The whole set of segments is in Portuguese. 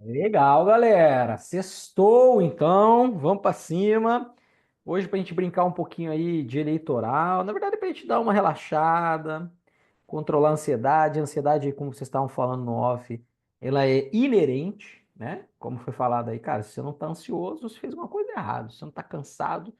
Legal, galera. Sextou, então, vamos para cima. Hoje para a gente brincar um pouquinho aí de eleitoral. Na verdade, para a gente dar uma relaxada, controlar a ansiedade. A ansiedade, como vocês estavam falando no off, ela é inerente, né? Como foi falado aí, cara, se você não está ansioso, você fez alguma coisa errada. Se você não está cansado,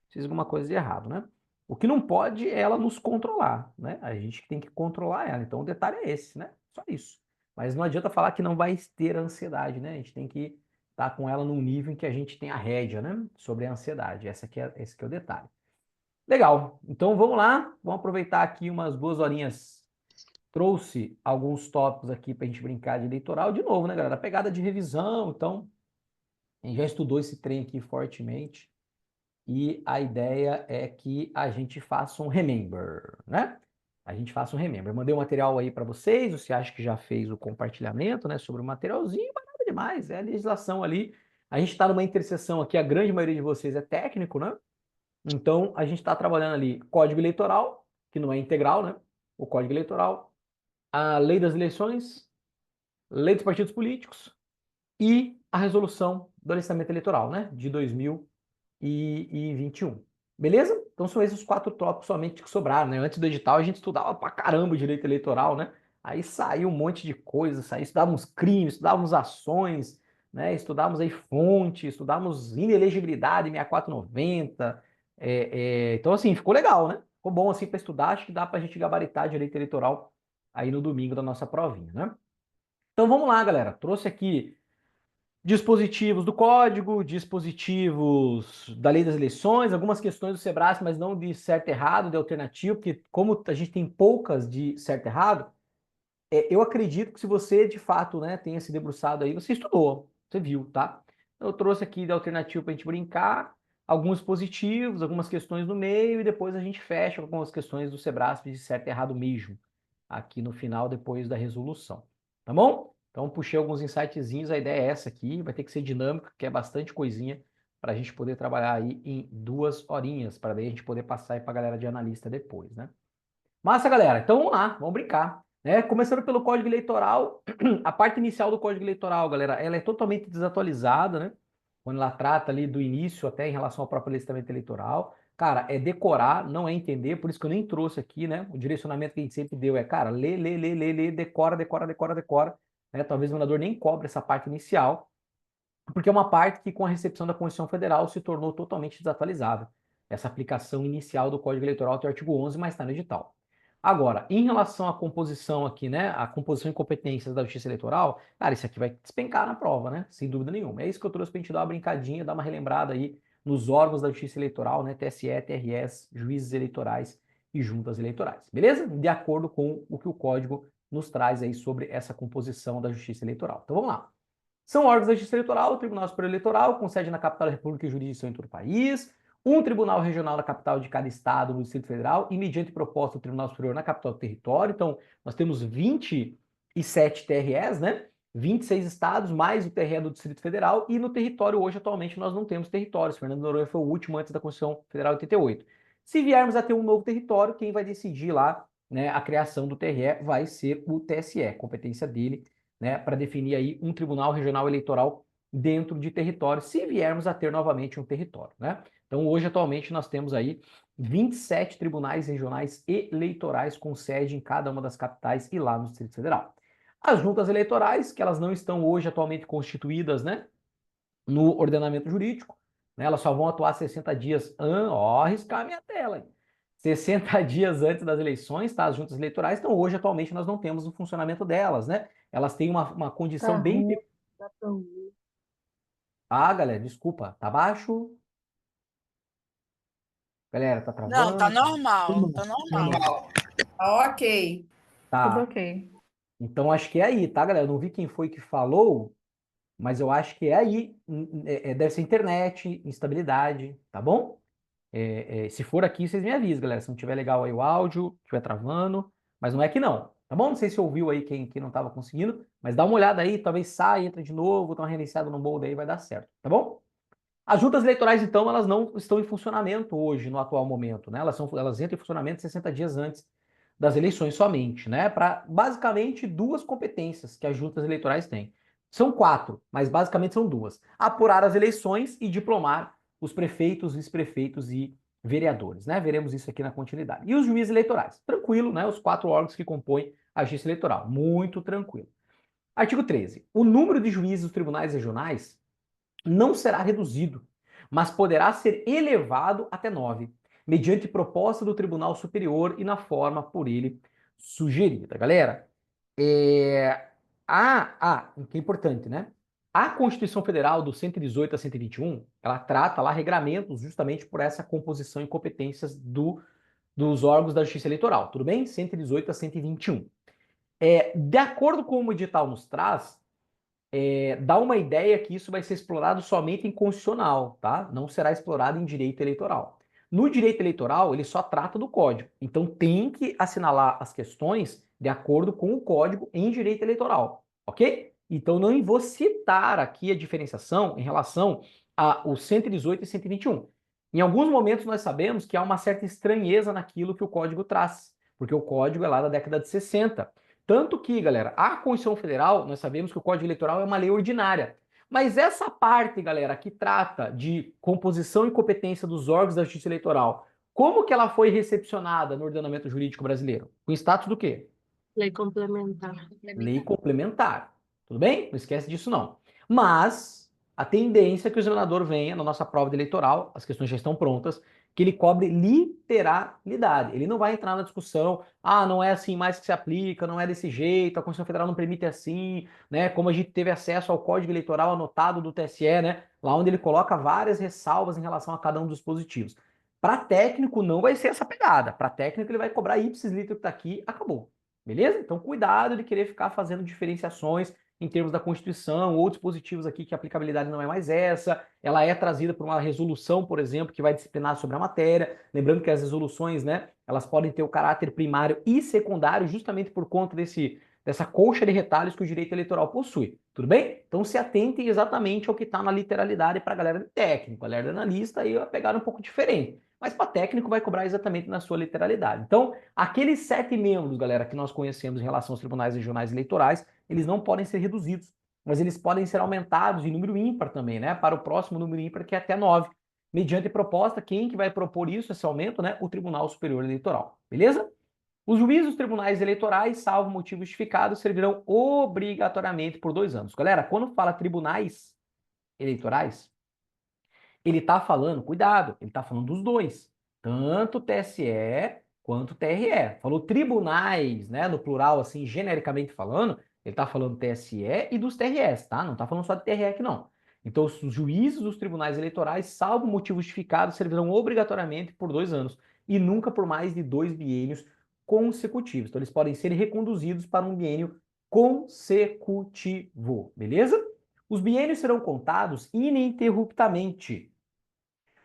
você fez alguma coisa de errado, né? O que não pode é ela nos controlar, né? A gente tem que controlar ela. Então o detalhe é esse, né? Só isso. Mas não adianta falar que não vai ter ansiedade, né? A gente tem que estar com ela num nível em que a gente tem a rédea, né? Sobre a ansiedade. Esse que é o detalhe. Legal. Então vamos lá. Vamos aproveitar aqui umas 2 horinhas. Trouxe alguns tópicos aqui para a gente brincar de eleitoral. De novo, né, galera? Pegada de revisão. Então, a gente já estudou esse trem aqui fortemente. E a ideia é que a gente faça um remember, né? A gente faça um remember. Eu mandei um material aí para vocês, você acha que já fez o compartilhamento, né, sobre o materialzinho, mas nada demais, é a legislação ali. A gente está numa interseção aqui, a grande maioria de vocês é técnico, né? Então, a gente está trabalhando ali Código Eleitoral, que não é integral, né? O Código Eleitoral, a Lei das Eleições, Lei dos Partidos Políticos e a resolução do alistamento eleitoral, né? De 2021. Beleza? Então são esses 4 tópicos somente que sobraram, né? Antes do edital a gente estudava pra caramba o direito eleitoral, né? Aí saiu um monte de coisa, estudávamos crimes, estudávamos ações, né? Estudávamos aí fonte, estudávamos inelegibilidade 6490. Então assim, ficou legal, né? Ficou bom assim para estudar, acho que dá pra gente gabaritar direito eleitoral aí no domingo da nossa provinha, né? Então vamos lá, galera. Trouxe aqui dispositivos do código, dispositivos da lei das eleições, algumas questões do Sebrasp, mas não de certo e errado, de alternativo, porque como a gente tem poucas de certo e errado, eu acredito que se você de fato, né, tenha se debruçado aí, você estudou, você viu, tá? Eu trouxe aqui de alternativo para a gente brincar, alguns positivos, algumas questões no meio, e depois a gente fecha com algumas questões do Sebrasp de certo e errado mesmo, aqui no final, depois da resolução. Tá bom? Então, puxei alguns insightzinhos, a ideia é essa aqui, vai ter que ser dinâmico, que é bastante coisinha, para a gente poder trabalhar aí em 2 horinhas, para daí a gente poder passar aí para a galera de analista depois, né? Massa, galera. Então vamos lá, vamos brincar. Né? Começando pelo Código Eleitoral, a parte inicial do Código Eleitoral, galera, ela é totalmente desatualizada, né? Quando ela trata ali do início até em relação ao próprio listamento eleitoral. Cara, é decorar, não é entender, por isso que eu nem trouxe aqui, né? O direcionamento que a gente sempre deu é, cara, lê, lê, lê, lê, lê, decora, decora, decora, decora. Né? Talvez o mandador nem cobre essa parte inicial, porque é uma parte que, com a recepção da Constituição Federal, se tornou totalmente desatualizada. Essa aplicação inicial do Código Eleitoral tem o artigo 11, mas está no edital. Agora, em relação à composição aqui, né, a composição e competências da Justiça Eleitoral, cara, isso aqui vai despencar na prova, né, sem dúvida nenhuma. É isso que eu trouxe para a gente dar uma brincadinha, dar uma relembrada aí nos órgãos da Justiça Eleitoral, né, TSE, TRS, juízes eleitorais e juntas eleitorais, beleza? De acordo com o que o Código nos traz aí sobre essa composição da Justiça Eleitoral. Então vamos lá. São órgãos da Justiça Eleitoral, o Tribunal Superior Eleitoral, com sede na capital da República e jurisdição em todo o país, um tribunal regional na capital de cada estado no Distrito Federal e mediante proposta do Tribunal Superior na capital do território. Então, nós temos 27 TREs, né? 26 estados, mais o TRE do Distrito Federal, e no território hoje, atualmente, nós não temos territórios. Fernando de Noronha foi o último antes da Constituição Federal de 88. Se viermos a ter um novo território, quem vai decidir lá, né, a criação do TRE vai ser o TSE, competência dele, né, para definir aí um tribunal regional eleitoral dentro de território, se viermos a ter novamente um território, né? Então, hoje, atualmente, nós temos aí 27 tribunais regionais eleitorais com sede em cada uma das capitais e lá no Distrito Federal. As juntas eleitorais, que elas não estão hoje atualmente constituídas, né, no ordenamento jurídico, né, elas só vão atuar 60 dias, arriscar minha tela, hein? 60 dias antes das eleições, tá? As juntas eleitorais, então hoje, atualmente, nós não temos o funcionamento delas, né? Elas têm uma Tá condição bem. ruim, dá pra ouvir. Ah, galera, desculpa, tá baixo? Galera, tá Não, tá travando? normal, Normal, tá normal. normal. Ok. Tudo Tá. ok. Então acho que é aí, tá, galera? Eu não vi quem foi que falou, mas eu acho que é aí. Deve ser internet, instabilidade, tá bom? Se for aqui, vocês me avisam, galera. Se não tiver legal aí o áudio, estiver travando, mas não é que não, tá bom? Não sei se ouviu aí quem não estava conseguindo, mas dá uma olhada aí, talvez saia, entra de novo, dá uma reiniciada no molde aí, vai dar certo, tá bom? As juntas eleitorais, então, elas não estão em funcionamento hoje, no atual momento, né? Elas entram em funcionamento 60 dias antes das eleições somente, né? Para basicamente 2 competências que as juntas eleitorais têm. São 4, mas basicamente são 2. Apurar as eleições e diplomar os prefeitos, vice-prefeitos e vereadores, né? Veremos isso aqui na continuidade. E os juízes eleitorais? Tranquilo, né? Os 4 órgãos que compõem a justiça eleitoral. Muito tranquilo. Artigo 13. O número de juízes dos tribunais regionais não será reduzido, mas poderá ser elevado até 9, mediante proposta do Tribunal Superior e na forma por ele sugerida. Galera, é... que é importante, né? A Constituição Federal do 118 a 121, ela trata lá regramentos justamente por essa composição e competências dos órgãos da Justiça Eleitoral, tudo bem? 118 a 121. De acordo com o edital nos traz, dá uma ideia que isso vai ser explorado somente em constitucional, tá? Não será explorado em direito eleitoral. No direito eleitoral, ele só trata do código. Então tem que assinalar as questões de acordo com o código em direito eleitoral, ok? Então não vou citar aqui a diferenciação em relação aos 118 e 121. Em alguns momentos nós sabemos que há uma certa estranheza naquilo que o código traz, porque o código é lá da década de 60. Tanto que, galera, a Constituição Federal, nós sabemos que o Código Eleitoral é uma lei ordinária. Mas essa parte, galera, que trata de composição e competência dos órgãos da Justiça Eleitoral, como que ela foi recepcionada no ordenamento jurídico brasileiro? Com status do quê? Lei complementar. Lei complementar. Tudo bem? Não esquece disso, não. Mas a tendência é que o examinador venha na nossa prova de eleitoral, as questões já estão prontas, que ele cobre literalidade. Ele não vai entrar na discussão, não é assim mais que se aplica, não é desse jeito, a Constituição Federal não permite assim, né? Como a gente teve acesso ao Código Eleitoral anotado do TSE, né? Lá onde ele coloca várias ressalvas em relação a cada um dos dispositivos. Para técnico não vai ser essa pegada. Para técnico ele vai cobrar ipsis literis que está aqui, acabou. Beleza? Então, cuidado de querer ficar fazendo diferenciações em termos da Constituição ou dispositivos aqui que a aplicabilidade não é mais essa. Ela é trazida por uma resolução, por exemplo, que vai disciplinar sobre a matéria. Lembrando que as resoluções, né, elas podem ter o caráter primário e secundário justamente por conta dessa colcha de retalhos que o direito eleitoral possui. Tudo bem? Então, se atentem exatamente ao que está na literalidade para a galera de técnico. A galera de analista aí vai pegar um pouco diferente. Mas para técnico vai cobrar exatamente na sua literalidade. Então, aqueles 7 membros, galera, que nós conhecemos em relação aos tribunais regionais eleitorais, eles não podem ser reduzidos, mas eles podem ser aumentados em número ímpar também, né? Para o próximo número ímpar, que é até 9. Mediante proposta, quem que vai propor isso, esse aumento, né? O Tribunal Superior Eleitoral. Beleza? Os juízes dos tribunais eleitorais, salvo motivo justificado, servirão obrigatoriamente por 2 anos. Galera, quando fala tribunais eleitorais, ele está falando, cuidado, ele está falando dos dois, tanto o TSE quanto o TRE. Falou tribunais, né, no plural, assim, genericamente falando, ele está falando TSE e dos TREs, tá? Não está falando só de TRE aqui, não. Então, os juízes dos tribunais eleitorais, salvo motivo justificado, servirão obrigatoriamente por 2 anos e nunca por mais de 2 biênios consecutivos. Então, eles podem ser reconduzidos para um biênio consecutivo, beleza? Os biênios serão contados ininterruptamente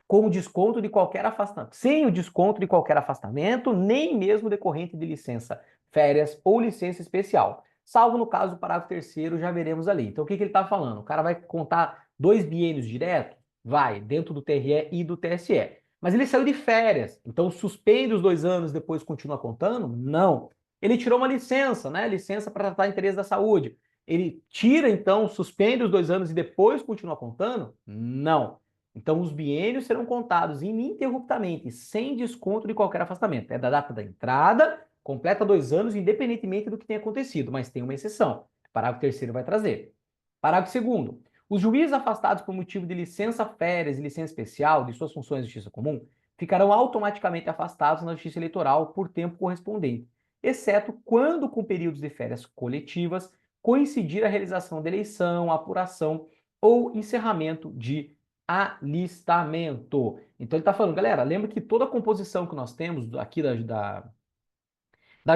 com o desconto de qualquer afastamento, sem o desconto de qualquer afastamento, nem mesmo decorrente de licença férias ou licença especial. Salvo no caso do parágrafo 3º, já veremos ali. Então, o que ele está falando? O cara vai contar 2 biênios direto? Vai, dentro do TRE e do TSE. Mas ele saiu de férias, então suspende os 2 anos e depois continua contando? Não. Ele tirou uma licença, né? Licença para tratar interesse da saúde. Ele tira, então, suspende os 2 anos e depois continua contando? Não. Então, os biênios serão contados ininterruptamente, sem desconto de qualquer afastamento. É da data da entrada, completa 2 anos, independentemente do que tenha acontecido, mas tem uma exceção. O parágrafo 3º vai trazer. Parágrafo 2º. Os juízes afastados por motivo de licença férias e licença especial de suas funções de justiça comum ficarão automaticamente afastados na justiça eleitoral por tempo correspondente, exceto quando, com períodos de férias coletivas, coincidir a realização da eleição, apuração ou encerramento de alistamento. Então ele está falando, galera, lembra que toda a composição que nós temos aqui da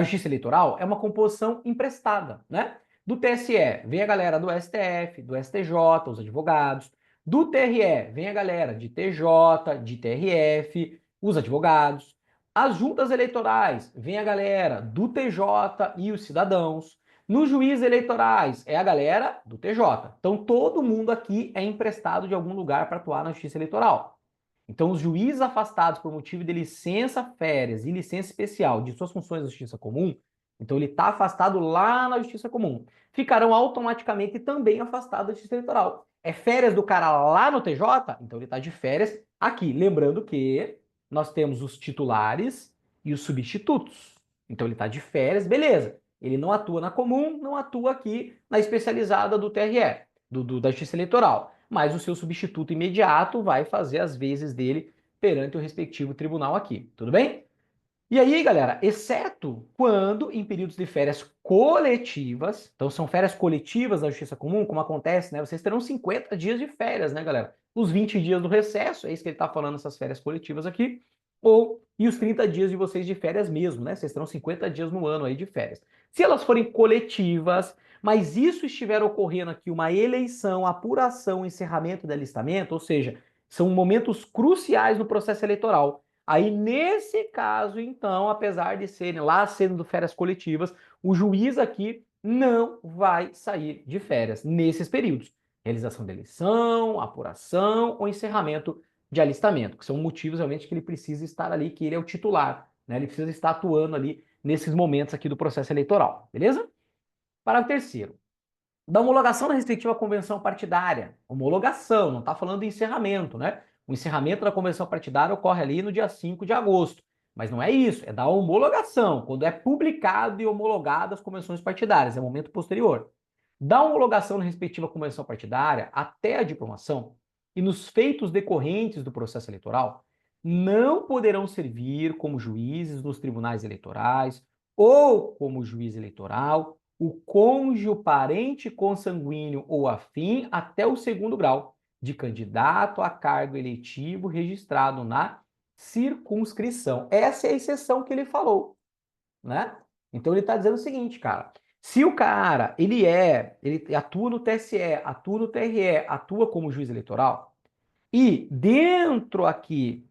Justiça Eleitoral é uma composição emprestada, né? Do TSE vem a galera do STF, do STJ, os advogados. Do TRE vem a galera de TJ, de TRF, os advogados. As juntas eleitorais vem a galera do TJ e os cidadãos. Nos juízes eleitorais é a galera do TJ. Então todo mundo aqui é emprestado de algum lugar para atuar na Justiça Eleitoral. Então, os juízes afastados por motivo de licença férias e licença especial de suas funções da justiça comum Então ele está afastado lá na Justiça Comum. Ficarão automaticamente também afastados da Justiça Eleitoral. É férias do cara lá no TJ? Então ele está de férias aqui. Lembrando que nós temos os titulares e os substitutos. Então ele está de férias, beleza. Ele não atua na comum, não atua aqui na especializada do TRE, da Justiça Eleitoral. Mas o seu substituto imediato vai fazer as vezes dele perante o respectivo tribunal aqui. Tudo bem? E aí, galera, exceto quando em períodos de férias coletivas, então são férias coletivas da Justiça Comum, como acontece, né? Vocês terão 50 dias de férias, né, galera? Os 20 dias do recesso, é isso que ele tá falando, essas férias coletivas aqui, e os 30 dias de vocês de férias mesmo, né? Vocês terão 50 dias no ano aí de férias. Se elas forem coletivas, mas isso estiver ocorrendo aqui uma eleição, apuração, encerramento de alistamento, ou seja, são momentos cruciais no processo eleitoral. Aí, nesse caso, então, apesar de serem lá sendo férias coletivas, o juiz aqui não vai sair de férias nesses períodos. Realização da eleição, apuração ou encerramento de alistamento, que são motivos realmente que ele precisa estar ali, que ele é o titular, né? Ele precisa estar atuando ali nesses momentos aqui do processo eleitoral, beleza? Parágrafo terceiro. Da homologação da respectiva convenção partidária. Homologação, não está falando de encerramento, né? O encerramento da convenção partidária ocorre ali no dia 5 de agosto. Mas não é isso, é da homologação, quando é publicado e homologado as convenções partidárias, é o momento posterior. Da homologação na respectiva convenção partidária até a diplomação e nos feitos decorrentes do processo eleitoral, não poderão servir como juízes nos tribunais eleitorais ou como juiz eleitoral o cônjuge, o parente consanguíneo ou afim até o segundo grau de candidato a cargo eletivo registrado na circunscrição. Essa é a exceção que ele falou, né? Então ele está dizendo o seguinte, cara, se o cara, ele atua no TSE, atua no TRE, atua como juiz eleitoral, e dentro aqui,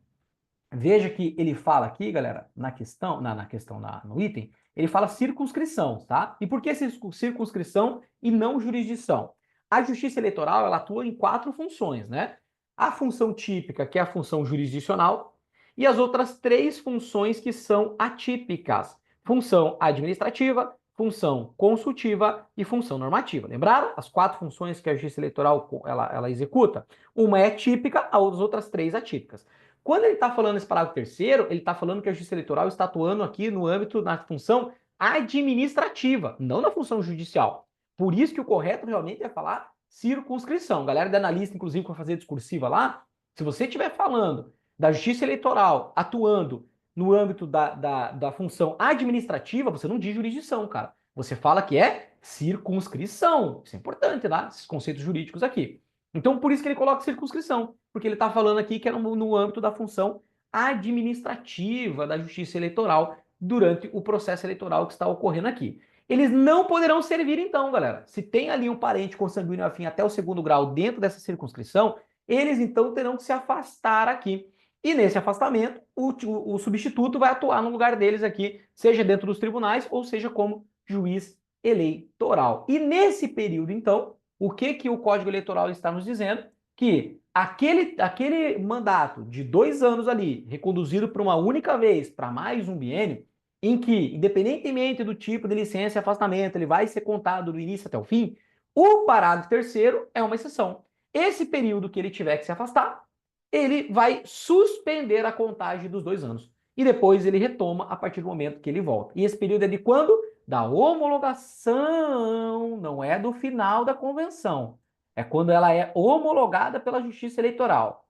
veja que ele fala aqui, galera, no item, ele fala circunscrição, tá? E por que circunscrição e não jurisdição? A Justiça Eleitoral, ela atua em 4 funções, né? A função típica, que é a função jurisdicional, e as outras 3 funções que são atípicas. Função administrativa, função consultiva e função normativa. Lembraram? As 4 funções que a Justiça Eleitoral ela executa? Uma é típica, as outras 3 atípicas. Quando ele está falando nesse parágrafo terceiro, ele está falando que a Justiça Eleitoral está atuando aqui no âmbito, na função administrativa, não na função judicial. Por isso que o correto realmente é falar circunscrição. Galera da analista, inclusive, para fazer discursiva lá, se você estiver falando da Justiça Eleitoral atuando no âmbito da função administrativa, você não diz jurisdição, cara. Você fala que é circunscrição. Isso é importante, tá? Esses conceitos jurídicos aqui. Então, por isso que ele coloca circunscrição, porque ele está falando aqui que é no âmbito da função administrativa da Justiça Eleitoral durante o processo eleitoral que está ocorrendo aqui. Eles não poderão servir, então, galera. Se tem ali um parente consanguíneo afim até o segundo grau dentro dessa circunscrição, eles então terão que se afastar aqui. E nesse afastamento, o substituto vai atuar no lugar deles aqui, seja dentro dos tribunais ou seja como juiz eleitoral. E nesse período, então, o que o Código Eleitoral está nos dizendo? Que aquele mandato de 2 anos ali, reconduzido por uma única vez para mais um biênio, em que, independentemente do tipo de licença e afastamento, ele vai ser contado do início até o fim, o parágrafo terceiro é uma exceção. Esse período que ele tiver que se afastar, ele vai suspender a contagem dos 2 anos. E depois ele retoma a partir do momento que ele volta. E esse período é de quando? Da homologação, não é do final da convenção. É quando ela é homologada pela Justiça Eleitoral.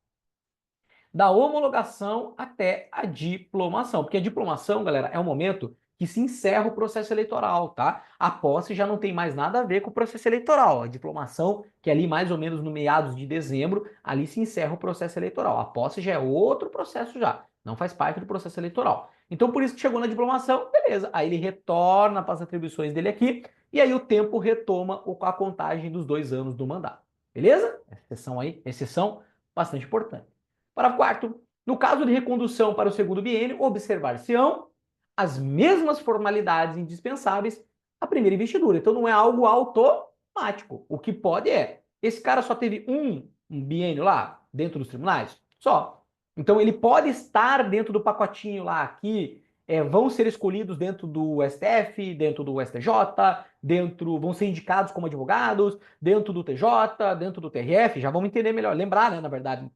Da homologação até a diplomação. Porque a diplomação, galera, é o momento que se encerra o processo eleitoral, tá? A posse já não tem mais nada a ver com o processo eleitoral. A diplomação, que é ali mais ou menos no meados de dezembro, ali se encerra o processo eleitoral. A posse já é outro processo já, não faz parte do processo eleitoral. Então, por isso que chegou na diplomação, beleza. Aí ele retorna para as atribuições dele aqui, e aí o tempo retoma a contagem dos 2 anos do mandato. Beleza? Exceção aí, exceção bastante importante. Parágrafo 4º. No caso de recondução para o segundo biênio, observar-se-ão as mesmas formalidades indispensáveis à primeira investidura. Então não é algo automático. O que pode esse cara só teve um biênio lá dentro dos tribunais? Só. Então ele pode estar dentro do pacotinho lá aqui vão ser escolhidos dentro do STF, dentro do STJ, vão ser indicados como advogados, dentro do TJ, dentro do TRF, já vamos entender melhor. Lembrar, né, na verdade,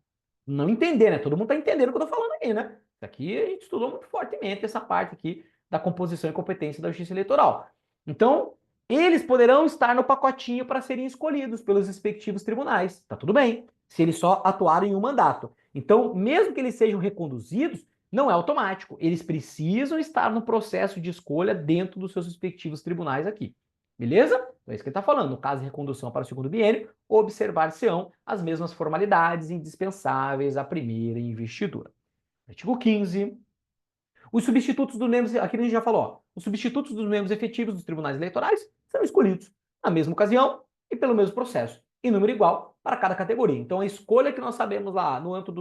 não entender, né? Todo mundo está entendendo o que eu estou falando aí, né? Isso aqui a gente estudou muito fortemente, essa parte aqui da composição e competência da Justiça Eleitoral. Então, eles poderão estar no pacotinho para serem escolhidos pelos respectivos tribunais. Tá tudo bem, se eles só atuaram em um mandato. Então, mesmo que eles sejam reconduzidos, não é automático. Eles precisam estar no processo de escolha dentro dos seus respectivos tribunais aqui. Beleza? Então é isso que ele está falando. No caso de recondução para o segundo biênio, observar-se-ão as mesmas formalidades indispensáveis à primeira investidura. Artigo 15. Os substitutos dos membros, aqui a gente já falou, ó, os substitutos dos membros efetivos dos tribunais eleitorais serão escolhidos na mesma ocasião e pelo mesmo processo, em número igual para cada categoria. Então, a escolha que nós sabemos lá no âmbito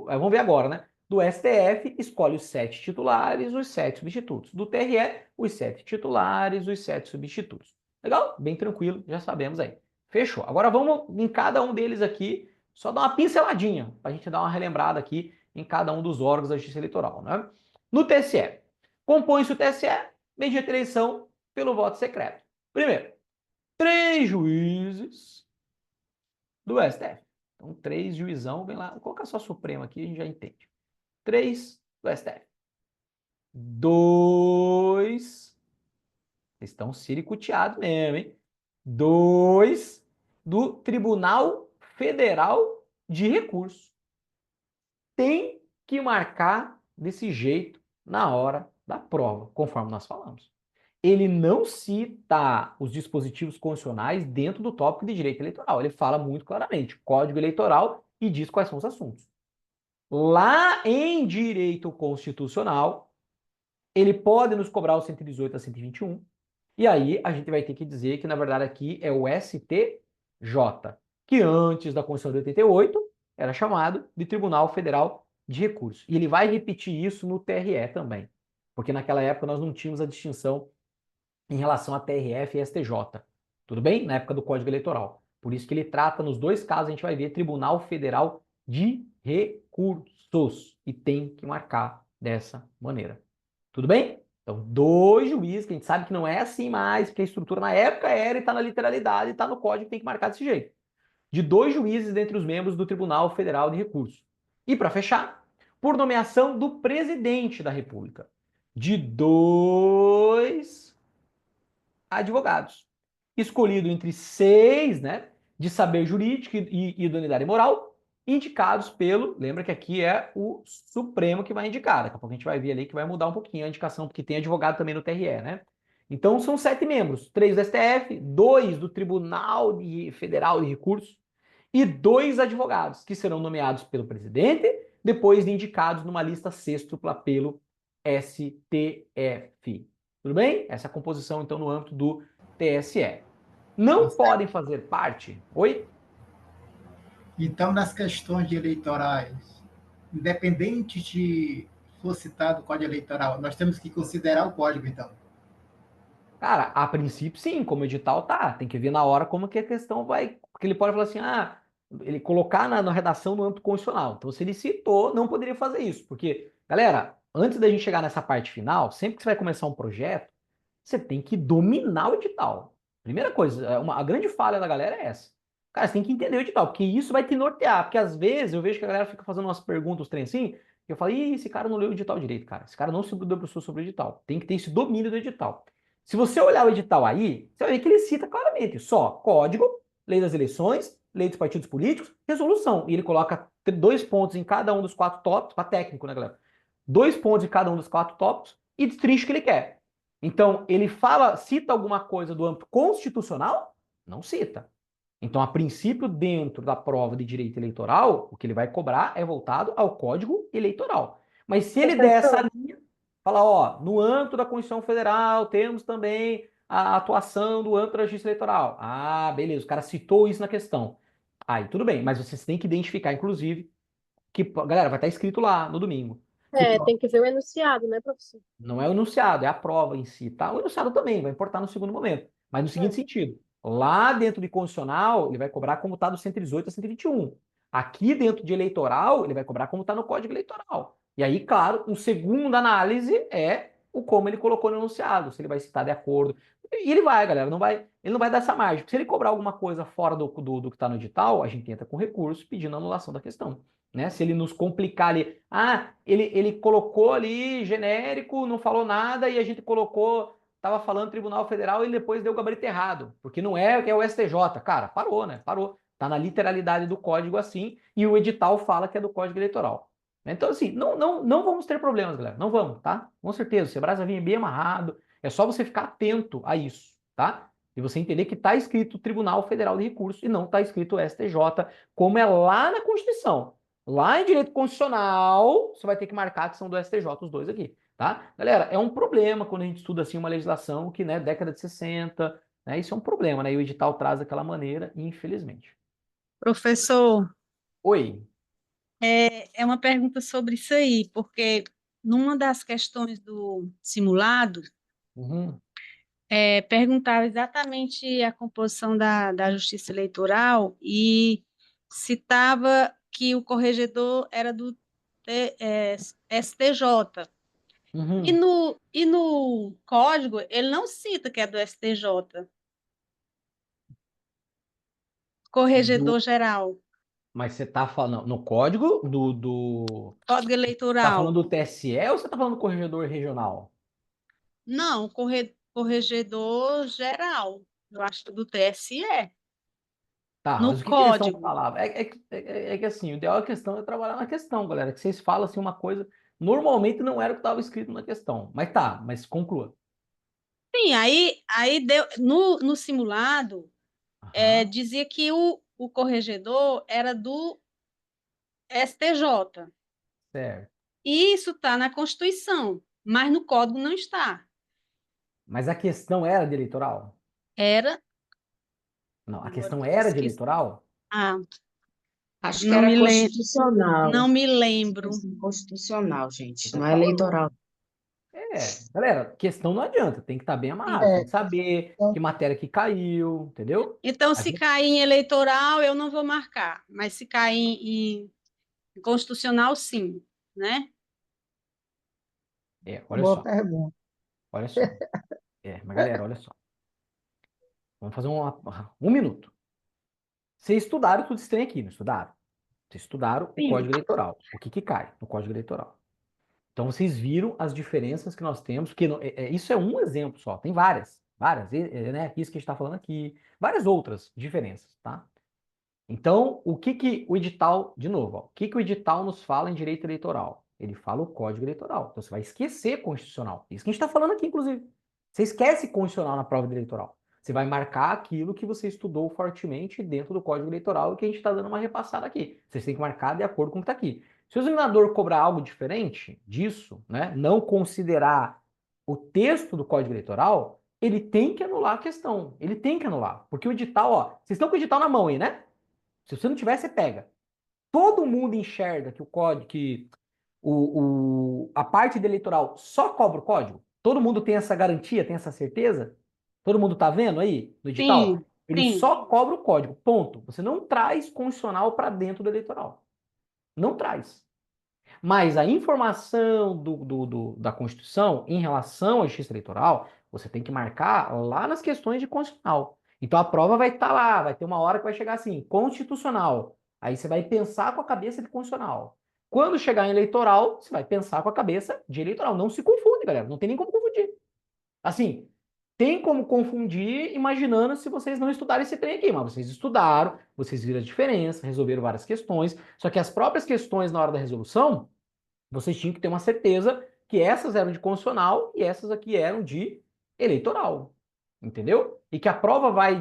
vamos ver agora, né? Do STF, escolhe os 7 titulares, os 7 substitutos. Do TRE, os 7 titulares, os 7 substitutos. Legal? Bem tranquilo, já sabemos aí. Fechou. Agora vamos em cada um deles aqui, só dar uma pinceladinha, para a gente dar uma relembrada aqui em cada um dos órgãos da Justiça Eleitoral, né? No TSE, compõe-se o TSE mediante eleição pelo voto secreto. Primeiro, 3 juízes do STF. Então, 3 juizão, vem lá, vou colocar só Supremo aqui, a gente já entende. 3 do STF. 2, vocês estão siricuteados mesmo, hein? 2 do Tribunal Federal de Recursos. Tem que marcar desse jeito na hora da prova, conforme nós falamos. Ele não cita os dispositivos constitucionais dentro do tópico de direito eleitoral. Ele fala muito claramente, Código Eleitoral, e diz quais são os assuntos. Lá em direito constitucional, ele pode nos cobrar o 118 a 121, e aí a gente vai ter que dizer que, na verdade, aqui é o STJ, que antes da Constituição de 88 era chamado de Tribunal Federal de Recursos. E ele vai repetir isso no TRE também, porque naquela época nós não tínhamos a distinção em relação a TRF e STJ. Tudo bem? Na época do Código Eleitoral. Por isso que ele trata, nos dois casos, a gente vai ver Tribunal Federal de Recursos. E tem que marcar dessa maneira. Tudo bem? Então, 2 juízes, que a gente sabe que não é assim mais, porque a estrutura na época era e está na literalidade, está no código, tem que marcar desse jeito. De 2 juízes dentre os membros do Tribunal Federal de Recursos. E, para fechar, por nomeação do presidente da República. De 2 advogados, escolhido entre 6, né, de saber jurídico e idoneidade moral, indicados pelo, lembra que aqui é o Supremo que vai indicar, daqui a pouco a gente vai ver ali que vai mudar um pouquinho a indicação, porque tem advogado também no TRE, né? Então são 7 membros, 3 do STF, 2 do Tribunal Federal de Recursos e 2 advogados, que serão nomeados pelo presidente, depois de indicados numa lista sextupla pelo STF. Tudo bem? Essa é a composição, então, no âmbito do TSE. Não podem fazer parte... Oi? Então, nas questões de eleitorais, independente de for citado o Código Eleitoral, nós temos que considerar o código, então. Cara, a princípio, sim, como edital tá. Tem que ver na hora como que a questão vai... Porque ele pode falar assim, ele colocar na redação no âmbito constitucional. Então, se ele citou, não poderia fazer isso. Porque, galera, antes da gente chegar nessa parte final, sempre que você vai começar um projeto, você tem que dominar o edital. Primeira coisa, a grande falha da galera é essa. Cara, você tem que entender o edital, porque isso vai te nortear. Porque às vezes eu vejo que a galera fica fazendo umas perguntas, trem assim, e eu falo, ih, esse cara não leu o edital direito, cara. Esse cara não se debruçou sobre o edital. Tem que ter esse domínio do edital. Se você olhar o edital aí, você vai ver que ele cita claramente só código, lei das eleições, lei dos partidos políticos, resolução. E ele coloca 2 pontos em cada um dos 4 tópicos, para técnico, né, galera? 2 pontos em cada um dos 4 tópicos e destrincha o que ele quer. Então, ele cita alguma coisa do âmbito constitucional? Não cita. Então, a princípio, dentro da prova de direito eleitoral, o que ele vai cobrar é voltado ao Código Eleitoral. Mas se ele der essa linha, fala, ó, no âmbito da Constituição Federal, temos também a atuação do âmbito da Justiça Eleitoral. Ah, beleza, o cara citou isso na questão. Aí, tudo bem, mas vocês têm que identificar, inclusive, que, galera, vai estar escrito lá no domingo. Tem que ver o enunciado, né, professor? Não é o enunciado, é a prova em si, tá? O enunciado também vai importar no segundo momento, mas no seguinte sentido. Lá dentro de constitucional, ele vai cobrar como está do 118 a 121. Aqui dentro de eleitoral, ele vai cobrar como está no Código Eleitoral. E aí, claro, o segunda análise é o como ele colocou no enunciado, se ele vai citar de acordo. E ele vai, galera, ele não vai dar essa margem. Porque se ele cobrar alguma coisa fora do que está no edital, a gente entra com recurso pedindo a anulação da questão. Né? Se ele nos complicar ali, ele colocou ali genérico, não falou nada, e a gente colocou, estava falando Tribunal Federal e depois deu o gabarito errado, porque não é que é o STJ. Cara, parou, né? Parou. Tá na literalidade do código assim, e o edital fala que é do Código Eleitoral. Então, assim, não vamos ter problemas, galera. Não vamos, tá? Com certeza. O Sebrasa vinha bem amarrado. É só você ficar atento a isso, tá? E você entender que está escrito Tribunal Federal de Recursos e não está escrito STJ, como é lá na Constituição. Lá em Direito Constitucional, você vai ter que marcar que são do STJ os dois aqui, tá? Galera, é um problema quando a gente estuda assim uma legislação que, né, década de 60, né? Isso é um problema, né? E o edital traz daquela maneira, infelizmente. Professor, Oi. é uma pergunta sobre isso aí, porque numa das questões do simulado, Uhum. perguntava exatamente a composição da Justiça Eleitoral e citava que o corregedor era do STJ. Uhum. E no código, ele não cita que é do STJ, corregedor geral, Mas você tá falando no código código tá falando eleitoral. do TSE ou você tá falando do corregedor regional? Não, corregedor geral, eu acho que do TSE, Tá, no mas o que que a questão código. falava? É que assim, o ideal da questão é trabalhar na questão, galera. Que vocês falam assim uma coisa, normalmente não era o que estava escrito na questão. Mas tá, mas conclua. Sim, aí deu, no simulado, Aham, dizia que o corregedor era do STJ. certo. E isso está na Constituição, mas no código não está. Mas a questão era de eleitoral? Era. Não, a Agora questão tu era de pesquisa. eleitoral? Ah, Acho que não era me, lem constitucional. não me lembro. Questão constitucional, Você gente, tá não é falando. eleitoral. Galera, questão não adianta, tem que estar bem amarrado, tem É, que saber que matéria que caiu, entendeu? Então, A se gente, cair em eleitoral, eu não vou marcar, mas se cair em constitucional, sim, né? olha boa só, pergunta. olha só. Mas galera, olha só. Vamos fazer um minuto. Vocês estudaram tudo isso que tem aqui, não estudaram? Vocês estudaram o Sim. Código Eleitoral. O que que cai no Código Eleitoral? Então vocês viram as diferenças que nós temos, que isso é um exemplo só, tem várias, né? Isso que a gente está falando aqui, várias outras diferenças, tá? Então, o que que o edital, de novo, ó, o que que o edital nos fala em direito eleitoral? Ele fala o Código Eleitoral. Então você vai esquecer constitucional. Isso que a gente está falando aqui, inclusive. Você esquece constitucional na prova de eleitoral. Você vai marcar aquilo que você estudou fortemente dentro do Código Eleitoral e que a gente está dando uma repassada aqui. Vocês têm que marcar de acordo com o que está aqui. Se o examinador cobrar algo diferente disso, né, não considerar o texto do Código Eleitoral, ele tem que anular a questão. Ele tem que anular. Porque o edital, ó, vocês estão com o edital na mão aí, né? Se você não tiver, você pega. Todo mundo enxerga que o código, que a parte de eleitoral só cobra o código? Todo mundo tem essa garantia, tem essa certeza? Todo mundo tá vendo aí no edital? Sim, Ele sim. só cobra o código, ponto. Você não traz condicional para dentro do eleitoral. Não traz. Mas a informação da Constituição em relação à justiça eleitoral, você tem que marcar lá nas questões de constitucional. Então a prova vai estar lá, vai ter uma hora que vai chegar assim, constitucional. Aí você vai pensar com a cabeça de constitucional. Quando chegar em eleitoral, você vai pensar com a cabeça de eleitoral. Não se confunde, galera. Não tem nem como confundir. Assim, tem como confundir imaginando se vocês não estudarem esse trem aqui, mas vocês estudaram, vocês viram a diferença, resolveram várias questões, só que as próprias questões na hora da resolução, vocês tinham que ter uma certeza que essas eram de constitucional e essas aqui eram de eleitoral. Entendeu? E que a prova vai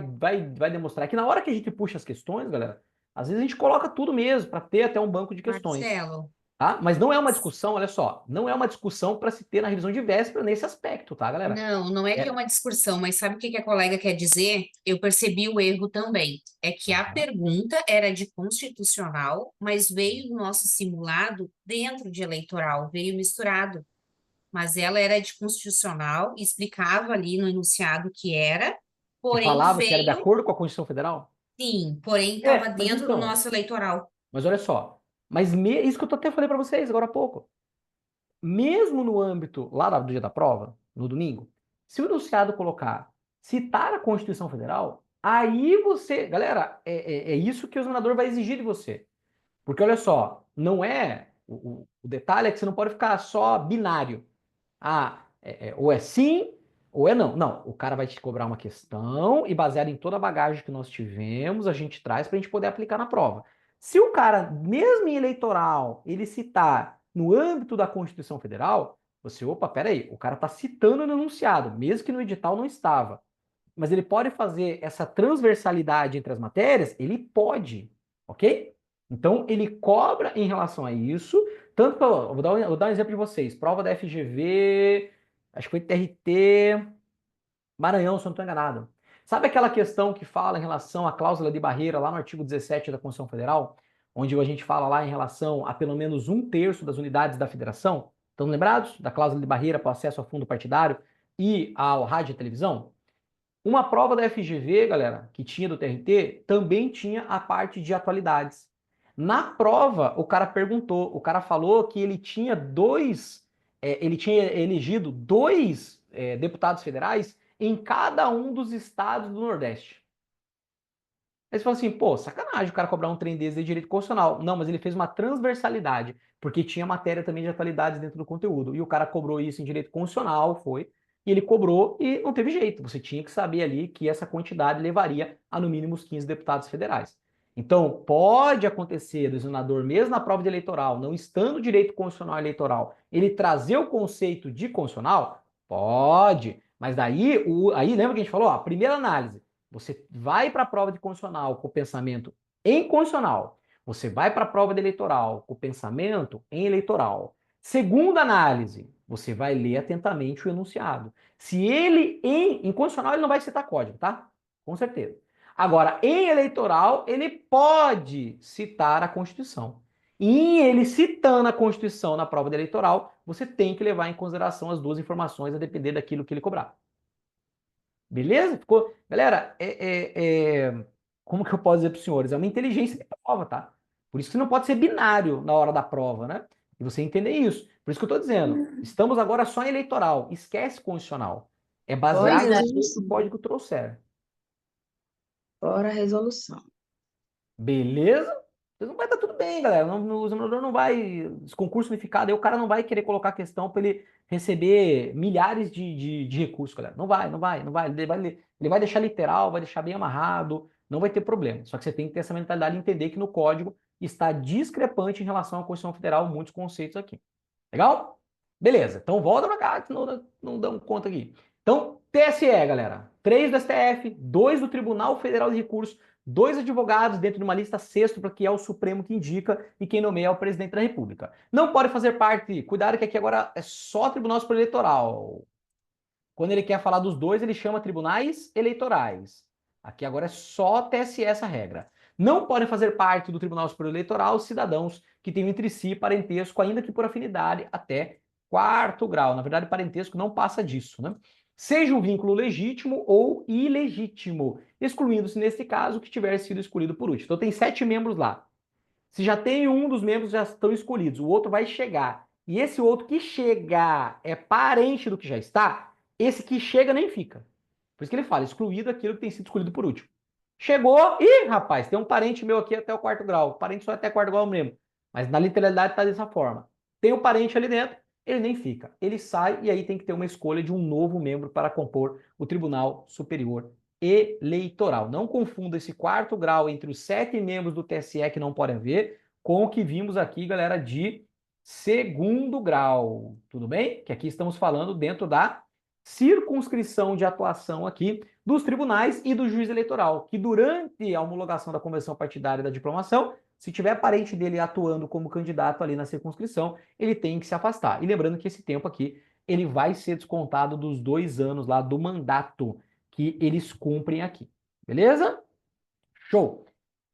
demonstrar que na hora que a gente puxa as questões, galera, às vezes a gente coloca tudo mesmo para ter até um banco de questões. Marcelo, Tá? Mas não é uma discussão, olha só, não é uma discussão para se ter na revisão de véspera nesse aspecto, tá, galera? não é que é uma discussão, mas sabe o que que a colega quer dizer? Eu percebi o erro também. É que a pergunta era de constitucional, mas veio no nosso simulado dentro de eleitoral, veio misturado. Mas ela era de constitucional, explicava ali no enunciado que era, Que porém falava que era de veio, acordo com a Constituição Federal? sim, porém estava Mas dentro do então, nosso eleitoral. mas olha só, isso que eu até falei para vocês agora há pouco. mesmo no âmbito lá do dia da prova, no domingo, se o enunciado colocar citar a Constituição Federal, aí você, galera, é isso que o examinador vai exigir de você. Porque olha só, não é, o detalhe é que você não pode ficar só binário. Ou é sim, ou é não. Não, o cara vai te cobrar uma questão e baseado em toda a bagagem que nós tivemos, a gente traz para a gente poder aplicar na prova. Se o cara, mesmo em eleitoral, ele citar no âmbito da Constituição Federal, você, opa, peraí, o cara está citando no enunciado, mesmo que no edital não estava. Mas ele pode fazer essa transversalidade entre as matérias? Ele pode, ok? Então, ele cobra em relação a isso, tanto que, vou dar um exemplo de vocês, prova da FGV, acho que foi TRT, Maranhão, se eu não estou enganado. Sabe aquela questão que fala em relação à cláusula de barreira lá no artigo 17 da Constituição Federal, onde a gente fala lá em relação a pelo menos 1/3 das unidades da federação? Estão lembrados da cláusula de barreira para o acesso ao fundo partidário e ao rádio e televisão? Uma prova da FGV, galera, que tinha do TRT, também tinha a parte de atualidades. Na prova, o cara perguntou, o cara falou que ele tinha ele tinha elegido 2 deputados federais em cada um dos estados do Nordeste. Aí você fala assim, pô, sacanagem o cara cobrar um trem desse de direito constitucional. Não, mas ele fez uma transversalidade, porque tinha matéria também de atualidades dentro do conteúdo. E o cara cobrou isso em direito constitucional, e ele cobrou e não teve jeito. Você tinha que saber ali que essa quantidade levaria a no mínimo os 15 deputados federais. Então, pode acontecer do examinador, mesmo na prova de eleitoral, não estando direito constitucional eleitoral, ele trazer o conceito de constitucional? Pode. Mas daí, aí lembra que a gente falou? Ó, a primeira análise, você vai para a prova de constitucional com o pensamento em constitucional. Você vai para a prova de eleitoral com o pensamento em eleitoral. Segunda análise, você vai ler atentamente o enunciado. Se ele, em constitucional, ele não vai citar código, tá? Com certeza. Agora, em eleitoral, ele pode citar a Constituição. E ele citando a Constituição na prova de eleitoral, você tem que levar em consideração as 2 informações a depender daquilo que ele cobrar. Beleza? Ficou? Galera, como que eu posso dizer para os senhores? É uma inteligência de prova, tá? Por isso que não pode ser binário na hora da prova, né? E você entender isso. Por isso que eu estou dizendo, estamos agora só em eleitoral, esquece constitucional. É baseado no que o código trouxer. Fora a resolução. Beleza? Não vai estar tudo bem, galera. O examinador não vai. Esse concurso unificado, aí o cara não vai querer colocar questão para ele receber milhares de recursos, galera. Não vai. Ele vai deixar literal, vai deixar bem amarrado, não vai ter problema. Só que você tem que ter essa mentalidade de entender que no código está discrepante em relação à Constituição Federal muitos conceitos aqui. Legal? Beleza. Então volta para cá, que não damos conta aqui. Então, TSE, galera. 3 do STF, 2 do Tribunal Federal de Recursos, 2 advogados dentro de uma lista sexta, que é o Supremo que indica, e quem nomeia é o presidente da República. Não pode fazer parte, cuidado que aqui agora é só Tribunal Superior Eleitoral. Quando ele quer falar dos 2, ele chama tribunais eleitorais. Aqui agora é só TSE essa regra. Não podem fazer parte do Tribunal Superior Eleitoral cidadãos que tenham entre si parentesco, ainda que por afinidade, até 4º grau. Na verdade, parentesco não passa disso, né? Seja um vínculo legítimo ou ilegítimo, excluindo-se, neste caso, que tiver sido escolhido por último. Então, tem 7 membros lá. Se já tem um dos membros já estão escolhidos, o outro vai chegar, e esse outro que chegar é parente do que já está, esse que chega nem fica. Por isso que ele fala, excluído aquilo que tem sido escolhido por último. Chegou, ih, rapaz, tem um parente meu aqui até o 4º grau. O parente só até 4º grau mesmo. Mas na literalidade está dessa forma. Tem um parente ali dentro, ele nem fica. Ele sai e aí tem que ter uma escolha de um novo membro para compor o Tribunal Superior Eleitoral. Não confunda esse 4º grau entre os 7 membros do TSE que não podem haver com o que vimos aqui, galera, de 2º grau. Tudo bem? Que aqui estamos falando dentro da circunscrição de atuação aqui dos tribunais e do juiz eleitoral, que durante a homologação da convenção partidária da diplomação, se tiver parente dele atuando como candidato ali na circunscrição, ele tem que se afastar. E lembrando que esse tempo aqui, ele vai ser descontado dos 2 anos lá do mandato que eles cumprem aqui. Beleza? Show!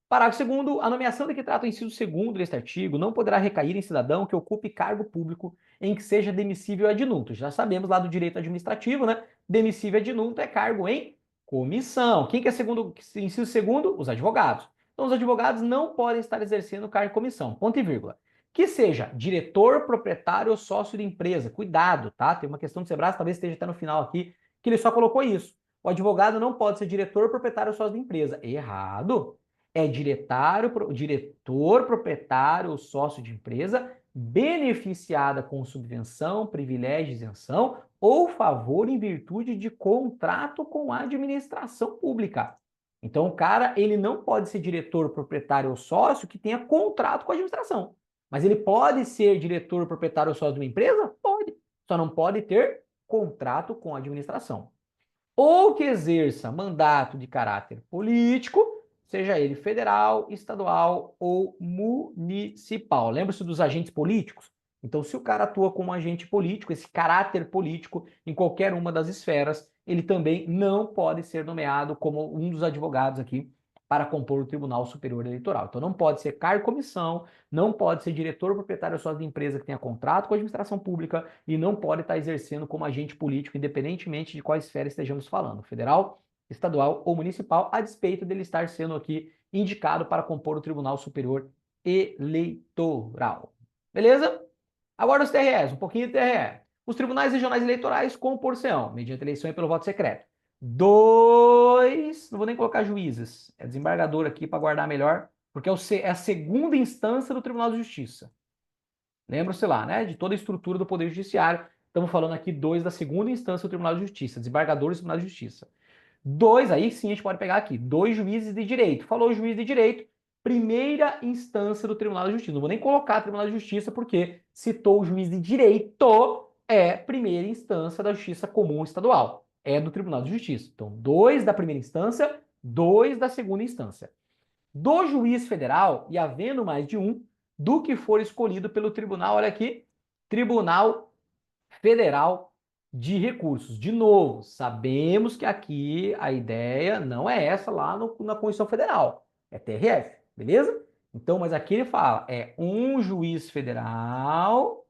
Parágrafo 2º, a nomeação de que trata o inciso 2º deste artigo não poderá recair em cidadão que ocupe cargo público em que seja demissível ad nuntum. Já sabemos lá do direito administrativo, né? Demissível ad nuntum é cargo em comissão. Quem que é inciso 2º? Os advogados. Então, os advogados não podem estar exercendo cargo em comissão. Ponto e vírgula. que seja diretor, proprietário ou sócio de empresa. Cuidado, tá? Tem uma questão do Sebrae, talvez esteja até no final aqui, que ele só colocou isso. O advogado não pode ser diretor, proprietário ou sócio de empresa. Errado. É diretor, proprietário ou sócio de empresa beneficiada com subvenção, privilégio, isenção ou favor em virtude de contrato com a administração pública. Então, o cara, ele não pode ser diretor, proprietário ou sócio que tenha contrato com a administração. Mas ele pode ser diretor, proprietário ou sócio de uma empresa? Pode. Só não pode ter contrato com a administração. Ou que exerça mandato de caráter político, seja ele federal, estadual ou municipal. Lembra-se dos agentes políticos? Então, se o cara atua como agente político, esse caráter político em qualquer uma das esferas, ele também não pode ser nomeado como um dos advogados aqui para compor o Tribunal Superior Eleitoral. Então, não pode ser cargo comissão, não pode ser diretor proprietário só de empresa que tenha contrato com a administração pública e não pode estar exercendo como agente político, independentemente de qual esfera estejamos falando, federal, estadual ou municipal, a despeito dele estar sendo aqui indicado para compor o Tribunal Superior Eleitoral. Beleza? Agora os TREs, um pouquinho de TRE. Os tribunais regionais eleitorais compor-se-ão, mediante eleição e pelo voto secreto. 2, não vou nem colocar juízes, é desembargador aqui para guardar melhor, porque é a segunda instância do Tribunal de Justiça. Lembra-se lá, né? De toda a estrutura do Poder Judiciário. Estamos falando aqui 2 da segunda instância do Tribunal de Justiça, desembargadores do Tribunal de Justiça. 2, aí sim a gente pode pegar aqui, 2 juízes de direito. Falou juiz de direito, primeira instância do Tribunal de Justiça. Não vou nem colocar Tribunal de Justiça, porque citou o juiz de direito, é primeira instância da Justiça Comum Estadual. É do Tribunal de Justiça. Então, 2 da primeira instância, 2 da segunda instância. Do juiz federal, e havendo mais de um, do que for escolhido pelo tribunal, olha aqui, Tribunal Federal de Recursos. De novo, sabemos que aqui a ideia não é essa lá na Constituição Federal, é TRF, beleza? Então, mas aqui ele fala, é um juiz federal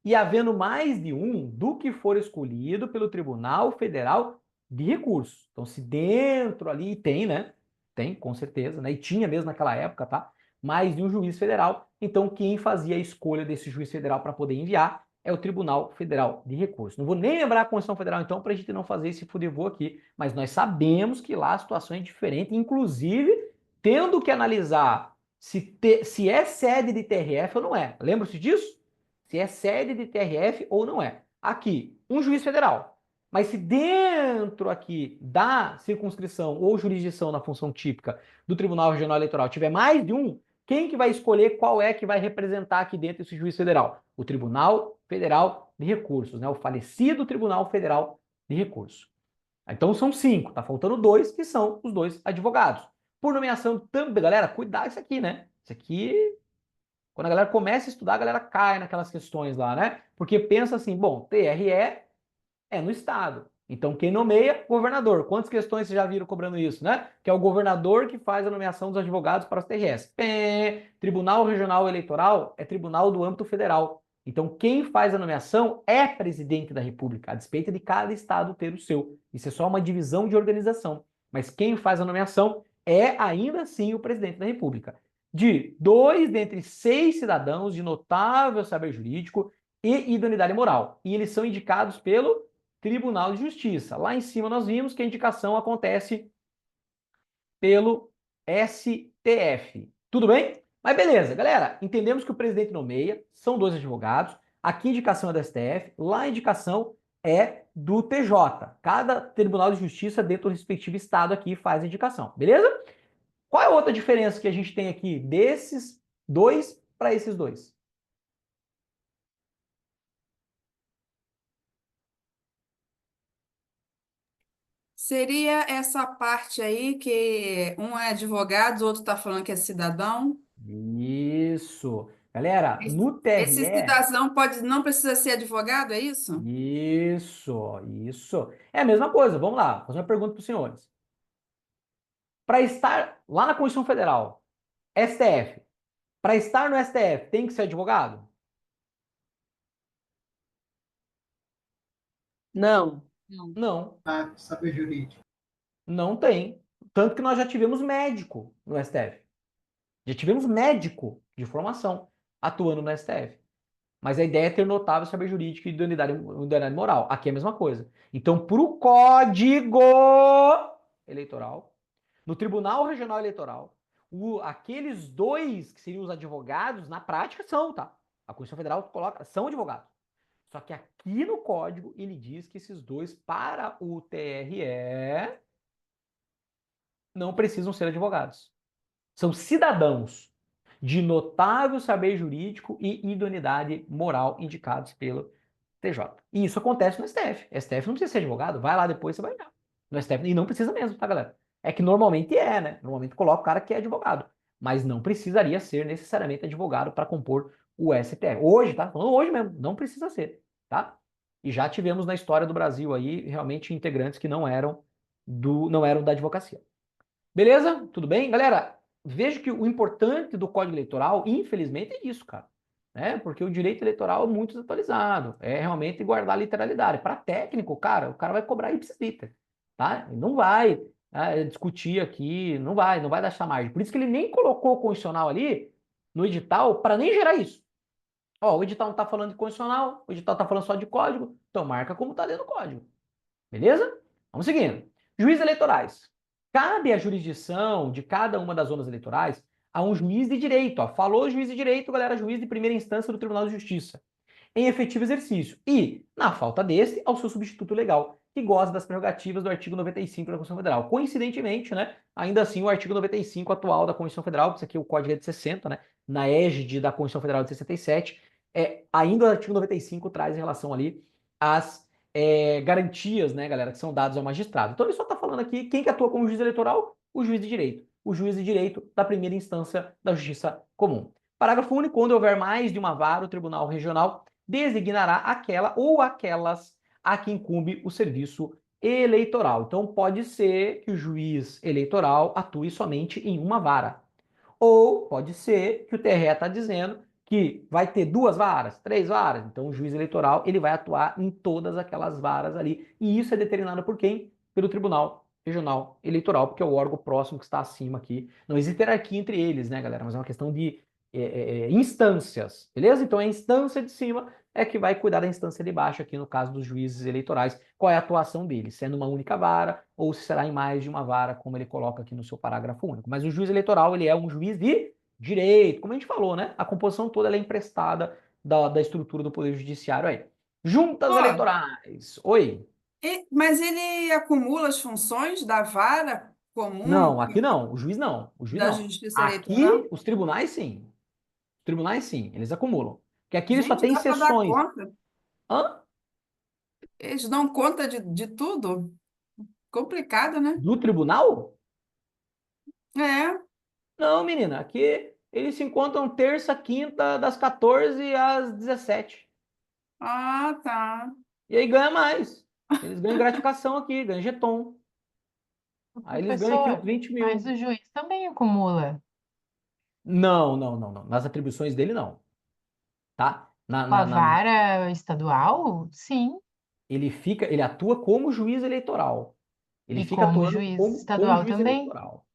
e havendo mais de um, do que for escolhido pelo Tribunal Federal de Recursos. Então, se dentro ali tem, né? Tem, com certeza, né? E tinha mesmo naquela época, tá? Mais de um juiz federal. Então, quem fazia a escolha desse juiz federal para poder enviar é o Tribunal Federal de Recursos. Não vou nem lembrar a Constituição Federal, então, para a gente não fazer esse fudevô aqui, mas nós sabemos que lá a situação é diferente, inclusive tendo que analisar se é sede de TRF ou não é. Lembra-se disso? Se é sede de TRF ou não é. Aqui, um juiz federal. Mas se dentro aqui da circunscrição ou jurisdição na função típica do Tribunal Regional Eleitoral tiver mais de um, quem que vai escolher qual é que vai representar aqui dentro esse juiz federal? O Tribunal Federal de Recursos, né? O falecido Tribunal Federal de Recursos. Então são 5, tá faltando 2, que são os 2 advogados. Por nomeação também, galera, cuidado isso aqui, né? Isso aqui, quando a galera começa a estudar, a galera cai naquelas questões lá, né? Porque pensa assim, bom, TRE é no Estado. Então, quem nomeia? Governador. Quantas questões vocês já viram cobrando isso, né? Que é o governador que faz a nomeação dos advogados para os TREs. Tribunal Regional Eleitoral é tribunal do âmbito federal. Então, quem faz a nomeação é presidente da República, a despeito de cada estado ter o seu. Isso é só uma divisão de organização. Mas quem faz a nomeação é, ainda assim, o presidente da República. De 2 dentre 6 cidadãos de notável saber jurídico e idoneidade moral. E eles são indicados pelo Tribunal de Justiça. Lá em cima nós vimos que a indicação acontece pelo STF. Tudo bem? Mas beleza, galera. Entendemos que o presidente nomeia, são 2 advogados. Aqui a indicação é do STF, lá a indicação é do TJ. Cada Tribunal de Justiça dentro do respectivo estado aqui faz a indicação. Beleza? Qual é a outra diferença que a gente tem aqui desses 2 para esses 2? Seria essa parte aí que um é advogado, o outro está falando que é cidadão. Isso. Galera, no Esse TRE... cidadão não precisa ser advogado, é isso? Isso. É a mesma coisa. Vamos lá, vou fazer uma pergunta para os senhores. Para estar lá na Constituição Federal, STF, para estar no STF, tem que ser advogado? Não. Não, Saber jurídico. não tem. Tanto que nós já tivemos médico no STF. Já tivemos médico de formação. atuando no STF. Mas a ideia é ter notável saber jurídico e idoneidade moral. Aqui é a mesma coisa. Então, para o Código Eleitoral, no Tribunal Regional Eleitoral, aqueles dois que seriam os advogados, na prática são, tá? A Constituição Federal coloca, são advogados. Só que aqui no Código, ele diz que esses dois, para o TRE, não precisam ser advogados. São cidadãos de notável saber jurídico e idoneidade moral indicados pelo TJ. E isso acontece no STF. STF não precisa ser advogado, vai lá depois você vai olhar. No STF, e não precisa mesmo, tá, galera? É que normalmente né? Normalmente coloca o cara que é advogado. Mas não precisaria ser necessariamente advogado para compor o STF. Hoje, tá? Falando hoje mesmo, não precisa ser, tá? E já tivemos na história do Brasil aí, realmente, integrantes que não eram da advocacia. Beleza? Tudo bem? Galera, vejo que o importante do Código Eleitoral, infelizmente, é isso, cara. Né? Porque o direito eleitoral é muito desatualizado. É realmente guardar a literalidade. Para técnico, cara, o cara vai cobrar ipsis liter. Tá? Ele não vai discutir aqui, não vai dar essa margem. Por isso que ele nem colocou o condicional ali no edital para nem gerar isso. Ó, o edital não está falando de condicional, o edital está falando só de código, então marca como está dentro do código. Beleza? Vamos seguindo. Juízes eleitorais. Cabe a jurisdição de cada uma das zonas eleitorais a um juiz de direito. Ó. Falou juiz de direito, galera, juiz de primeira instância do Tribunal de Justiça, em efetivo exercício. E, na falta desse, ao seu substituto legal, que goza das prerrogativas do artigo 95 da Constituição Federal. Coincidentemente, né, ainda assim, o artigo 95 atual da Constituição Federal, isso aqui é o Código de 60, né, na égide da Constituição Federal de 67, ainda o artigo 95 traz em relação ali às garantias, né, galera, que são dadas ao magistrado. Então ele só está falando aqui quem que atua como juiz eleitoral? O juiz de direito. O juiz de direito da primeira instância da Justiça Comum. Parágrafo único. Quando houver mais de uma vara, o Tribunal Regional designará aquela ou aquelas a que incumbe o serviço eleitoral. Então pode ser que o juiz eleitoral atue somente em uma vara. Ou pode ser que o TRE está dizendo que vai ter 2 varas, 3 varas. Então, o juiz eleitoral ele vai atuar em todas aquelas varas ali. E isso é determinado por quem? Pelo Tribunal Regional Eleitoral, porque é o órgão próximo que está acima aqui. Não existe hierarquia entre eles, né, galera? Mas é uma questão de instâncias, beleza? Então, a instância de cima é que vai cuidar da instância de baixo aqui no caso dos juízes eleitorais. Qual é a atuação deles? Se é numa única vara ou se será em mais de uma vara, como ele coloca aqui no seu parágrafo único. Mas o juiz eleitoral, ele é um juiz de direito, como a gente falou, né? A composição toda ela é emprestada da estrutura do Poder Judiciário aí. Juntas eleitorais. Oi. Mas ele acumula as funções da vara comum Não, aqui não. O juiz não. O juiz da não. Justiça Aqui, Eleitoral? os tribunais, sim. Os tribunais, sim. Eles acumulam. Porque aqui eles só Gente, têm dá para dar sessões. conta? Hã? Eles dão conta de tudo? Complicado, né? Do tribunal? É. Não, menina. Aqui eles se encontram terça, quinta, das 14 às 17. Ah, tá. E aí ganha mais. Eles ganham gratificação aqui, ganham jeton. Aí eles ganham aqui uns 20 mil. Mas o juiz também acumula. Não. Nas atribuições dele, não. Tá? Com a vara estadual, sim. Ele atua como juiz eleitoral. Ele E fica como atuando juiz como estadual juiz também. eleitoral.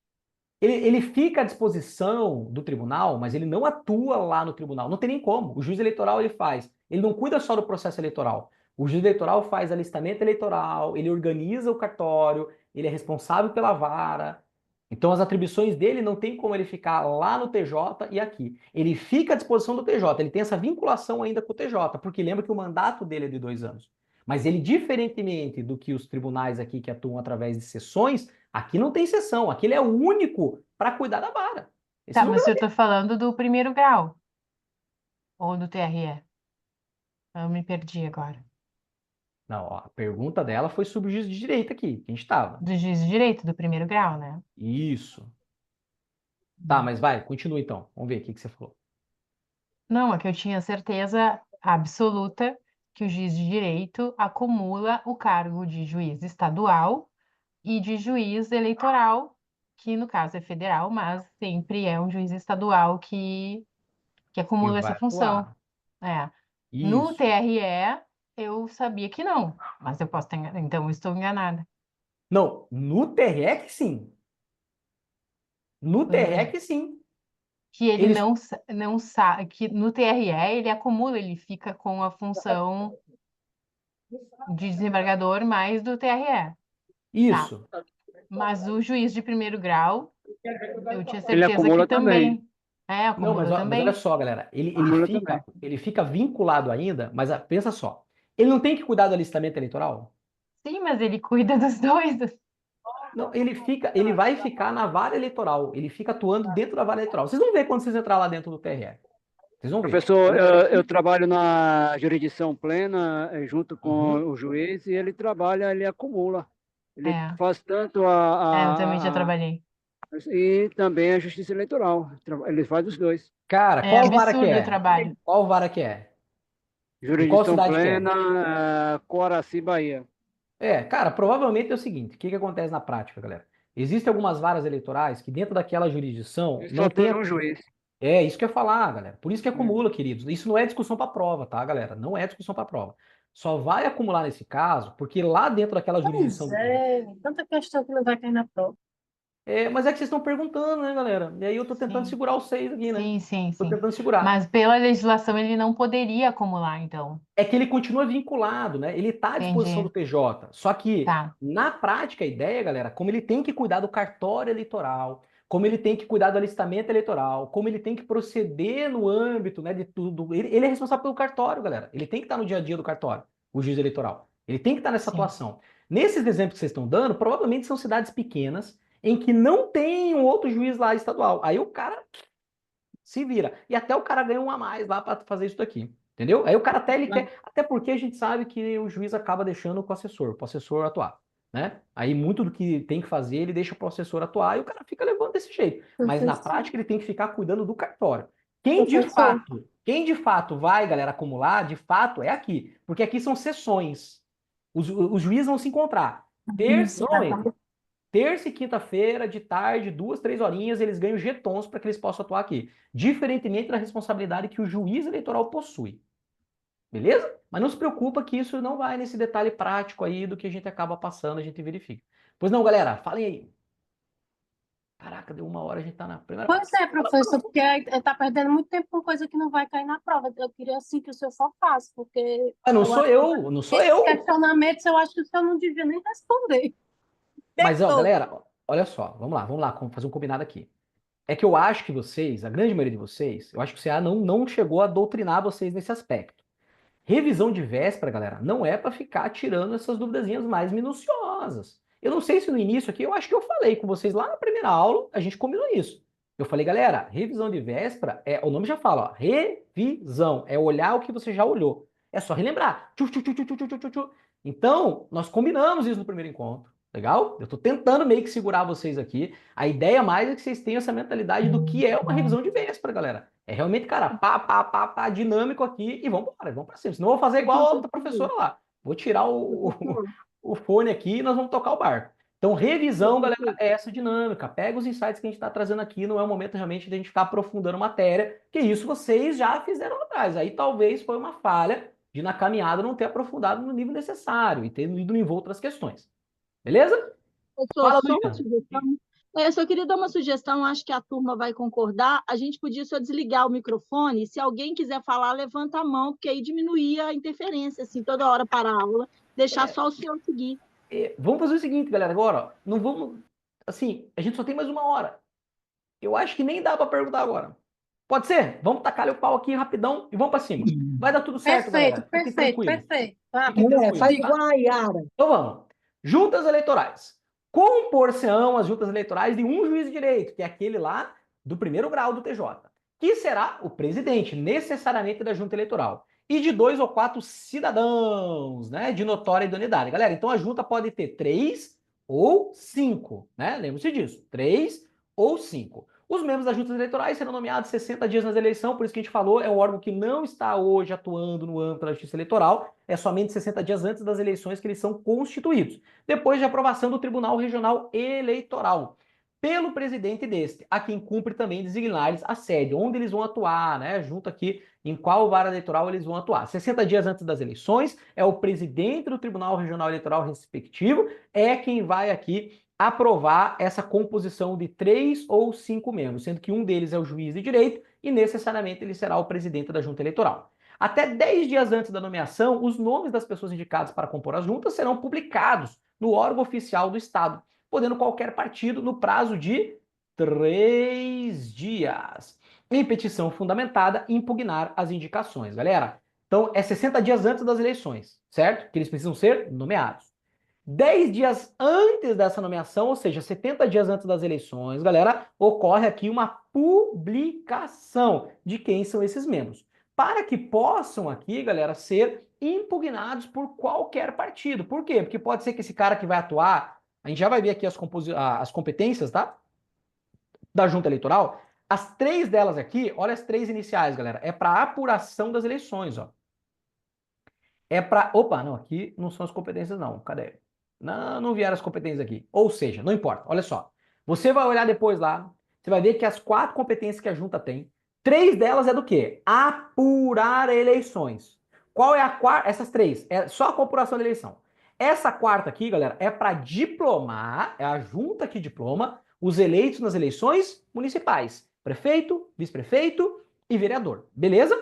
Ele fica à disposição do tribunal, mas ele não atua lá no tribunal. Não tem nem como. O juiz eleitoral ele faz. Ele não cuida só do processo eleitoral. O juiz eleitoral faz alistamento eleitoral, ele organiza o cartório, ele é responsável pela vara. Então as atribuições dele não tem como ele ficar lá no TJ e aqui. Ele fica à disposição do TJ, ele tem essa vinculação ainda com o TJ, porque lembra que o mandato dele é de 2 anos. Mas ele, diferentemente do que os tribunais aqui que atuam através de sessões, aqui não tem sessão, aqui ele é o único para cuidar da vara. Tá, mas eu tô falando do primeiro grau. Ou do TRE. Eu me perdi agora. Não, ó, a pergunta dela foi sobre o juiz de direito aqui, que a gente estava. Do juiz de direito, do primeiro grau, né? Isso. Tá, mas vai, continua então. Vamos ver o que você falou. Não, é que eu tinha certeza absoluta que o juiz de direito acumula o cargo de juiz estadual e de juiz eleitoral, que no caso é federal, mas sempre é um juiz estadual que Que acumula vai essa função. atuar. É. No Isso. TRE, eu sabia que não, mas eu posso ter, então eu estou enganada. Não, no TRE que sim. No TRE que sim. que ele Eles, não sabe, que no TRE ele acumula, ele fica com a função de desembargador mais do TRE. Tá. isso. Mas o juiz de primeiro grau, eu tinha Ele certeza acumula que também. É, Não, acumula mas olha também. só, galera, Acumula também. ele fica vinculado ainda, mas pensa só, ele não tem que cuidar do alistamento eleitoral? Sim, mas ele cuida dos dois. Não, ele vai ficar na vara eleitoral, ele fica atuando dentro da vara eleitoral. Vocês vão ver quando vocês entrar lá dentro do TRE. Vocês vão ver. Professor, eu trabalho na jurisdição plena, junto com Uhum. o juiz, e ele acumula. Ele É, faz tanto eu também já trabalhei. e também a justiça eleitoral. Ele faz os dois. Cara, É qual vara que absurdo o é? trabalho. Qual vara que é? De qual Jurisdição cidade que é? plena, Coraci, Bahia. Cara, provavelmente é o seguinte, o que acontece na prática, galera? Existem algumas varas eleitorais que dentro daquela jurisdição Ele não só tem... tem um juiz. É, isso que eu ia falar, galera. Por isso que acumula, queridos. Isso não é discussão para prova, tá, galera? Não é discussão para prova. Só vai acumular nesse caso, porque lá dentro daquela jurisdição... Pois é, tanta questão que não vai cair na prova. Mas é que vocês estão perguntando, né, galera? E aí eu tô tentando Sim. segurar vocês aqui, né? Sim. Tô tentando segurar. Mas pela legislação ele não poderia acumular, então. É que ele continua vinculado, né? Ele está à disposição do Entendi. TJ. Só que, Tá. na prática, a ideia, galera, como ele tem que cuidar do cartório eleitoral, como ele tem que cuidar do alistamento eleitoral, como ele tem que proceder no âmbito, né, de tudo. Ele é responsável pelo cartório, galera. Ele tem que estar no dia a dia do cartório, o juiz eleitoral. Ele tem que estar nessa Sim. atuação. Nesses exemplos que vocês estão dando, provavelmente são cidades pequenas em que não tem um outro juiz lá estadual. Aí o cara se vira. E até o cara ganha um a mais lá para fazer isso daqui. Entendeu? Aí o cara até ele quer. Até porque a gente sabe que o juiz acaba deixando o assessor atuar. Né? Aí muito do que tem que fazer, ele deixa o assessor atuar e o cara fica levando desse jeito. Mas na prática ele tem que ficar cuidando do cartório. Quem de fato vai, galera, acumular, de fato, é aqui. Porque aqui são sessões. Os juízes vão se encontrar. Terça e quinta-feira, de tarde, 2, 3 horinhas, eles ganham jetons para que eles possam atuar aqui. Diferentemente da responsabilidade que o juiz eleitoral possui. Beleza? Mas não se preocupa que isso não vai nesse detalhe prático aí do que a gente acaba passando, a gente verifica. Pois não, galera, falem aí. Caraca, deu 1 hora, a gente tá na primeira... Pois é, professor, porque está perdendo muito tempo com coisa que não vai cair na prova. Eu queria, assim, que o senhor focasse, porque... Mas não sou eu, não sou eu. Questionamentos eu acho que o senhor não devia nem responder. Mas, ó, galera, olha só, vamos lá, vamos fazer um combinado aqui. É que eu acho que vocês, a grande maioria de vocês, eu acho que o CA não chegou a doutrinar vocês nesse aspecto. Revisão de véspera, galera, não é para ficar tirando essas duvidazinhas mais minuciosas. Eu não sei se no início aqui, eu acho que eu falei com vocês lá na primeira aula, a gente combinou isso. Eu falei, galera, revisão de véspera, o nome já fala, ó, revisão, é olhar o que você já olhou. É só relembrar. Então, nós combinamos isso no primeiro encontro. Legal? Eu estou tentando meio que segurar vocês aqui. A ideia mais é que vocês tenham essa mentalidade do que é uma revisão de véspera, galera. É realmente, cara, pá, dinâmico aqui e vamos para cima. Senão eu vou fazer igual a outra professora lá. Vou tirar o fone aqui e nós vamos tocar o barco. Então, revisão, galera, é essa dinâmica. Pega os insights que a gente está trazendo aqui, não é o momento realmente de a gente ficar aprofundando matéria, que isso vocês já fizeram lá atrás. Aí talvez foi uma falha de na caminhada não ter aprofundado no nível necessário e ter ido em outras questões. Beleza? Fala, só uma sugestão. Eu só queria dar uma sugestão, acho que a turma vai concordar. A gente podia só desligar o microfone. Se alguém quiser falar, levanta a mão, porque aí diminuía a interferência, assim, toda hora para a aula. Deixar só o senhor seguir. Vamos fazer o seguinte, galera, agora, ó, não vamos... Assim, a gente só tem mais 1 hora. Eu acho que nem dá para perguntar agora. Pode ser? Vamos tacar o pau aqui rapidão e vamos para cima. Vai dar tudo certo, galera. Perfeito. Faz igual a Yara. Então vamos. Juntas eleitorais. Compor-se-ão as juntas eleitorais de um juiz de direito, que é aquele lá do primeiro grau do TJ, que será o presidente, necessariamente, da junta eleitoral. E de 2 ou 4 cidadãos, né, de notória idoneidade. Galera, então a junta pode ter 3 ou 5, né? Lembre-se disso. 3 ou 5. Os membros das juntas eleitorais serão nomeados 60 dias nas eleições, por isso que a gente falou, é um órgão que não está hoje atuando no âmbito da justiça eleitoral, é somente 60 dias antes das eleições que eles são constituídos, depois de aprovação do Tribunal Regional Eleitoral, pelo presidente deste, a quem cumpre também designar-lhes a sede, onde eles vão atuar, né, junto aqui, em qual vara eleitoral eles vão atuar. 60 dias antes das eleições, é o presidente do Tribunal Regional Eleitoral respectivo, é quem vai aqui aprovar essa composição de 3 ou 5 membros, sendo que um deles é o juiz de direito e necessariamente ele será o presidente da junta eleitoral. Até 10 dias antes da nomeação, os nomes das pessoas indicadas para compor as juntas serão publicados no órgão oficial do Estado, podendo qualquer partido, no prazo de 3 dias, em petição fundamentada, impugnar as indicações, galera. Então, é 60 dias antes das eleições, certo? Que eles precisam ser nomeados. 10 dias antes dessa nomeação, ou seja, 70 dias antes das eleições, galera, ocorre aqui uma publicação de quem são esses membros, para que possam aqui, galera, ser impugnados por qualquer partido. Por quê? Porque pode ser que esse cara que vai atuar, a gente já vai ver aqui as competências, tá? Da junta eleitoral. As 3 delas aqui, olha as 3 iniciais, galera, é para apuração das eleições, ó. É para... Opa, não, aqui não são as competências não, cadê? Não vieram as competências aqui. Ou seja, não importa, olha só. Você vai olhar depois lá, você vai ver que as 4 competências que a junta tem, 3 delas é do quê? Apurar eleições. Qual é a quarta? Essas 3, é só a apuração da eleição. Essa quarta aqui, galera, é para diplomar, é a junta que diploma os eleitos nas eleições municipais. Prefeito, vice-prefeito e vereador. Beleza?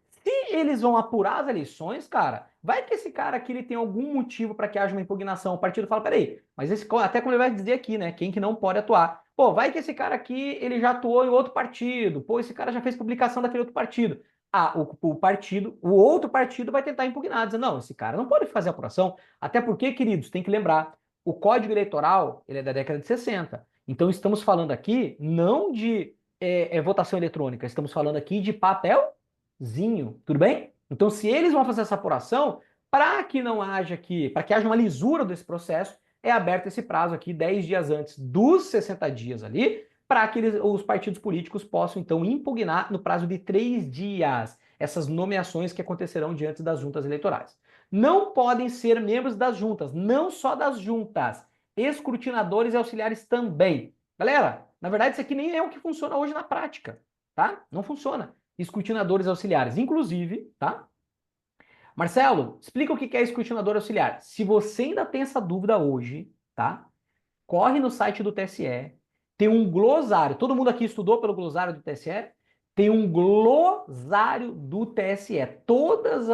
Se eles vão apurar as eleições, cara, vai que esse cara aqui ele tem algum motivo para que haja uma impugnação. O partido fala, peraí, mas esse, até como ele vai dizer aqui, né, quem que não pode atuar. Pô, vai que esse cara aqui, ele já atuou em outro partido. Pô, esse cara já fez publicação daquele outro partido. Ah, o outro partido vai tentar impugnar, dizer, não, esse cara não pode fazer apuração. Até porque, queridos, tem que lembrar, o Código Eleitoral, ele é da década de 60. Então, estamos falando aqui não de votação eletrônica, estamos falando aqui de papelzinho, tudo bem? Então, se eles vão fazer essa apuração, para que não haja aqui, para que haja uma lisura desse processo, é aberto esse prazo aqui 10 dias antes dos 60 dias ali, para que os partidos políticos possam, então, impugnar no prazo de 3 dias essas nomeações que acontecerão diante das juntas eleitorais. Não podem ser membros das juntas, não só das juntas, escrutinadores e auxiliares também. Galera, na verdade, isso aqui nem é o que funciona hoje na prática, tá? Não funciona. Escrutinadores auxiliares, inclusive, tá? Marcelo, explica o que é escrutinador auxiliar. Se você ainda tem essa dúvida hoje, tá? Corre no site do TSE, tem um glossário. Todo mundo aqui estudou pelo glossário do TSE? Tem um glossário do TSE. Todas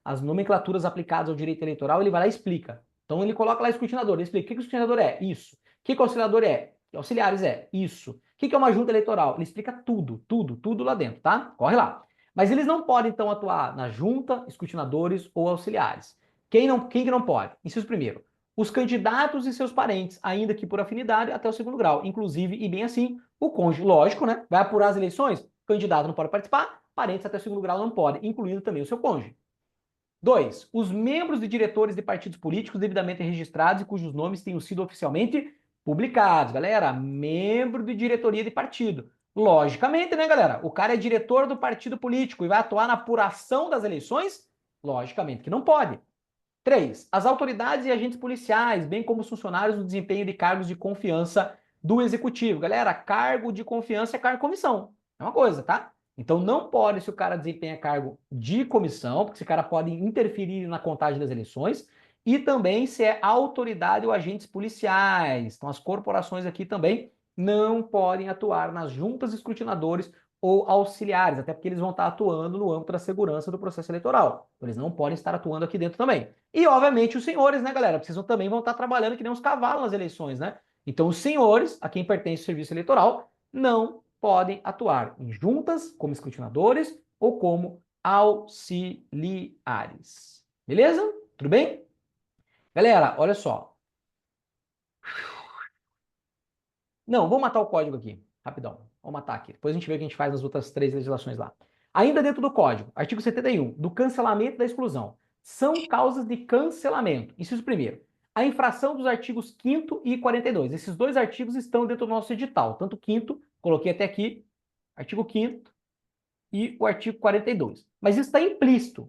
as nomenclaturas aplicadas ao direito eleitoral, ele vai lá e explica. Então ele coloca lá escrutinador, ele explica o que o escrutinador é, isso. O que o auxiliador é? Auxiliares é, isso. O que é uma junta eleitoral? Ele explica tudo, tudo lá dentro, tá? Corre lá. Mas eles não podem, então, atuar na junta, escrutinadores ou auxiliares. Quem que não pode? Inciso primeiro, os candidatos e seus parentes, ainda que por afinidade, até o 2º grau. Inclusive, e bem assim, o cônjuge, lógico, né? Vai apurar as eleições, o candidato não pode participar, parentes até o 2º grau não podem, incluindo também o seu cônjuge. 2. Os membros de diretores de partidos políticos devidamente registrados e cujos nomes tenham sido oficialmente publicados. Galera, membro de diretoria de partido. Logicamente, né, galera? O cara é diretor do partido político e vai atuar na apuração das eleições? Logicamente que não pode. 3. As autoridades e agentes policiais, bem como os funcionários no desempenho de cargos de confiança do executivo. Galera, cargo de confiança é cargo de comissão. É uma coisa, tá? Então não pode se o cara desempenha cargo de comissão, porque esse cara pode interferir na contagem das eleições, e também se é autoridade ou agentes policiais. Então as corporações aqui também não podem atuar nas juntas de escrutinadores ou auxiliares, até porque eles vão estar atuando no âmbito da segurança do processo eleitoral. Então, eles não podem estar atuando aqui dentro também. E, obviamente, os senhores, né, galera? Também vão estar trabalhando que nem uns cavalos nas eleições, né? Então, os senhores, a quem pertence o serviço eleitoral, não podem atuar em juntas, como escrutinadores ou como auxiliares. Beleza? Tudo bem? Galera, olha só. Não, vou matar o código aqui, rapidão. Vamos matar aqui. Depois a gente vê o que a gente faz nas outras 3 legislações lá. Ainda dentro do código, artigo 71, do cancelamento da exclusão. São causas de cancelamento. Inciso primeiro, a infração dos artigos 5º e 42. Esses 2 artigos estão dentro do nosso edital. Tanto o 5º, coloquei até aqui, artigo 5º e o artigo 42. Mas isso está implícito.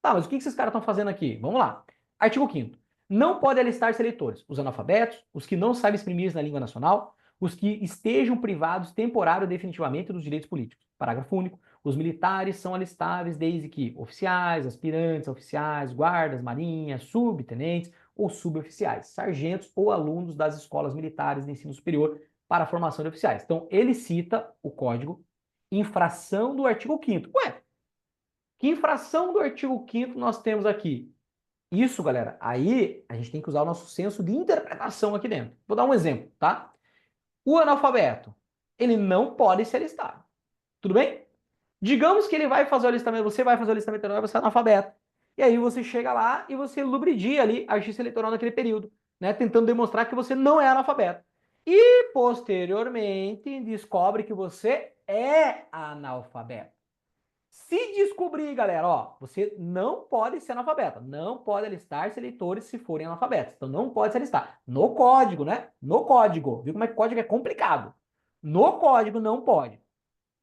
Tá, mas o que esses caras estão fazendo aqui? Vamos lá. Artigo 5º. Não pode alistar-se eleitores, os analfabetos, os que não sabem exprimir-se na língua nacional, os que estejam privados temporário ou definitivamente dos direitos políticos. Parágrafo único. Os militares são alistáveis desde que oficiais, aspirantes, oficiais, guardas, marinhas, subtenentes, ou suboficiais, sargentos ou alunos das escolas militares de ensino superior para a formação de oficiais. Então, ele cita o código, infração do artigo 5º. Ué, que infração do artigo 5º nós temos aqui? Isso, galera, aí a gente tem que usar o nosso senso de interpretação aqui dentro. Vou dar um exemplo, tá? O analfabeto, ele não pode se alistar. Tudo bem? Digamos que ele vai fazer o alistamento, você vai fazer o alistamento eleitoral, você é analfabeto. E aí você chega lá e você lubridia ali a justiça eleitoral naquele período, né? Tentando demonstrar que você não é analfabeto. E posteriormente descobre que você é analfabeto. Se descobrir, galera, ó, você não pode ser analfabeto, não pode alistar-se eleitores se forem analfabetos. Então não pode se alistar. No código, né? No código. Viu como é que o código é complicado? No código não pode.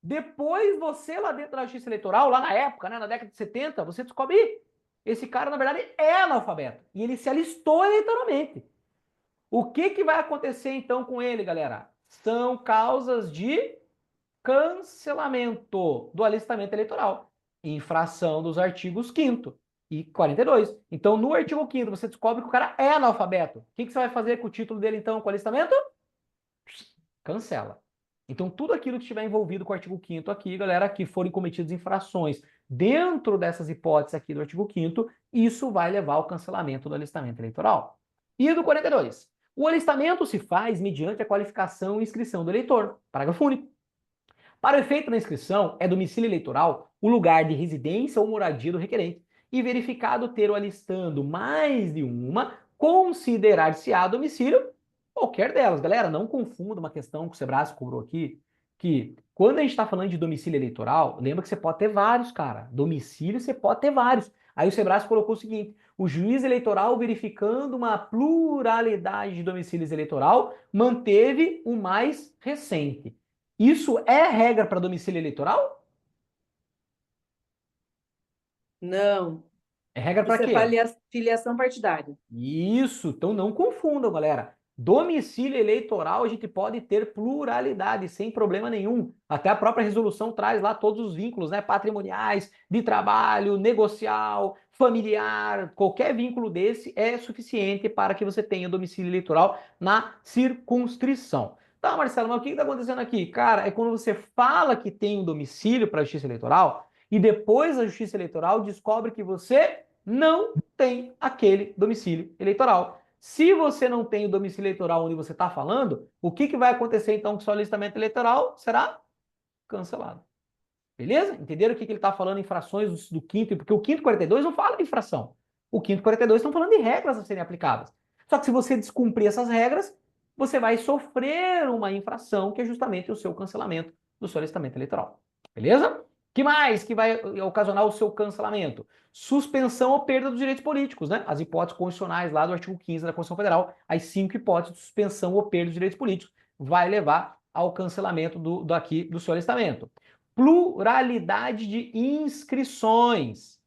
Depois você lá dentro da justiça eleitoral, lá na época, né, na década de 70, você descobre esse cara, na verdade, é analfabeto. E ele se alistou eleitoralmente. O que vai acontecer então com ele, galera? São causas de cancelamento do alistamento eleitoral. Infração dos artigos 5º e 42. Então, no artigo 5º, você descobre que o cara é analfabeto. O que você vai fazer com o título dele, então, com o alistamento? Cancela. Então, tudo aquilo que estiver envolvido com o artigo 5º aqui, galera, que forem cometidas infrações dentro dessas hipóteses aqui do artigo 5º, isso vai levar ao cancelamento do alistamento eleitoral. E do 42. O alistamento se faz mediante a qualificação e inscrição do eleitor. Parágrafo único. Para o efeito da inscrição, é domicílio eleitoral o lugar de residência ou moradia do requerente e verificado ter o alistando mais de uma, considerar-se-á domicílio qualquer delas. Galera, não confunda uma questão que o Sebrasco cobrou aqui, que quando a gente está falando de domicílio eleitoral, lembra que você pode ter vários, cara. Domicílio você pode ter vários. Aí o Sebrasco colocou o seguinte: o juiz eleitoral, verificando uma pluralidade de domicílios eleitoral, manteve o mais recente. Isso é regra para domicílio eleitoral? Não. É regra para Isso quê? é filiação partidária. Isso, então não confundam, galera. Domicílio eleitoral a gente pode ter pluralidade sem problema nenhum. Até a própria resolução traz lá todos os vínculos, né? Patrimoniais, de trabalho, negocial, familiar, qualquer vínculo desse é suficiente para que você tenha domicílio eleitoral na circunscrição. Tá, Marcelo, mas o que está acontecendo aqui? Cara, é quando você fala que tem um domicílio para a Justiça Eleitoral e depois a Justiça Eleitoral descobre que você não tem aquele domicílio eleitoral. Se você não tem o domicílio eleitoral onde você está falando, o que vai acontecer então com o seu alistamento eleitoral? Será cancelado. Beleza? Entenderam o que ele está falando, infrações do 5º? Porque o 5º 42 não fala de infração. O 5º 42 estão falando de regras a serem aplicadas. Só que se você descumprir essas regras, você vai sofrer uma infração, que é justamente o seu cancelamento do seu alistamento eleitoral. Beleza? O que mais que vai ocasionar o seu cancelamento? Suspensão ou perda dos direitos políticos, né? As hipóteses constitucionais lá do artigo 15 da Constituição Federal, as 5 hipóteses de suspensão ou perda dos direitos políticos, vai levar ao cancelamento do seu alistamento. Pluralidade de inscrições.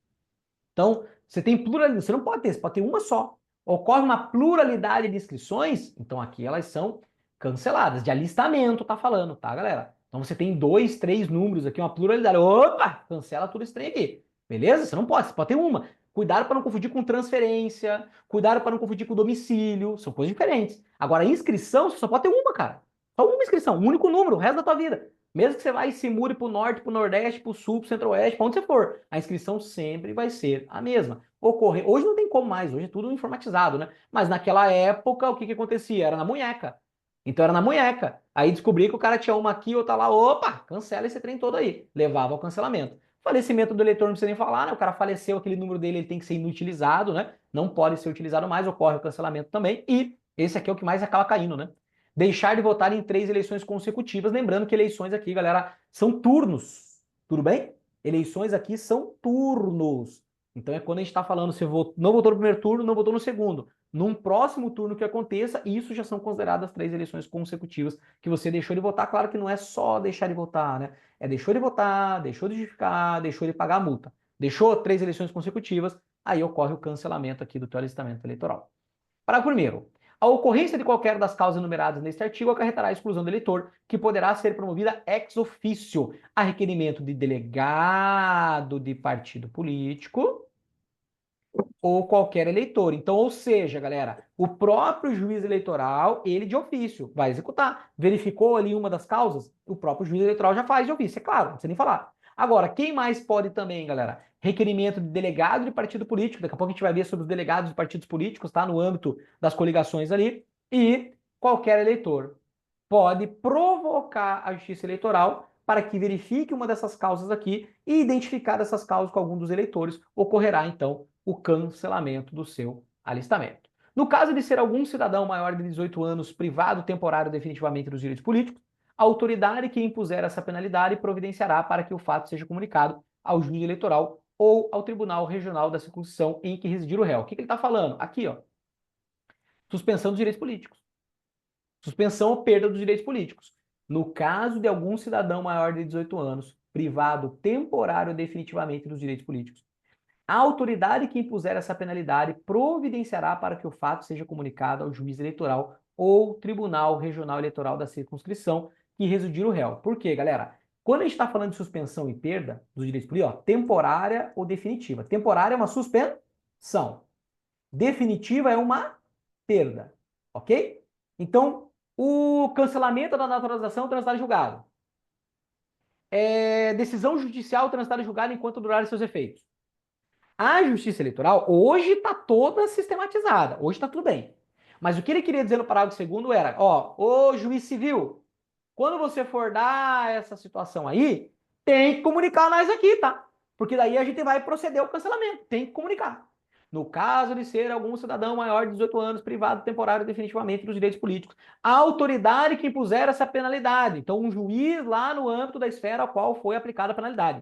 Então, você tem pluralidade, você não pode ter, você pode ter uma só. Ocorre uma pluralidade de inscrições, então aqui elas são canceladas. De alistamento tá falando, tá, galera? Então você tem 2, 3 números aqui, uma pluralidade. Opa! Cancela tudo esse trem aqui. Beleza? Você não pode, você pode ter uma. Cuidado para não confundir com transferência, cuidado para não confundir com domicílio, são coisas diferentes. Agora, inscrição, você só pode ter uma, cara. Só uma inscrição, um único número, o resto da tua vida. Mesmo que você vá e se mude para o norte, para o nordeste, para o sul, para o centro-oeste, para onde você for, a inscrição sempre vai ser a mesma. Hoje não tem como mais, hoje é tudo informatizado, né? Mas naquela época, o que acontecia? Era na munheca. Então era na munheca. Aí descobri que o cara tinha uma aqui, outra lá, opa, cancela esse trem todo aí. Levava ao cancelamento. Falecimento do eleitor não precisa nem falar, né? O cara faleceu, aquele número dele ele tem que ser inutilizado, né? Não pode ser utilizado mais, ocorre o cancelamento também. E esse aqui é o que mais acaba caindo, né? Deixar de votar em 3 eleições consecutivas. Lembrando que eleições aqui, galera, são turnos. Tudo bem? Eleições aqui são turnos. Então é quando a gente está falando, você não votou no primeiro turno, não votou no segundo. Num próximo turno que aconteça, isso já são consideradas 3 eleições consecutivas que você deixou de votar. Claro que não é só deixar de votar, né? É deixou de votar, deixou de justificar, deixou de pagar a multa. Deixou 3 eleições consecutivas, aí ocorre o cancelamento aqui do teu alistamento eleitoral. Parágrafo 1º. A ocorrência de qualquer das causas enumeradas neste artigo acarretará a exclusão do eleitor, que poderá ser promovida ex officio, a requerimento de delegado de partido político ou qualquer eleitor. Então, ou seja, galera, o próprio juiz eleitoral, ele de ofício, vai executar. Verificou ali uma das causas? O próprio juiz eleitoral já faz de ofício, é claro, não precisa nem falar. Agora, quem mais pode também, galera? Requerimento de delegado de partido político, daqui a pouco a gente vai ver sobre os delegados de partidos políticos, tá? No âmbito das coligações ali. E qualquer eleitor pode provocar a justiça eleitoral para que verifique uma dessas causas aqui e identificar essas causas com algum dos eleitores, ocorrerá então o cancelamento do seu alistamento. No caso de ser algum cidadão maior de 18 anos privado temporário definitivamente dos direitos políticos, a autoridade que impuser essa penalidade providenciará para que o fato seja comunicado ao juiz eleitoral ou ao Tribunal Regional da Circunscrição em que residir o réu. O que ele está falando? Aqui, ó. Suspensão dos direitos políticos. Suspensão ou perda dos direitos políticos. No caso de algum cidadão maior de 18 anos, privado temporário ou definitivamente dos direitos políticos, a autoridade que impuser essa penalidade providenciará para que o fato seja comunicado ao juiz eleitoral ou Tribunal Regional Eleitoral da Circunscrição que residir o réu. Por quê, galera? Quando a gente está falando de suspensão e perda dos direitos políticos, ó, temporária ou definitiva. Temporária é uma suspensão. Definitiva é uma perda. Ok? Então, o cancelamento da naturalização transitada em julgado. Decisão judicial transitada em julgado enquanto durarem seus efeitos. A justiça eleitoral hoje está toda sistematizada. Hoje está tudo bem. Mas o que ele queria dizer no parágrafo 2º era, ó, ô juiz civil, quando você for dar essa situação aí, tem que comunicar nós aqui, tá? Porque daí a gente vai proceder ao cancelamento. Tem que comunicar. No caso de ser algum cidadão maior de 18 anos, privado temporário definitivamente dos direitos políticos, a autoridade que impuser essa penalidade, então um juiz lá no âmbito da esfera ao qual foi aplicada a penalidade,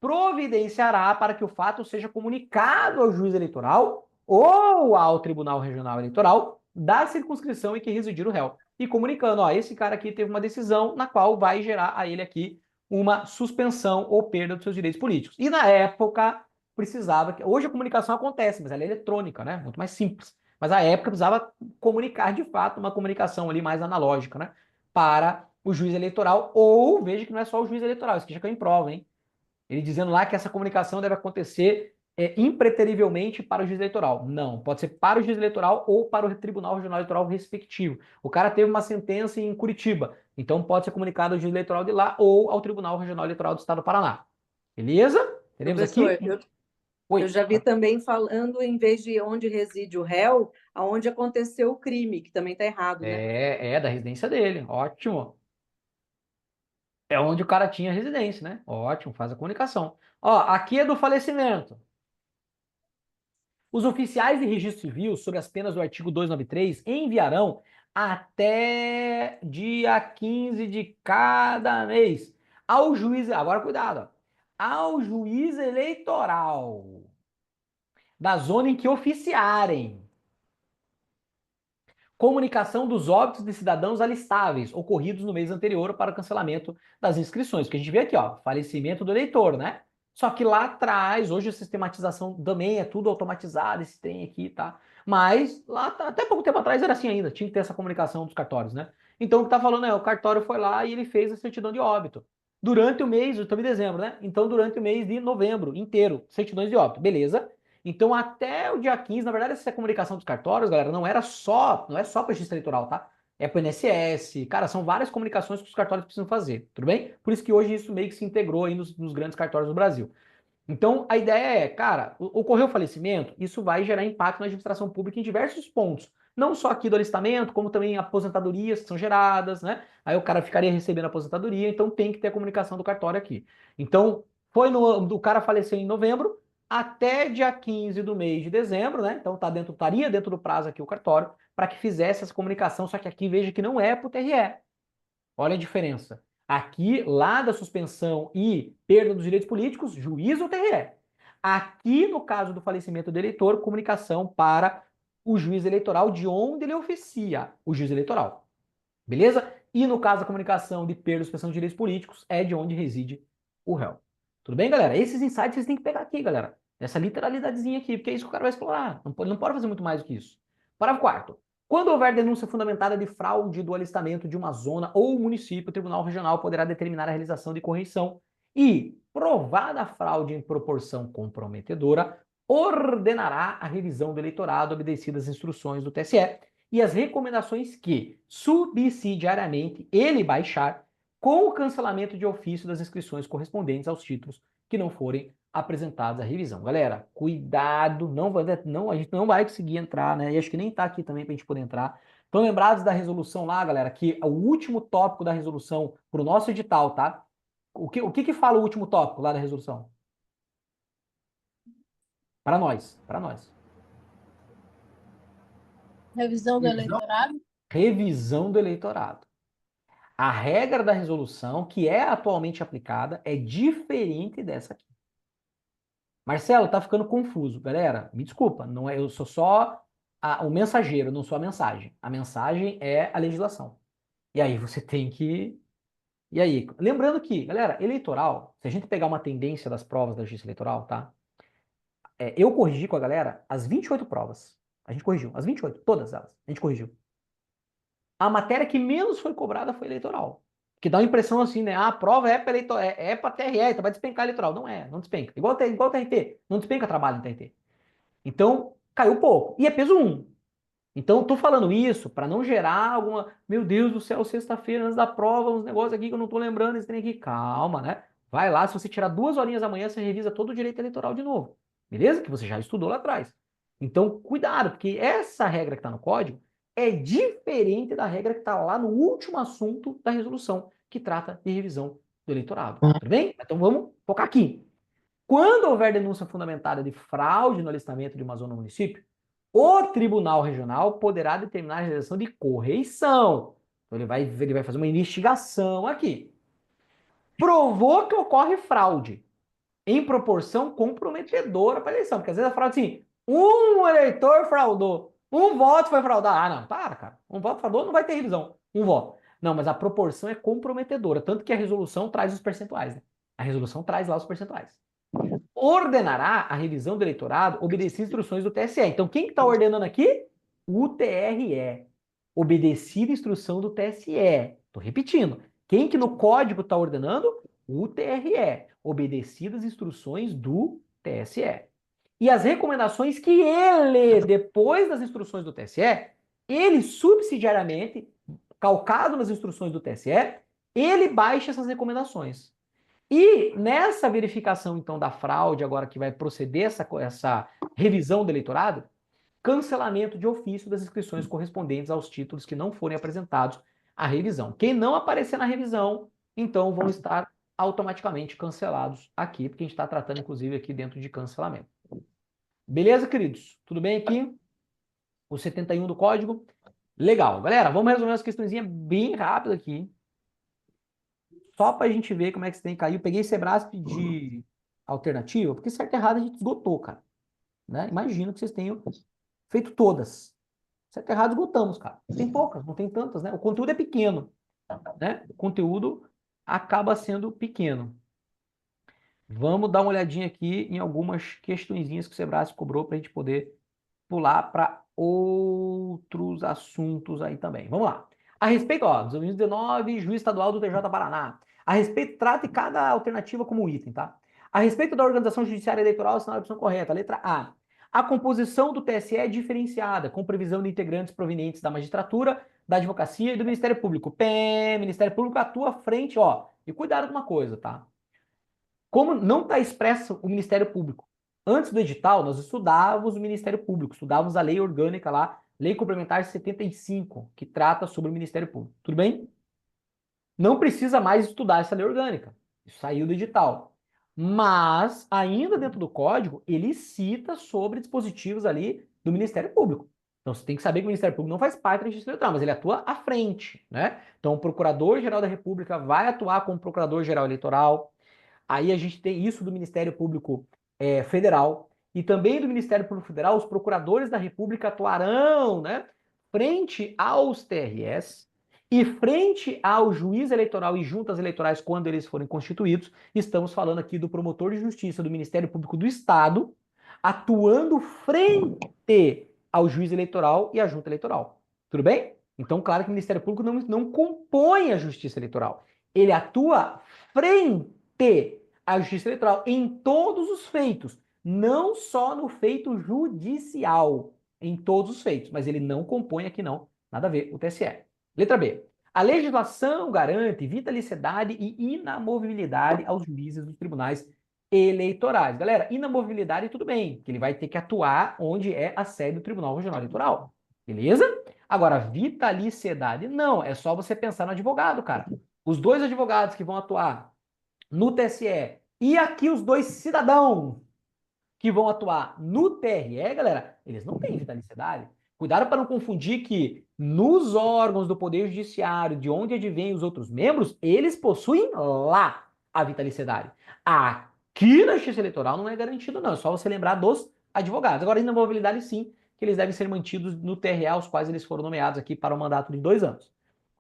providenciará para que o fato seja comunicado ao juiz eleitoral ou ao Tribunal Regional Eleitoral da circunscrição em que residir o réu. E comunicando, ó, esse cara aqui teve uma decisão na qual vai gerar a ele aqui uma suspensão ou perda dos seus direitos políticos. E na época precisava, hoje a comunicação acontece, mas ela é eletrônica, né? Muito mais simples. Mas na época precisava comunicar de fato uma comunicação ali mais analógica, né? Para o juiz eleitoral, ou veja que não é só o juiz eleitoral, isso aqui já caiu em prova, hein? Ele dizendo lá que essa comunicação deve acontecer impreterivelmente para o juiz eleitoral. Não, pode ser para o juiz eleitoral ou para o Tribunal Regional Eleitoral respectivo. O cara teve uma sentença em Curitiba, então pode ser comunicado ao juiz eleitoral de lá ou ao Tribunal Regional Eleitoral do Estado do Paraná. Beleza? Teremos Professor, aqui... eu já vi também falando, em vez de onde reside o réu, aonde aconteceu o crime, que também está errado, né? Da residência dele. Ótimo. É onde o cara tinha residência, né? Ótimo, faz a comunicação. Ó, aqui é do falecimento. Os oficiais de registro civil, sob as penas do artigo 293, enviarão até dia 15 de cada mês ao juiz, agora cuidado, ó, ao juiz eleitoral da zona em que oficiarem comunicação dos óbitos de cidadãos alistáveis ocorridos no mês anterior para o cancelamento das inscrições. Porque a gente vê aqui, ó, falecimento do eleitor, né? Só que lá atrás, hoje a sistematização também é tudo automatizado, esse tem aqui, tá? Mas lá, até pouco tempo atrás era assim ainda, tinha que ter essa comunicação dos cartórios, né? Então o que tá falando é, o cartório foi lá e ele fez a certidão de óbito. Durante o mês, estamos em dezembro, né? Então durante o mês de novembro inteiro, certidões de óbito, beleza? Então, até o dia 15, na verdade, essa comunicação dos cartórios, galera, não é só para a justiça eleitoral, tá? É para o INSS, cara, são várias comunicações que os cartórios precisam fazer, tudo bem? Por isso que hoje isso meio que se integrou aí nos grandes cartórios do Brasil. Então, a ideia é, cara, ocorreu o falecimento, isso vai gerar impacto na administração pública em diversos pontos. Não só aqui do alistamento, como também aposentadorias que são geradas, né? Aí o cara ficaria recebendo aposentadoria, então tem que ter a comunicação do cartório aqui. Então, o cara faleceu em novembro, até dia 15 do mês de dezembro, né? Então estaria dentro do prazo aqui o cartório para que fizesse essa comunicação, só que aqui veja que não é para o TRE. Olha a diferença. Aqui, lá da suspensão e perda dos direitos políticos, juiz ou TRE. Aqui, no caso do falecimento do eleitor, comunicação para o juiz eleitoral de onde ele oficia, o juiz eleitoral. Beleza? E no caso da comunicação de perda ou suspensão de direitos políticos, é de onde reside o réu. Tudo bem, galera? Esses insights vocês têm que pegar aqui, galera. Essa literalidadezinha aqui, porque é isso que o cara vai explorar. Não pode fazer muito mais do que isso. Parágrafo 4º. Quando houver denúncia fundamentada de fraude do alistamento de uma zona ou município, o Tribunal Regional poderá determinar a realização de correção e, provada a fraude em proporção comprometedora, ordenará a revisão do eleitorado obedecidas as instruções do TSE e as recomendações que, subsidiariamente, ele baixar com o cancelamento de ofício das inscrições correspondentes aos títulos que não forem apresentados à revisão. Galera, cuidado, a gente não vai conseguir entrar, né? E acho que nem tá aqui também pra gente poder entrar. Estão lembrados da resolução lá, galera, que o último tópico da resolução pro nosso edital, tá? O que fala o último tópico lá da resolução? Para nós. Revisão do eleitorado? Revisão do eleitorado. A regra da resolução, que é atualmente aplicada, é diferente dessa aqui. Marcelo, tá ficando confuso. Galera, me desculpa, não é, eu sou só o mensageiro, não sou a mensagem. A mensagem é a legislação. E aí você tem que... E aí? Lembrando que, galera, eleitoral, se a gente pegar uma tendência das provas da justiça eleitoral, tá? Eu corrigi com a galera as 28 provas. A gente corrigiu, as 28, todas elas. A gente corrigiu. A matéria que menos foi cobrada foi eleitoral. Que dá uma impressão assim, né? A prova é para TRE, então vai despencar eleitoral. Não é, não despenca. Igual TRT, não despenca trabalho em TRT. Então, caiu pouco. E é peso 1. Então, tô falando isso para não gerar alguma... Meu Deus do céu, sexta-feira, antes da prova, uns negócios aqui que eu não tô lembrando, esse trem aqui. Calma, né? Vai lá, se você tirar 2 horinhas amanhã, você revisa todo o direito eleitoral de novo. Beleza? Que você já estudou lá atrás. Então, cuidado, porque essa regra que está no código é diferente da regra que está lá no último assunto da resolução, que trata de revisão do eleitorado. Tudo bem? Então, vamos focar aqui. Quando houver denúncia fundamentada de fraude no alistamento de uma zona no município, o Tribunal Regional poderá determinar a realização de correição. Então, ele vai fazer uma investigação aqui. Provou que ocorre fraude em proporção comprometedora para a eleição. Porque às vezes a fraude assim, um eleitor fraudou, um voto foi fraudado. Ah, não, para, cara. Um voto fraudou, não vai ter revisão. Um voto. Não, mas a proporção é comprometedora. Tanto que a resolução traz os percentuais, né? A resolução traz lá os percentuais. Ordenará a revisão do eleitorado obedecer instruções do TSE. Então, quem que está ordenando aqui? O TRE. Obedecida instrução do TSE. Estou repetindo. Quem que no código está ordenando? O TRE. Obedecidas instruções do TSE. E as recomendações que ele, depois das instruções do TSE, ele subsidiariamente, calcado nas instruções do TSE, ele baixa essas recomendações. E nessa verificação, então, da fraude, agora que vai proceder essa revisão do eleitorado, cancelamento de ofício das inscrições correspondentes aos títulos que não forem apresentados à revisão. Quem não aparecer na revisão, então, vão estar automaticamente cancelados aqui, porque a gente está tratando, inclusive, aqui dentro de cancelamento. Beleza, queridos? Tudo bem aqui? O 71 do código? Legal. Galera, vamos resolver umas questõezinhas bem rápidas aqui. Só para a gente ver como é que você tem que cair. Eu peguei Sebrasp de alternativa, porque certo e errado a gente esgotou, cara. Né? Imagino que vocês tenham feito todas. Certo e errado esgotamos, cara. Tem poucas, não tem tantas, né? O conteúdo é pequeno, né? O conteúdo acaba sendo pequeno. Vamos dar uma olhadinha aqui em algumas questõezinhas que o Sebrasp cobrou para a gente poder pular para outros assuntos aí também. Vamos lá. A respeito, ó, 2019, juiz estadual do TJ Paraná. A respeito, trate cada alternativa como item, tá? A respeito da organização judiciária eleitoral, assinale a opção correta. Letra A. A composição do TSE é diferenciada, com previsão de integrantes provenientes da magistratura, da advocacia e do Ministério Público. Ministério Público atua à frente, ó. E cuidado com uma coisa, tá? Como não está expresso o Ministério Público. Antes do edital, nós estudávamos o Ministério Público, estudávamos a lei orgânica lá, Lei Complementar 75, que trata sobre o Ministério Público. Tudo bem? Não precisa mais estudar essa lei orgânica. Isso saiu do edital. Mas, ainda dentro do código, ele cita sobre dispositivos ali do Ministério Público. Então, você tem que saber que o Ministério Público não faz parte da Justiça Eleitoral, mas ele atua à frente, né? Então, o Procurador-Geral da República vai atuar como Procurador-Geral Eleitoral. Aí a gente tem isso do Ministério Público Federal. E também do Ministério Público Federal, os procuradores da República atuarão, né, frente aos TRS e frente ao juiz eleitoral e juntas eleitorais quando eles forem constituídos. Estamos falando aqui do promotor de justiça do Ministério Público do Estado, atuando frente ao juiz eleitoral e à junta eleitoral. Tudo bem? Então, claro que o Ministério Público não compõe a justiça eleitoral. Ele atua frente à justiça eleitoral em todos os feitos, não só no feito judicial, em todos os feitos, mas ele não compõe aqui não, nada a ver, o TSE. Letra B. A legislação garante vitaliciedade e inamovibilidade aos juízes dos tribunais eleitorais. Galera, inamovibilidade tudo bem, que ele vai ter que atuar onde é a sede do Tribunal Regional Eleitoral. Beleza? Agora, vitaliciedade não, é só você pensar no advogado, cara. Os dois advogados que vão atuar no TSE e aqui os dois cidadãos que vão atuar no TRE, galera, eles não têm vitaliciedade. Cuidado para não confundir que nos órgãos do Poder Judiciário, de onde advêm os outros membros, eles possuem lá a vitaliciedade. Aqui na Justiça Eleitoral não é garantido, não. É só você lembrar dos advogados. Agora, inamovibilidade, sim, que eles devem ser mantidos no TRE, aos quais eles foram nomeados aqui para um mandato de 2 anos.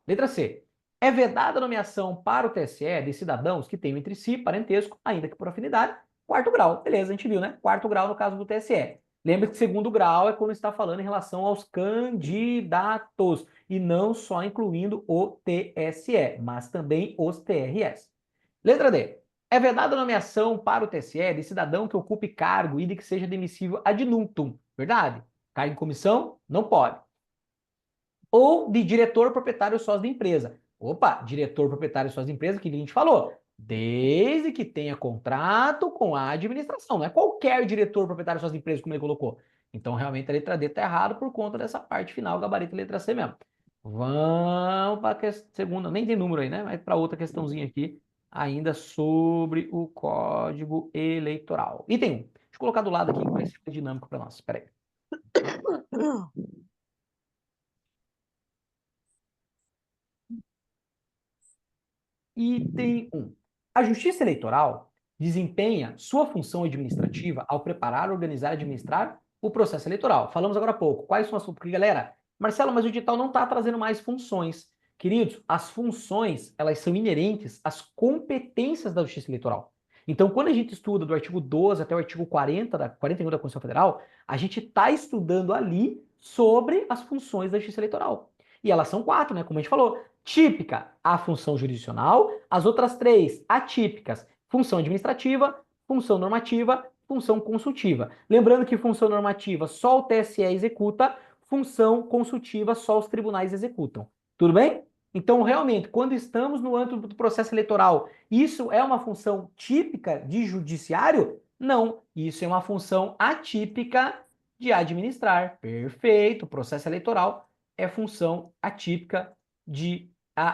Letra C. É vedada a nomeação para o TSE de cidadãos que tenham entre si parentesco, ainda que por afinidade, 4º grau. Beleza, a gente viu, né? 4º grau no caso do TSE. Lembre que 2º grau é quando está falando em relação aos candidatos, e não só incluindo o TSE, mas também os TRS. Letra D. É vedada a nomeação para o TSE de cidadão que ocupe cargo e de que seja demissível ad nutum. Verdade? Cargo em comissão? Não pode. Ou de diretor proprietário sócio da empresa. Opa, diretor proprietário sócio da empresa, que a gente falou, desde que tenha contrato com a administração. Não é qualquer diretor proprietário sócio da empresa, como ele colocou. Então, realmente, a letra D está errada por conta dessa parte final, gabarito letra C mesmo. Vamos para a segunda, nem tem número aí, né? Mas para outra questãozinha aqui, ainda sobre o Código Eleitoral. Item 1. Deixa eu colocar do lado aqui, que vai ser mais dinâmico para nós. Espera aí. Item 1. A Justiça Eleitoral desempenha sua função administrativa ao preparar, organizar e administrar o processo eleitoral. Falamos agora há pouco. Quais são as... Porque, galera, Marcelo, mas o digital não está trazendo mais funções. Queridos, as funções, elas são inerentes às competências da Justiça Eleitoral. Então, quando a gente estuda do artigo 12 até o artigo 41 da Constituição Federal, a gente está estudando ali sobre as funções da Justiça Eleitoral. E elas são 4, né? Como a gente falou. Típica, a função jurisdicional, as outras 3 atípicas, função administrativa, função normativa, função consultiva. Lembrando que função normativa só o TSE executa, função consultiva só os tribunais executam. Tudo bem? Então, realmente, quando estamos no âmbito do processo eleitoral, isso é uma função típica de judiciário? Não, isso é uma função atípica de administrar. Perfeito, o processo eleitoral é função atípica de,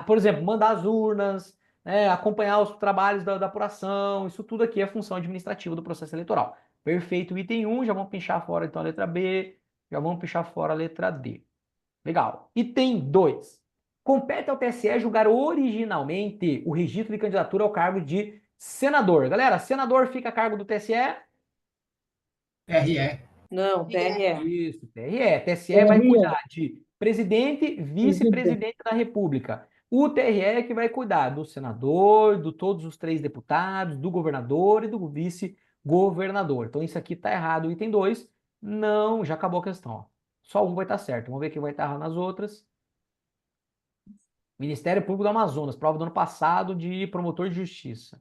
por exemplo, mandar as urnas, né, acompanhar os trabalhos da apuração, isso tudo aqui é função administrativa do processo eleitoral. Perfeito, item 1, já vamos pinchar fora então a letra B, já vamos pinchar fora a letra D. Legal. Item 2. Compete ao TSE julgar originalmente o registro de candidatura ao cargo de senador. Galera, senador fica a cargo do TSE? TRE. Não, TRE. Isso, TRE. TSE vai cuidar de presidente, vice-presidente da República. O TRE é que vai cuidar do senador, de todos os 3 deputados, do governador e do vice-governador. Então, isso aqui está errado. O item 2, não, já acabou a questão. Ó. Só um vai estar certo. Vamos ver quem vai estar errado nas outras. Ministério Público do Amazonas, prova do ano passado de promotor de justiça.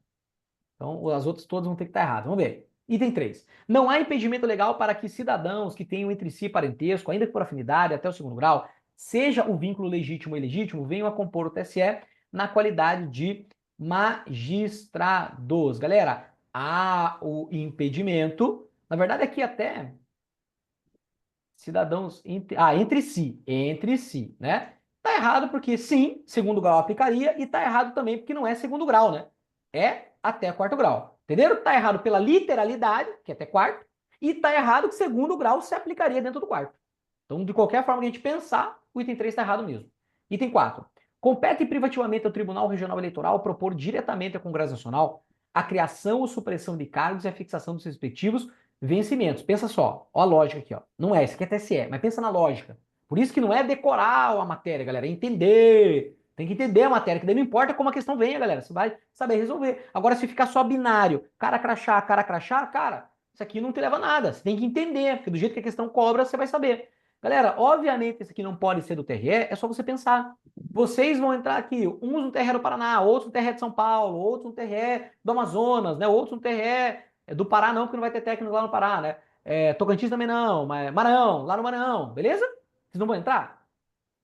Então, as outras todas vão ter que estar erradas. Vamos ver. Item 3. Não há impedimento legal para que cidadãos que tenham entre si parentesco, ainda que por afinidade, até o 2º grau, seja o vínculo legítimo ou ilegítimo, venham a compor o TSE na qualidade de magistrados. Galera, há o impedimento. Na verdade, aqui até cidadãos entre si, né? Tá errado porque sim, 2º grau aplicaria, e tá errado também porque não é 2º grau, né? É até 4º grau. Entenderam? Tá errado pela literalidade, que é até 4º, e tá errado que 2º grau se aplicaria dentro do 4º. Então, de qualquer forma que a gente pensar, o item 3 está errado mesmo. Item 4. Compete privativamente ao Tribunal Regional Eleitoral propor diretamente ao Congresso Nacional a criação ou supressão de cargos e a fixação dos respectivos vencimentos. Pensa só, ó a lógica aqui, ó. Não é, isso aqui é TSE, mas pensa na lógica. Por isso que não é decorar a matéria, galera, é entender. Tem que entender a matéria, que daí não importa como a questão venha, galera, você vai saber resolver. Agora, se ficar só binário, cara crachá, cara, isso aqui não te leva a nada. Você tem que entender, porque do jeito que a questão cobra, você vai saber. Galera, obviamente esse aqui não pode ser do TRE, é só você pensar. Vocês vão entrar aqui, uns no TRE do Paraná, outros no TRE de São Paulo, outros no TRE do Amazonas, né? Outros no TRE Do Pará não, porque não vai ter técnico lá no Pará, né? Tocantins também não, mas Maranhão, lá no Maranhão, beleza? Vocês não vão entrar?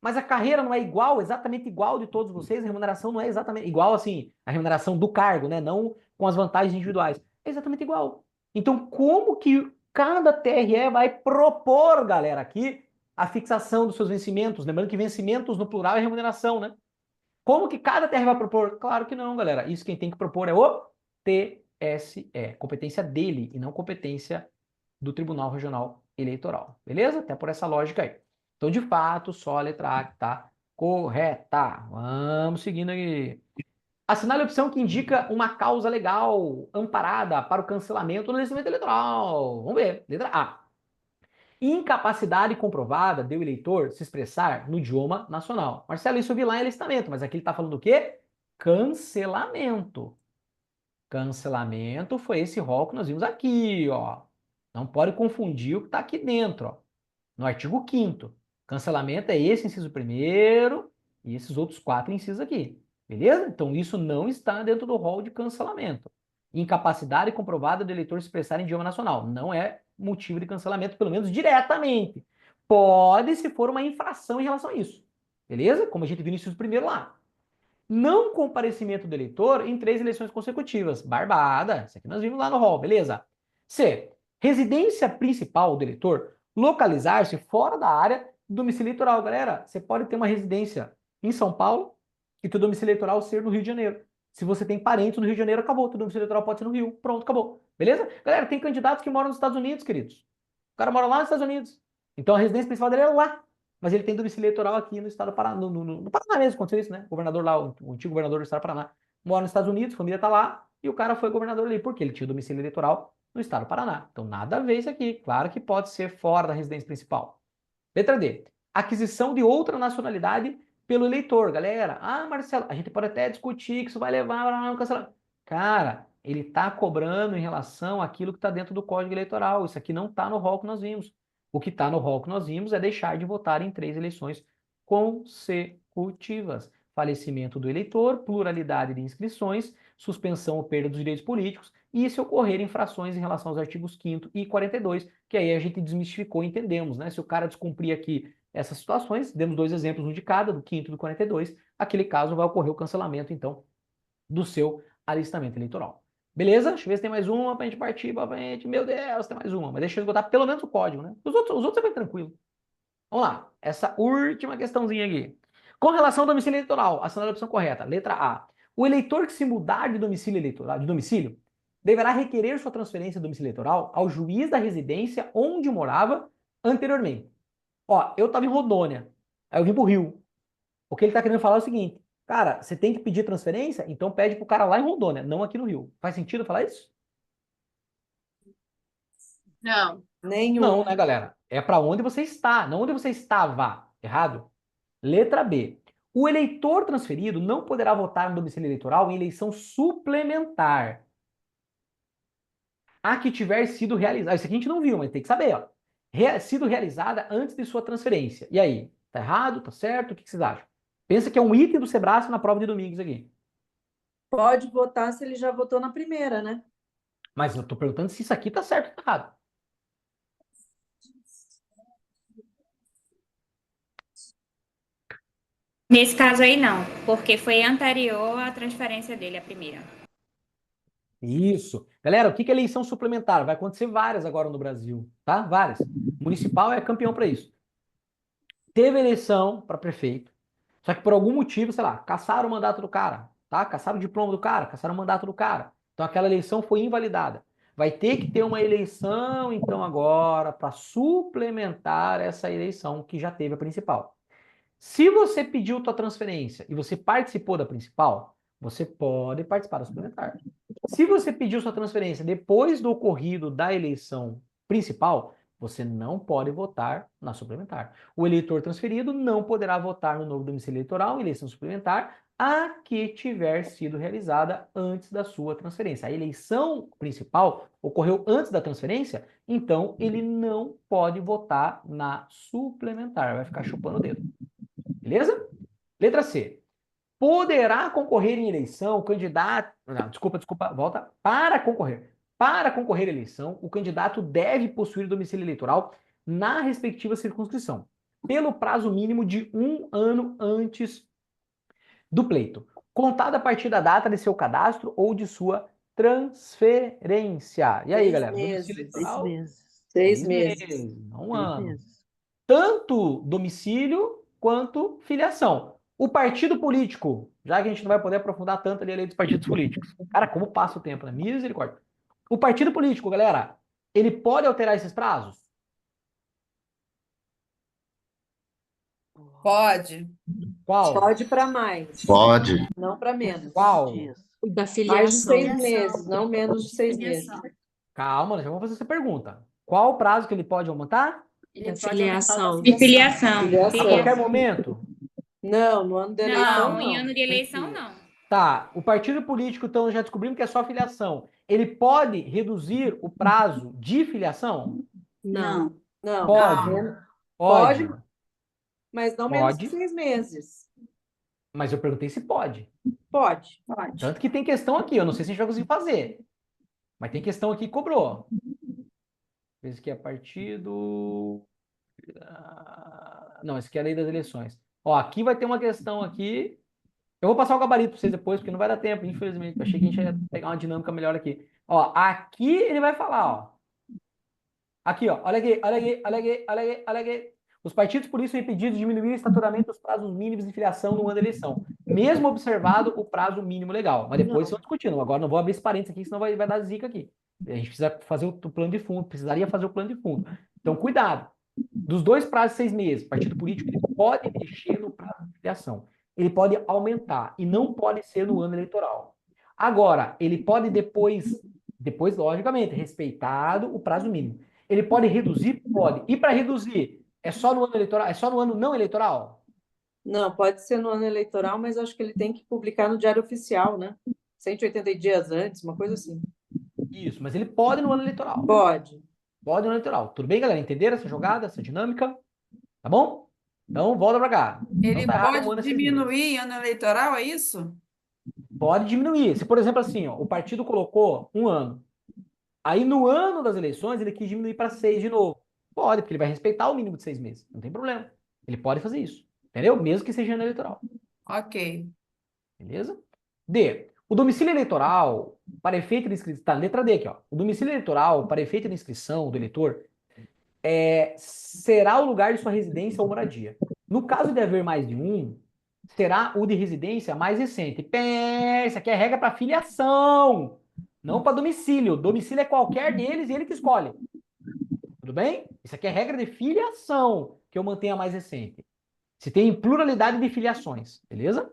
Mas a carreira não é igual, exatamente igual de todos vocês, a remuneração não é exatamente igual, assim, a remuneração do cargo, né? Não com as vantagens individuais. É exatamente igual. Então, como que cada TRE vai propor, galera, aqui, a fixação dos seus vencimentos? Lembrando que vencimentos no plural é remuneração, né? Como que cada TRE vai propor? Claro que não, galera. Isso quem tem que propor é o TSE. Competência dele e não competência do Tribunal Regional Eleitoral. Beleza? Até por essa lógica aí. Então, de fato, só a letra A que está correta. Vamos seguindo aqui. Assinale a opção que indica uma causa legal amparada para o cancelamento do licenciamento eleitoral. Vamos ver. Letra A. Incapacidade comprovada do eleitor se expressar no idioma nacional. Marcelo, isso eu vi lá em listamento, mas aqui ele está falando do quê? Cancelamento. Cancelamento foi esse rol que nós vimos aqui, ó. Não pode confundir o que está aqui dentro, ó. No artigo 5º. Cancelamento é esse inciso 1º e esses outros 4 incisos aqui. Beleza? Então isso não está dentro do rol de cancelamento. Incapacidade comprovada do eleitor se expressar em idioma nacional. Não é motivo de cancelamento, pelo menos diretamente. Pode se for uma infração em relação a isso. Beleza? Como a gente viu no inciso 1º lá. Não comparecimento do eleitor em 3 eleições consecutivas. Barbada. Isso aqui nós vimos lá no rol, beleza? C. Residência principal do eleitor localizar-se fora da área do domicílio eleitoral. Galera, você pode ter uma residência em São Paulo e teu domicílio eleitoral ser no Rio de Janeiro. Se você tem parentes no Rio de Janeiro, acabou. Teu domicílio eleitoral pode ser no Rio. Pronto, acabou. Beleza? Galera, tem candidatos que moram nos Estados Unidos, queridos. O cara mora lá nos Estados Unidos. Então a residência principal dele é lá. Mas ele tem domicílio eleitoral aqui no estado do Paraná. No Paraná mesmo aconteceu isso, né? O governador lá, o antigo governador do estado do Paraná, mora nos Estados Unidos, a família tá lá, e o cara foi governador ali, porque ele tinha domicílio eleitoral no estado do Paraná. Então nada a ver isso aqui. Claro que pode ser fora da residência principal. Letra D. Aquisição de outra nacionalidade pelo eleitor. Galera, Marcelo, a gente pode até discutir que isso vai levar a um cancelamento. Cara, ele está cobrando em relação àquilo que está dentro do Código Eleitoral. Isso aqui não está no rol que nós vimos. O que está no rol que nós vimos é deixar de votar em 3 eleições consecutivas. Falecimento do eleitor, pluralidade de inscrições, suspensão ou perda dos direitos políticos, e se ocorrer infrações em relação aos artigos 5º e 42, que aí a gente desmistificou e entendemos, né? Se o cara descumprir aqui essas situações, demos 2 exemplos, um de cada, do 5º e do 42, aquele caso vai ocorrer o cancelamento, então, do seu alistamento eleitoral. Beleza? Deixa eu ver se tem mais uma pra gente partir pra frente. Meu Deus, tem mais uma. Mas deixa eu esgotar pelo menos o código, né? Os outros é bem tranquilo. Vamos lá. Essa última questãozinha aqui. Com relação ao domicílio eleitoral, assinale a opção correta. Letra A. O eleitor que se mudar de domicílio eleitoral, deverá requerer sua transferência do domicílio eleitoral ao juiz da residência onde morava anteriormente. Ó, eu tava em Rondônia. Aí eu vim pro Rio. O que ele tá querendo falar é o seguinte. Cara, você tem que pedir transferência? Então pede pro cara lá em Rondônia, não aqui no Rio. Faz sentido falar isso? Não. Nenhum. Não, né, galera? É para onde você está, não onde você estava. Errado? Letra B. O eleitor transferido não poderá votar no domicílio eleitoral em eleição suplementar a que tiver sido realizada. Isso aqui a gente não viu, mas tem que saber, ó. Sido realizada antes de sua transferência. E aí? Tá errado? Tá certo? O que vocês acham? Pensa que é um item do Sebrasco na prova de domingo isso aqui. Pode votar se ele já votou na primeira, né? Mas eu tô perguntando se isso aqui tá certo ou tá errado. Nesse caso aí, não, porque foi anterior à transferência dele, a primeira. Isso. Galera, o que é eleição suplementar? Vai acontecer várias agora no Brasil, tá? Várias. Municipal é campeão para isso. Teve eleição para prefeito, só que por algum motivo, sei lá, cassaram o mandato do cara, tá? Cassaram o diploma do cara, cassaram o mandato do cara. Então aquela eleição foi invalidada. Vai ter que ter uma eleição, então, agora, para suplementar essa eleição que já teve a principal. Se você pediu tua transferência e você participou da principal, você pode participar da suplementar. Se você pediu sua transferência depois do ocorrido da eleição principal, você não pode votar na suplementar. O eleitor transferido não poderá votar no novo domicílio eleitoral em eleição suplementar a que tiver sido realizada antes da sua transferência. A eleição principal ocorreu antes da transferência, então ele não pode votar na suplementar, vai ficar chupando o dedo. Beleza? Letra C. Poderá concorrer em eleição o candidato... Não, desculpa, volta. Para concorrer. Para concorrer à eleição, o candidato deve possuir domicílio eleitoral na respectiva circunscrição, pelo prazo mínimo de 1 ano antes do pleito, contado a partir da data de seu cadastro ou de sua transferência. E aí, 6 galera? meses. Domicílio eleitoral? 6 meses. Não um 6 ano. meses. Tanto domicílio quanto filiação. O partido político, já que a gente não vai poder aprofundar tanto ali a lei dos partidos políticos. Cara, como passa o tempo, né? Misericórdia. O partido político, galera, ele pode alterar esses prazos? Pode. Qual? Pode para mais. Pode. Não para menos. Qual? O da Mais de filiação. 6 meses, não menos de 6 meses. Calma, já vamos fazer essa pergunta. Qual o prazo que ele pode aumentar? Ele Da pode filiação. aumentar o da De filiação. Filiação. A qualquer momento? Não, no ano de eleição, Não, em não. ano de eleição, não. Tá, o partido político, então, já descobrimos que é só filiação. Ele pode reduzir o prazo de filiação? Não. Não. Pode. Pode, Pode. mas não menos de Pode. 6 meses. Mas eu perguntei se pode. Pode. Tanto que tem questão aqui, eu não sei se a gente vai conseguir fazer. Mas tem questão aqui que cobrou. Esse aqui é partido... Não, esse aqui é a lei das eleições. Ó, aqui vai ter uma questão aqui. Eu vou passar o gabarito para vocês depois, porque não vai dar tempo, infelizmente. Eu achei que a gente ia pegar uma dinâmica melhor aqui. Ó, aqui ele vai falar, ó. Aqui, ó. Olha aqui, olha aqui, olha aqui, olha aqui, olha aqui. Os partidos políticos são impedidos de diminuir o estaturamento dos prazos mínimos de filiação no ano da eleição, mesmo observado o prazo mínimo legal. Mas depois estão discutindo. Agora não vou abrir esse parênteses aqui, senão vai dar zica aqui. A gente precisa fazer o plano de fundo, precisaria fazer o plano de fundo. Então, cuidado. Dos dois prazos de 6 meses, o partido político ele pode mexer no prazo de filiação. Ele pode aumentar e não pode ser no ano eleitoral. Agora, ele pode depois, logicamente, respeitado o prazo mínimo. Ele pode reduzir? Pode. E para reduzir, é só no ano eleitoral? É só no ano não eleitoral? Não, pode ser no ano eleitoral, mas acho que ele tem que publicar no Diário Oficial, né? 180 dias antes, uma coisa assim. Isso, mas ele pode no ano eleitoral. Pode. Pode no ano eleitoral. Tudo bem, galera? Entenderam essa jogada, essa dinâmica? Tá bom? Então, volta para cá. Ele tá errado, pode diminuir em ano eleitoral, é isso? Pode diminuir. Se, por exemplo, assim, ó, o partido colocou 1 ano. Aí, no ano das eleições, ele quis diminuir para 6 de novo. Pode, porque ele vai respeitar o mínimo de 6 meses. Não tem problema. Ele pode fazer isso. Entendeu? Mesmo que seja ano eleitoral. Ok. Beleza? D. O domicílio eleitoral, para efeito de inscrição... Tá, letra D aqui, ó. O domicílio eleitoral, para efeito de inscrição do eleitor, será o lugar de sua residência ou moradia. No caso de haver mais de um, será o de residência mais recente. Isso aqui é regra para filiação, não para domicílio. Domicílio é qualquer deles e ele que escolhe. Tudo bem? Isso aqui é regra de filiação, que eu mantenho a mais recente. Se tem pluralidade de filiações, beleza?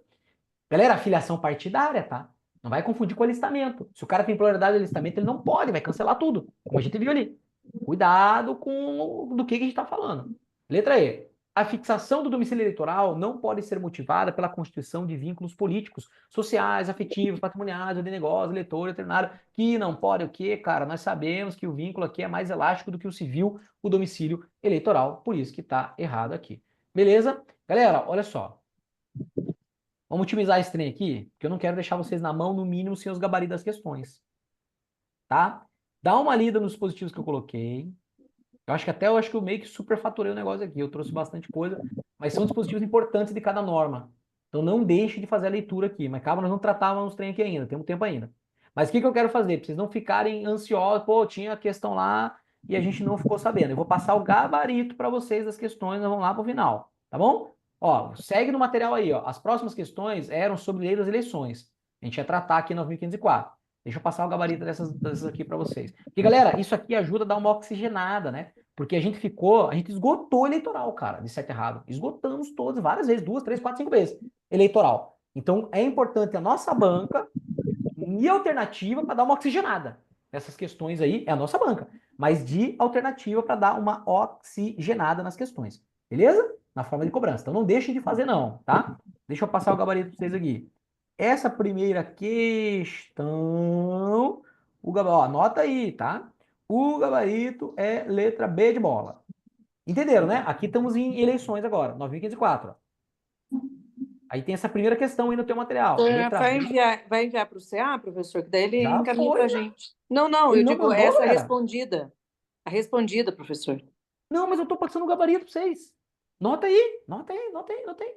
Galera, filiação partidária, tá? Não vai confundir com alistamento. Se o cara tem pluralidade de alistamento, ele não pode, vai cancelar tudo, como a gente viu ali. Cuidado com do que a gente está falando. Letra E. A fixação do domicílio eleitoral não pode ser motivada pela constituição de vínculos políticos, sociais, afetivos, patrimoniais, de negócio, eleitor, veterinário, que não pode o quê, cara? Nós sabemos que o vínculo aqui é mais elástico do que o civil, o domicílio eleitoral, por isso que está errado aqui. Beleza? Galera, olha só. Vamos otimizar esse trem aqui, porque eu não quero deixar vocês na mão, no mínimo, sem os gabaritos das questões. Tá? Dá uma lida nos dispositivos que eu coloquei. Eu acho que eu meio que superfaturei o negócio aqui. Eu trouxe bastante coisa, mas são dispositivos importantes de cada norma. Então não deixe de fazer a leitura aqui. Mas calma, nós não tratávamos os trem aqui ainda, temos tempo ainda. Mas o que eu quero fazer? Para vocês não ficarem ansiosos, pô, tinha a questão lá e a gente não ficou sabendo. Eu vou passar o gabarito para vocês das questões, nós vamos lá para o final, tá bom? Ó, segue no material aí, ó. As próximas questões eram sobre lei das eleições. A gente ia tratar aqui em 9504. Deixa eu passar o gabarito dessas aqui para vocês. E, galera, isso aqui ajuda a dar uma oxigenada, né? Porque a gente esgotou eleitoral, cara, de certo e errado. Esgotamos todos, várias vezes, 2, 3, 4, 5 vezes, eleitoral. Então, é importante a nossa banca e alternativa para dar uma oxigenada. Essas questões aí é a nossa banca, mas de alternativa para dar uma oxigenada nas questões. Beleza? Na forma de cobrança. Então, não deixem de fazer, não, tá? Deixa eu passar o gabarito para vocês aqui. Essa primeira questão, anota aí, tá? O gabarito é letra B de bola. Entenderam, né? Aqui estamos em eleições agora, 9504. Aí tem essa primeira questão aí no teu material. É, Letra vai B. enviar para o CA, professor, que daí ele Já encaminha foi, para a né? gente. Não, Ele eu não digo mandou, essa galera? respondida. A respondida, professor. Não, mas eu tô passando o gabarito pra vocês. Nota aí, nota aí, nota aí, nota aí.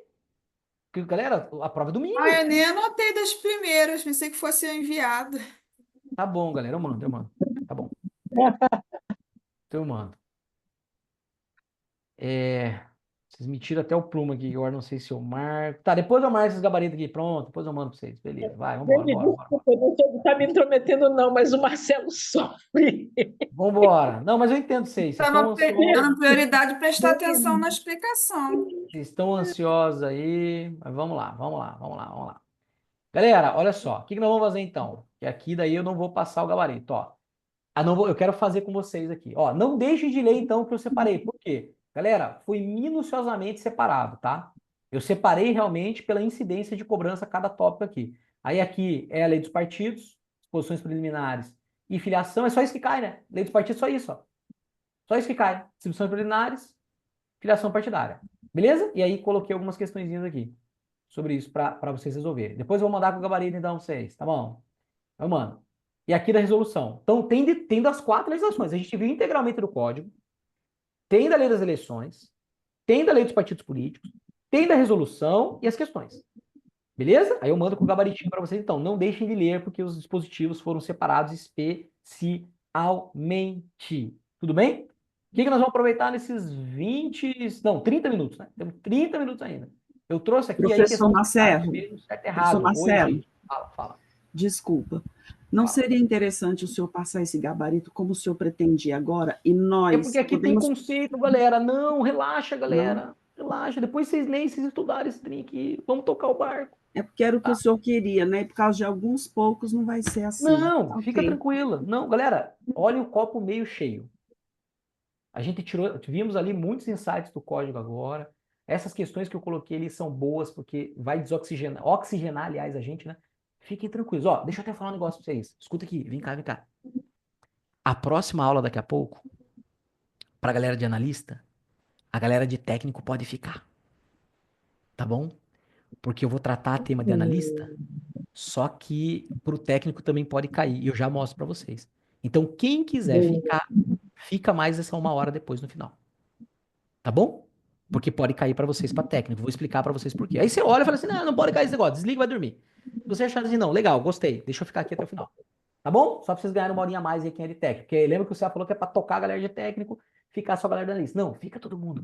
Porque, galera, a prova é domingo. Ah, eu nem anotei das primeiras, pensei que fosse enviada. Tá bom, galera, eu mando. Tá bom. Então eu mando. Vocês me tiram até o plumo aqui, agora não sei se eu marco. Tá, depois eu marco esses gabaritos aqui, pronto, depois eu mando pra vocês. Beleza, vai, vambora, Gente, bora. desculpa, eu não estou me intrometendo, não, mas o Marcelo sofre. Vambora. Não, mas eu entendo vocês. Vocês estão ansiosos. Dando prioridade, prestar atenção na explicação. Vocês estão ansiosos aí. Mas vamos lá. Galera, olha só. O que nós vamos fazer então? Que aqui daí eu não vou passar o gabarito, ó. Eu quero fazer com vocês aqui. Ó, não deixe de ler então o que eu separei. Por quê? Galera, foi minuciosamente separado, tá? Eu separei realmente pela incidência de cobrança cada tópico aqui. Aí aqui é a lei dos partidos, disposições preliminares e filiação. É só isso que cai, né? Lei dos partidos, só isso, ó. Só isso que cai. Disposições preliminares, filiação partidária. Beleza? E aí coloquei algumas questõezinhas aqui sobre isso para vocês resolverem. Depois eu vou mandar com o gabarito então vocês, tá bom? Eu mando. E aqui da resolução. Então, tem das 4 legislações. A gente viu integralmente do Código, tem da lei das eleições, tem da lei dos partidos políticos, tem da resolução e as questões. Beleza? Aí eu mando com o gabaritinho para vocês. Então, não deixem de ler, porque os dispositivos foram separados especialmente. Tudo bem? O que nós vamos aproveitar nesses 30 minutos, né? Temos 30 minutos ainda. Eu trouxe aqui... Professor Marcelo, certo, errado. Marcelo, Fala. Desculpa. Não seria interessante o senhor passar esse gabarito como o senhor pretendia agora e nós... É porque aqui tem conceito, galera. Não, relaxa, galera. Relaxa. Depois vocês leem, vocês estudarem esse trem aqui. Vamos tocar o barco. É porque era o que o senhor queria, né? Por causa de alguns poucos não vai ser assim. Não, Ok. fica tranquila. Não, galera, olha o copo meio cheio. A gente vimos ali muitos insights do código agora. Essas questões que eu coloquei ali são boas porque vai oxigenar, aliás, a gente, né? Fiquem tranquilos. Ó, deixa eu até falar um negócio pra vocês. Escuta aqui, vem cá. A próxima aula daqui a pouco, pra galera de analista, a galera de técnico pode ficar. Tá bom? Porque eu vou tratar tema de analista, só que pro técnico também pode cair. E eu já mostro pra vocês. Então, quem quiser ficar, fica mais essa 1 hora depois no final. Tá bom? Porque pode cair pra vocês pra técnico. Vou explicar pra vocês por quê. Aí você olha e fala assim, não pode cair esse negócio. Desliga e vai dormir. Se você achar assim, não, legal, gostei. Deixa eu ficar aqui até o final. Tá bom? Só pra vocês ganharem 1 horinha a mais aí quem é de técnico. Porque lembra que o Cé falou que é pra tocar a galera de técnico, ficar só a galera da analista. Não, fica todo mundo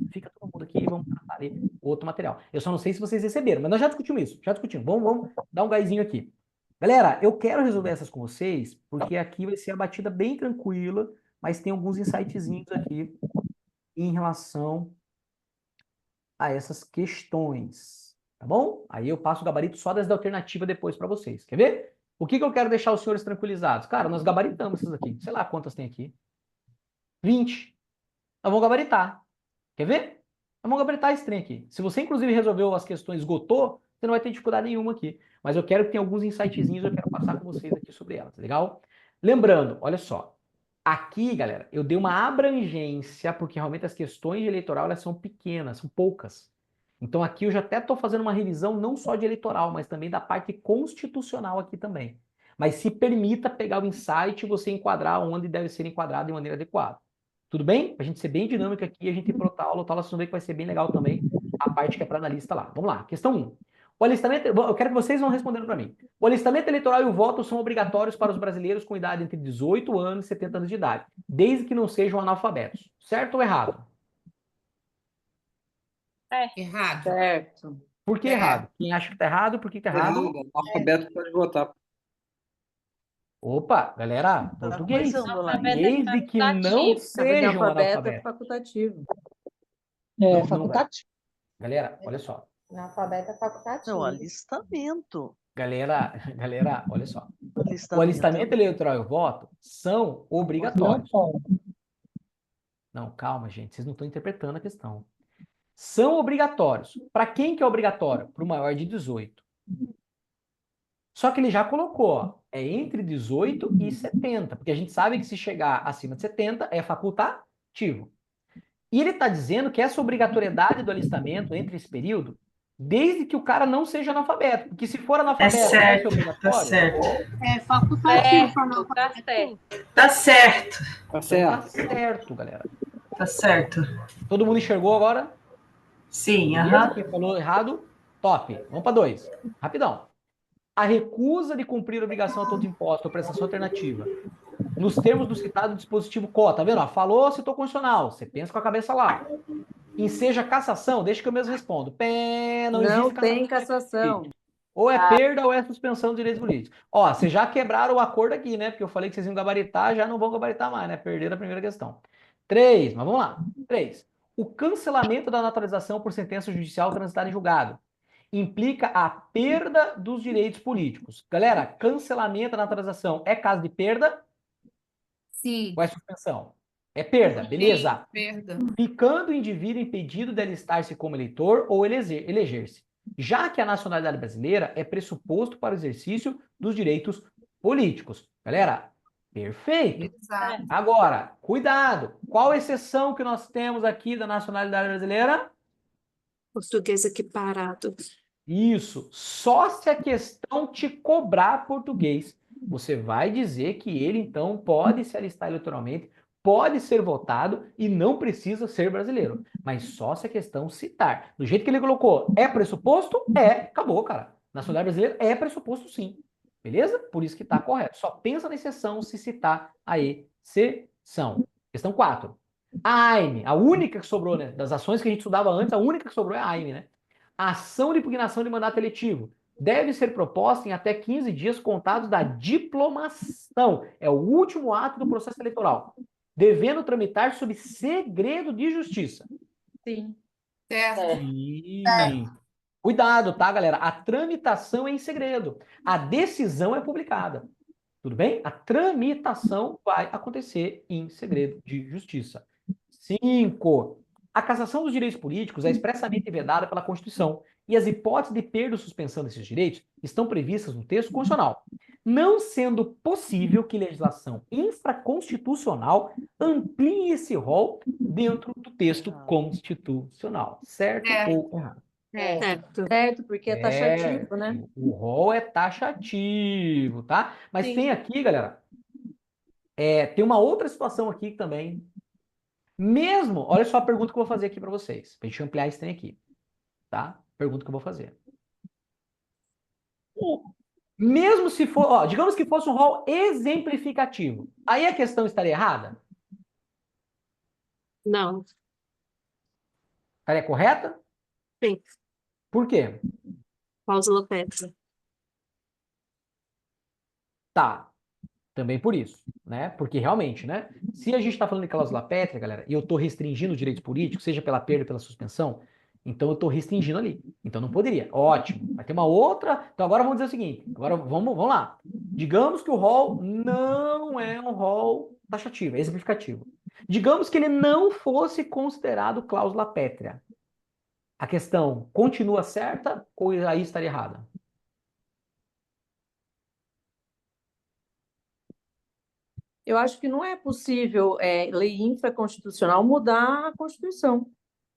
aqui e vamos tratar ali outro material. Eu só não sei se vocês receberam, mas nós já discutimos isso. Vamos dar um gásinho aqui. Galera, eu quero resolver essas com vocês, porque aqui vai ser a batida bem tranquila, mas tem alguns insightzinhos aqui em relação a essas questões, tá bom? Aí eu passo o gabarito só das da alternativa depois para vocês. Quer ver? O que eu quero deixar os senhores tranquilizados? Cara, nós gabaritamos essas aqui. Sei lá quantas tem aqui. 20. Nós vamos gabaritar. Quer ver? Nós vamos gabaritar esse trem aqui. Se você, inclusive, resolveu as questões, esgotou, você não vai ter dificuldade nenhuma aqui. Mas eu quero que tenha alguns insightzinhos, eu quero passar com vocês aqui sobre elas, legal? Lembrando, olha só. Aqui, galera, eu dei uma abrangência, porque realmente as questões de eleitoral, elas são pequenas, são poucas. Então aqui eu já até estou fazendo uma revisão não só de eleitoral, mas também da parte constitucional aqui também. Mas se permita pegar o insight e você enquadrar onde deve ser enquadrado de maneira adequada. Tudo bem? Pra gente ser bem dinâmico aqui, a gente ir para outra aula, vocês vão ver que vai ser bem legal também a parte que é para analista lá. Vamos lá, questão 1. O alistamento, eu quero que vocês vão respondendo para mim. O alistamento eleitoral e o voto são obrigatórios para os brasileiros com idade entre 18 anos e 70 anos de idade, desde que não sejam analfabetos. Certo ou errado? Errado. Certo. Por que errado? Quem acha que tá errado, por que tá errado? Analfabeto pode votar. Opa, galera, português. Desde que não Saber sejam analfabeto é analfabetos. facultativo. É, facultativo. Galera, olha só. Analfabeto é facultativo. Não, alistamento. Galera, olha só. O alistamento eleitoral e o voto são obrigatórios. Não, calma, gente. Vocês não estão interpretando a questão. São obrigatórios. Para quem que é obrigatório? Para o maior de 18. Só que ele já colocou, ó, é entre 18 e 70. Porque a gente sabe que se chegar acima de 70 é facultativo. E ele está dizendo que essa obrigatoriedade do alistamento entre esse período Desde que o cara não seja analfabeto. Porque se for analfabeto, vai ser certo, tá obrigatório? certo. É facultativo. Tá certo. Tá certo. Tá Então certo. tá certo, galera. Tá certo. Todo mundo enxergou agora? Sim, Beleza? aham. Quem falou errado, top. Vamos para 2. Rapidão. A recusa de cumprir a obrigação a todos os impostos ou prestação alternativa, nos termos do citado dispositivo CO, tá vendo? Ó, falou, citou condicional. Você pensa com a cabeça lá. Enseja cassação, deixa que eu mesmo respondo. Não existe tem cassação. Ou é perda ou é suspensão de direitos políticos. Ó, vocês já quebraram o acordo aqui, né? Porque eu falei que vocês iam gabaritar, já não vão gabaritar mais, né? Perderam a primeira questão. 3, mas vamos lá. 3. O cancelamento da naturalização por sentença judicial transitada em julgado implica a perda dos direitos políticos. Galera, cancelamento da naturalização é caso de perda? Sim. Ou é suspensão? É perda, beleza? Sim, perda. Ficando o indivíduo impedido de alistar-se como eleitor ou eleger-se, já que a nacionalidade brasileira é pressuposto para o exercício dos direitos políticos. Galera, perfeito. Exato. Agora, cuidado. Qual exceção que nós temos aqui da nacionalidade brasileira? Português equiparado. Isso. Só se a questão te cobrar português, você vai dizer que ele, então, pode se alistar eleitoralmente, pode ser votado e não precisa ser brasileiro. Mas só se a questão citar. Do jeito que ele colocou, é pressuposto? É. Acabou, cara. Nacionalidade brasileira é pressuposto, sim. Beleza? Por isso que está correto. Só pensa na exceção se citar a exceção. Questão 4. A AIME, a única que sobrou, né? Das ações que a gente estudava antes, a única que sobrou é a AIME, né? A ação de impugnação de mandato eletivo deve ser proposta em até 15 dias contados da diplomação. É o último ato do processo eleitoral. Devendo tramitar sob segredo de justiça. Sim. Certo. Sim. Cuidado, tá, galera? A tramitação é em segredo. A decisão é publicada. Tudo bem? A tramitação vai acontecer em segredo de justiça. 5. A cassação dos direitos políticos é expressamente vedada pela Constituição e as hipóteses de perda ou suspensão desses direitos estão previstas no texto constitucional, não sendo possível que legislação infraconstitucional amplie esse rol dentro do texto constitucional. Certo ou errado? Certo, porque é taxativo, né? O rol é taxativo, tá? Mas Sim. tem aqui, galera, tem uma outra situação aqui também. Mesmo, olha só a pergunta que eu vou fazer aqui para vocês, para a gente ampliar esse trem aqui, tá? Pergunta que eu vou fazer. Mesmo se for, ó, digamos que fosse um rol exemplificativo, aí a questão estaria errada? Não. Estaria correta? Sim. Por quê? Cláusula pétrea. Tá. Também por isso, né? Porque realmente, né? Se a gente está falando de cláusula pétrea, galera, e eu estou restringindo os direitos políticos, seja pela perda ou pela suspensão, então eu estou restringindo ali. Então não poderia. Ótimo. Vai ter uma outra. Então agora vamos dizer o seguinte. Agora vamos lá. Digamos que o rol não é um rol taxativo, é exemplificativo. Digamos que ele não fosse considerado cláusula pétrea. A questão continua certa ou aí estaria errada? Eu acho que não é possível, lei infraconstitucional, mudar a Constituição.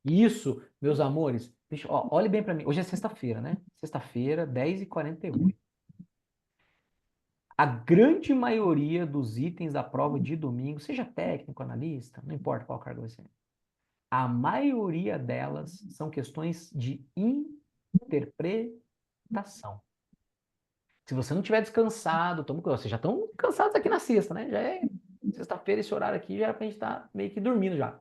Isso, meus amores. Olhe bem para mim. Hoje é sexta-feira, né? Sexta-feira, 10h48. A grande maioria dos itens da prova de domingo, seja técnico, analista, não importa qual cargo você é, a maioria delas são questões de interpretação. Se você não tiver descansado, vocês já estão cansados aqui na sexta, né? Já é sexta-feira, esse horário aqui já era pra gente estar meio que dormindo já.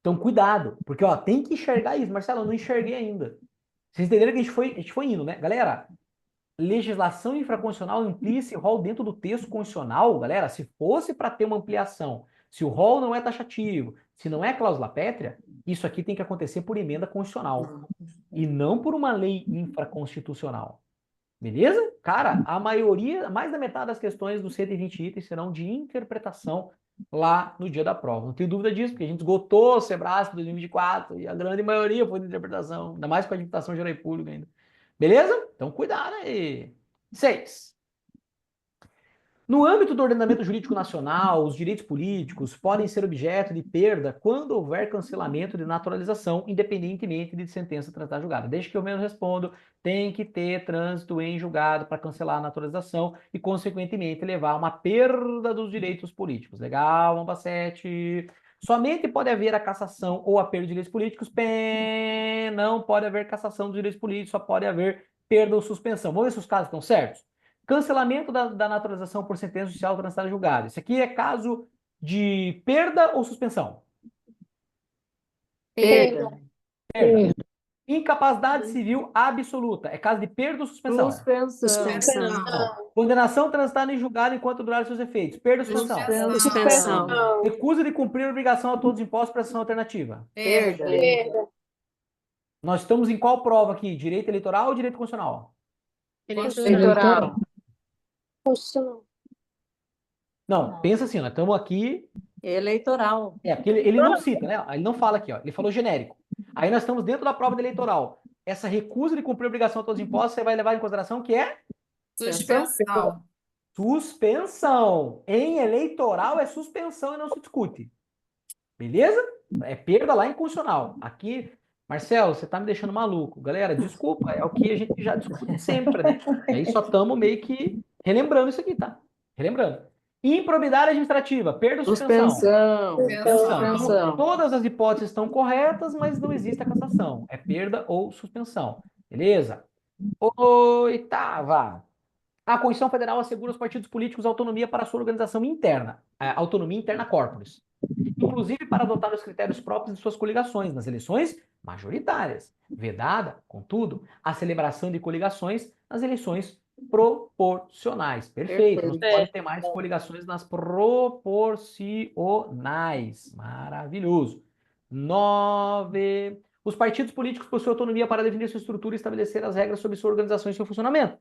Então, cuidado, porque ó, tem que enxergar isso. Marcelo, eu não enxerguei ainda. Vocês entenderam que a gente foi indo, né? Galera, legislação infraconstitucional amplia esse rol dentro do texto constitucional, galera, se fosse para ter uma ampliação, se o rol não é taxativo, se não é cláusula pétrea, isso aqui tem que acontecer por emenda constitucional e não por uma lei infraconstitucional. Beleza? Cara, a maioria, mais da metade das questões dos 120 itens serão de interpretação lá no dia da prova. Não tenho dúvida disso, porque a gente esgotou o Sebrasp 2024 e a grande maioria foi de interpretação, ainda mais com a administração geral e pública ainda. Beleza? Então, cuidado aí. 6. No âmbito do ordenamento jurídico nacional, os direitos políticos podem ser objeto de perda quando houver cancelamento de naturalização, independentemente de sentença transitada julgada. Desde que eu mesmo respondo, tem que ter trânsito em julgado para cancelar a naturalização e, consequentemente, levar a uma perda dos direitos políticos. Legal, vamos para 7. Somente pode haver a cassação ou a perda de direitos políticos. Não pode haver cassação dos direitos políticos, só pode haver perda ou suspensão. Vamos ver se os casos estão certos? Cancelamento da naturalização por sentença judicial transitada julgada. Isso aqui é caso de perda ou suspensão? Perda. Perda. Incapacidade civil absoluta. É caso de perda ou suspensão? Suspensão. Condenação transitada em julgado enquanto durar seus efeitos. Perda ou suspensão? Suspensão. Recusa de cumprir a obrigação a todos os impostos para ação alternativa. Perda. Nós estamos em qual prova aqui? Direito eleitoral ou direito constitucional? Eleitoral. Constitucional. Não, pensa assim, nós estamos aqui. Eleitoral. Porque ele não cita, né? Ele não fala aqui, ó. Ele falou genérico. Aí nós estamos dentro da prova de eleitoral. Essa recusa de cumprir a obrigação a todos os impostos, você vai levar em consideração que é? Suspensão. Suspensão. Em eleitoral é suspensão e não se discute. Beleza? É perda lá em constitucional. Aqui, Marcelo, você tá me deixando maluco. Galera, desculpa, é o que a gente já discute sempre, né? E aí só estamos meio que relembrando isso aqui, tá? Relembrando. Improbidade administrativa, perda ou suspensão? Suspensão. Então, todas as hipóteses estão corretas, mas não existe a cassação. É perda ou suspensão. Beleza? Oitava. A Constituição Federal assegura aos partidos políticos autonomia para a sua organização interna, autonomia interna corporis, inclusive para adotar os critérios próprios de suas coligações nas eleições majoritárias. Vedada, contudo, a celebração de coligações nas eleições proporcionais. Perfeito. Não pode ter mais coligações nas proporcionais. Maravilhoso. 9. Os partidos políticos possuem autonomia para definir sua estrutura e estabelecer as regras sobre sua organização e seu funcionamento.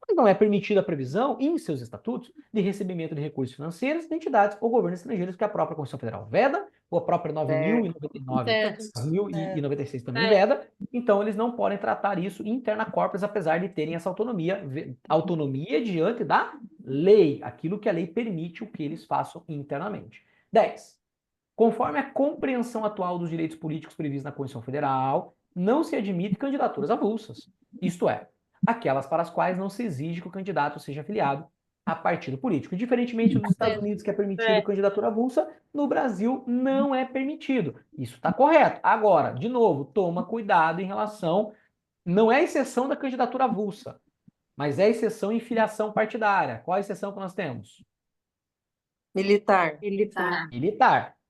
Mas não é permitida a previsão, em seus estatutos, de recebimento de recursos financeiros de entidades ou governos estrangeiros que a própria Constituição Federal veda, ou a própria 9.096 também veda. Então, eles não podem tratar isso interna corporis, apesar de terem essa autonomia diante da lei, aquilo que a lei permite o que eles façam internamente. 10. Conforme a compreensão atual dos direitos políticos previstos na Constituição Federal, não se admite candidaturas avulsas, isto é, aquelas para as quais não se exige que o candidato seja afiliado a partido político. Diferentemente dos Estados Unidos, que é permitido candidatura avulsa, no Brasil não é permitido. Isso está correto. Agora, de novo, toma cuidado em relação... Não é exceção da candidatura avulsa, mas é exceção em filiação partidária. Qual a exceção que nós temos? Militar.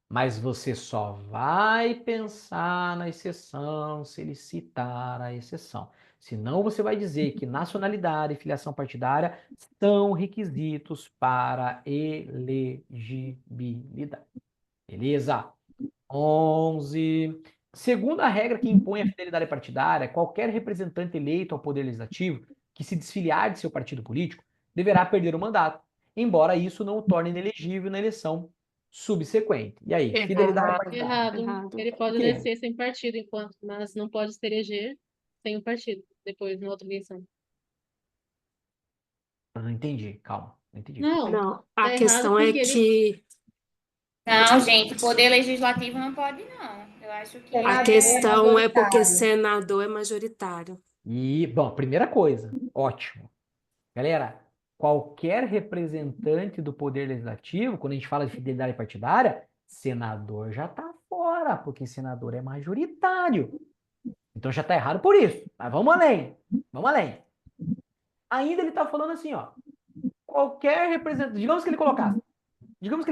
Mas você só vai pensar na exceção se ele citar a exceção. Senão você vai dizer que nacionalidade e filiação partidária são requisitos para elegibilidade. Beleza? 11. Segundo a regra que impõe a fidelidade partidária, qualquer representante eleito ao Poder Legislativo que se desfiliar de seu partido político deverá perder o mandato, embora isso não o torne inelegível na eleição subsequente. E aí, fidelidade partidária? Errado. Ele pode descer sem partido, mas não pode se eleger sem o partido, depois na outra eleição. Não entendi, calma. Não entendi. Não, a questão é que... Não, gente, poder legislativo não pode, não. Eu acho que... A questão é porque senador é majoritário. E, bom, primeira coisa, ótimo. Galera, qualquer representante do Poder Legislativo, quando a gente fala de fidelidade partidária, senador já está fora, porque senador é majoritário. Então já está errado por isso. Mas vamos além. Vamos além. Ainda ele está falando assim, ó. Qualquer representante... Digamos que ele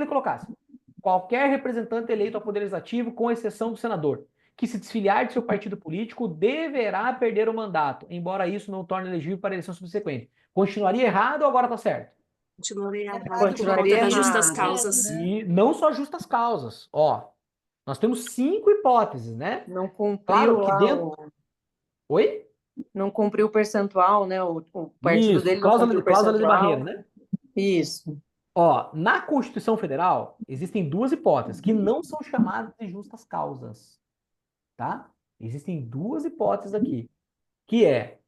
colocasse. Qualquer representante eleito ao Poder Legislativo, com exceção do senador, que se desfiliar de seu partido político, deverá perder o mandato, embora isso não o torne elegível para a eleição subsequente. Continuaria errado ou agora está certo? Continuaria errado por conta das justas causas. E não só justas causas. Ó, nós temos 5 hipóteses, né? Não cumpriu Claro que dentro... Oi? Não cumpriu o percentual, né? O partido Isso, dele não cumpriu o cláusula de percentual. barreira, né? Isso. Ó, na Constituição Federal, existem 2 hipóteses que não são chamadas de justas causas, tá? Existem 2 hipóteses aqui, que é,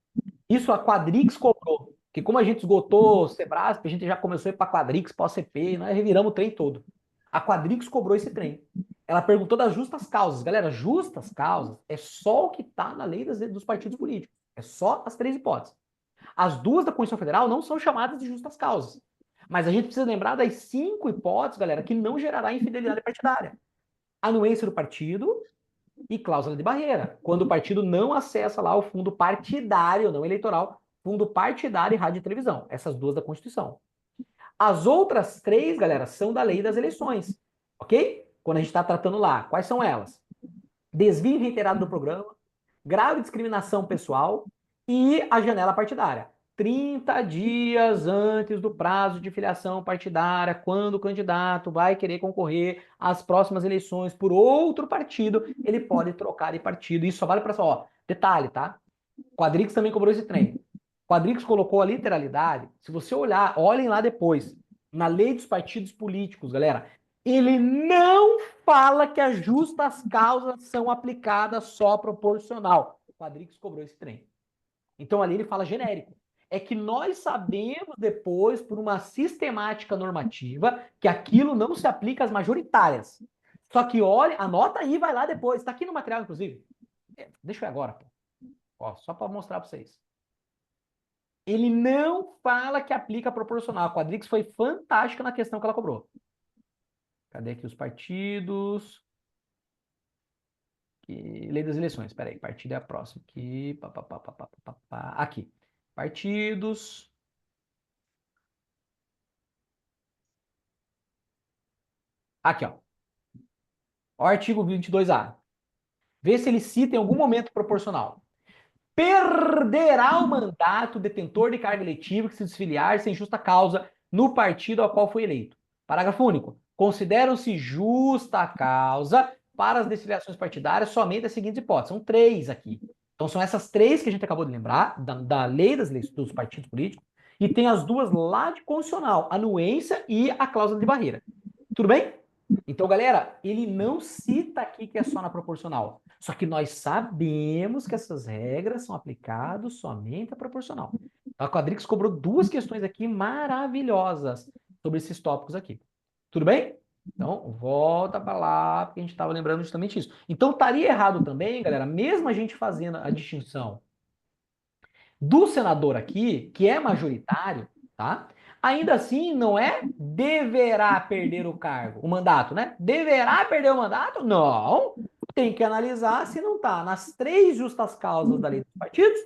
isso a Quadrix cobrou, que como a gente esgotou o Sebrasp, a gente já começou a ir para Quadrix, para OCP, nós reviramos o trem todo. A Quadrix cobrou esse trem. Ela perguntou das justas causas. Galera, justas causas é só o que está na lei dos partidos políticos. É só as 3 hipóteses. As 2 da Constituição Federal não são chamadas de justas causas. Mas a gente precisa lembrar das 5 hipóteses, galera, que não gerará infidelidade partidária. Anuência do partido e cláusula de barreira. Quando o partido não acessa lá o fundo partidário, não eleitoral, fundo partidário e rádio e televisão. Essas 2 da Constituição. As outras 3, galera, são da lei das eleições. Ok? Quando a gente está tratando lá. Quais são elas? Desvio reiterado do programa, grave discriminação pessoal e a janela partidária. 30 dias antes do prazo de filiação partidária, quando o candidato vai querer concorrer às próximas eleições por outro partido, ele pode trocar de partido. Isso só vale para só. Detalhe, tá? Quadrix também cobrou esse trem. Quadrix colocou a literalidade. Se você olhar, olhem lá depois, na lei dos partidos políticos, galera, ele não fala que as justas causas são aplicadas só proporcional. O Quadrix cobrou esse trem. Então ali ele fala genérico. É que nós sabemos depois, por uma sistemática normativa, que aquilo não se aplica às majoritárias. Só que olha, anota aí, vai lá depois. Está aqui no material, inclusive. Deixa eu ir agora, pô. Ó, só para mostrar para vocês. Ele não fala que aplica proporcional. A Quadrix foi fantástica na questão que ela cobrou. Cadê aqui os partidos? Lei das eleições. Espera aí, partido é a próxima. Aqui. Aqui. Partidos. Aqui, ó. O artigo 22A. Vê se ele cita em algum momento proporcional. Perderá o mandato o detentor de cargo eletivo que se desfiliar sem justa causa no partido ao qual foi eleito. Parágrafo único. Consideram-se justa a causa para as desfiliações partidárias somente as seguintes hipóteses. São 3 aqui. Então são essas 3 que a gente acabou de lembrar, da lei dos partidos políticos, e tem as 2 lá de constitucional, a anuência e a cláusula de barreira. Tudo bem? Então, galera, ele não cita aqui que é só na proporcional. Só que nós sabemos que essas regras são aplicadas somente à proporcional. A Quadrix cobrou 2 questões aqui maravilhosas sobre esses tópicos aqui. Tudo bem? Então, volta para lá, porque a gente estava lembrando justamente isso. Então, estaria errado também, galera, mesmo a gente fazendo a distinção do senador aqui, que é majoritário, tá? Ainda assim, não é deverá perder o cargo, o mandato, né? Deverá perder o mandato? Não. Tem que analisar se não está nas 3 justas causas da lei dos partidos,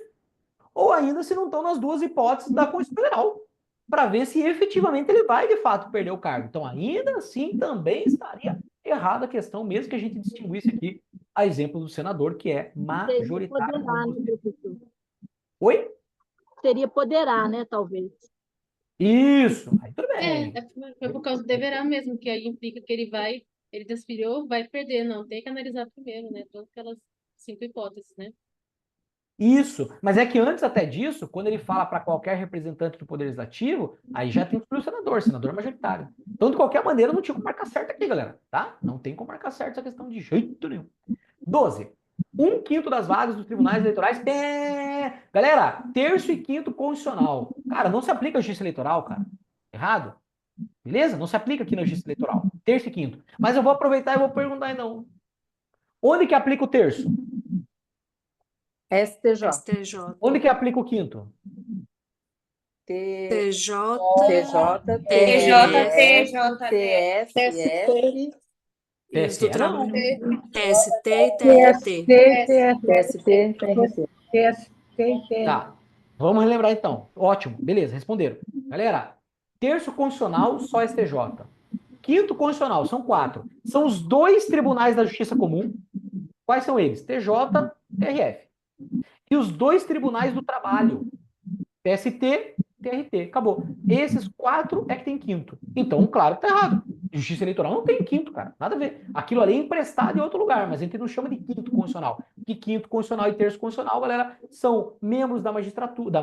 ou ainda se não estão nas 2 hipóteses da Constituição Federal, para ver se efetivamente ele vai, de fato, perder o cargo. Então, ainda assim, também estaria errada a questão, mesmo que a gente distinguisse aqui a exemplo do senador, que é majoritário. Poderá, né, professor? Oi? Seria poderá, né, talvez. Isso, aí tudo bem. Foi por causa do deverá mesmo, que aí implica que ele desfiliou, vai perder. Não, tem que analisar primeiro, né? Todas aquelas 5 hipóteses, né? Isso, mas é que antes até disso, quando ele fala para qualquer representante do Poder Legislativo, aí já tem que incluir o senador majoritário. Então, de qualquer maneira, não tinha como marcar certo aqui, galera, tá? Não tem como marcar certo essa questão de jeito nenhum. 12. 1/5 das vagas dos tribunais eleitorais. Galera, 3º e 5º constitucional. Cara, não se aplica a justiça eleitoral, cara. Errado? Beleza? Não se aplica aqui na justiça eleitoral. 3º e 5º. Mas eu vou aproveitar e vou perguntar então. Onde que aplica o 3º? STJ. Onde que aplica o 5º? TJ, TSE não. TST e TRT. Tá. Vamos relembrar então. Ótimo. Beleza, responderam. Galera, 3º constitucional, só STJ. 5º constitucional, são 4. São os 2 tribunais da Justiça Comum. Quais são eles? TJ, TRF. E os 2 tribunais do trabalho. TST, TRT. Acabou. Esses 4 é que tem 5º. Então, claro que tá errado. Justiça eleitoral não tem 5º, cara. Nada a ver. Aquilo ali é emprestado em outro lugar, mas a gente não chama de 5º constitucional. Que 5º constitucional e 3º constitucional, galera, são membros da magistratura,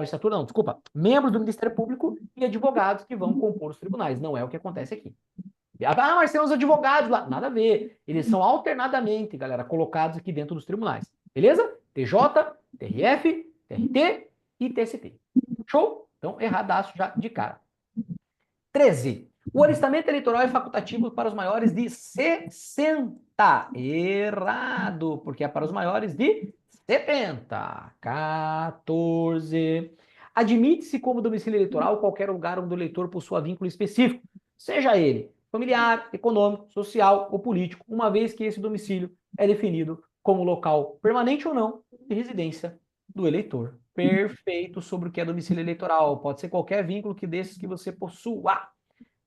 membros do Ministério Público e advogados que vão compor os tribunais. Não é o que acontece aqui. Ah, mas tem os advogados lá. Nada a ver. Eles são alternadamente, galera, colocados aqui dentro dos tribunais. Beleza? TJ, TRF, TRT e TST. Show? Então, erradaço já de cara. 13. O alistamento eleitoral é facultativo para os maiores de 60. Errado, porque é para os maiores de 70. 14. Admite-se como domicílio eleitoral qualquer lugar onde o eleitor possua vínculo específico, seja ele familiar, econômico, social ou político, uma vez que esse domicílio é definido como local permanente ou não de residência do eleitor. Perfeito sobre o que é domicílio eleitoral. Pode ser qualquer vínculo desses que você possua.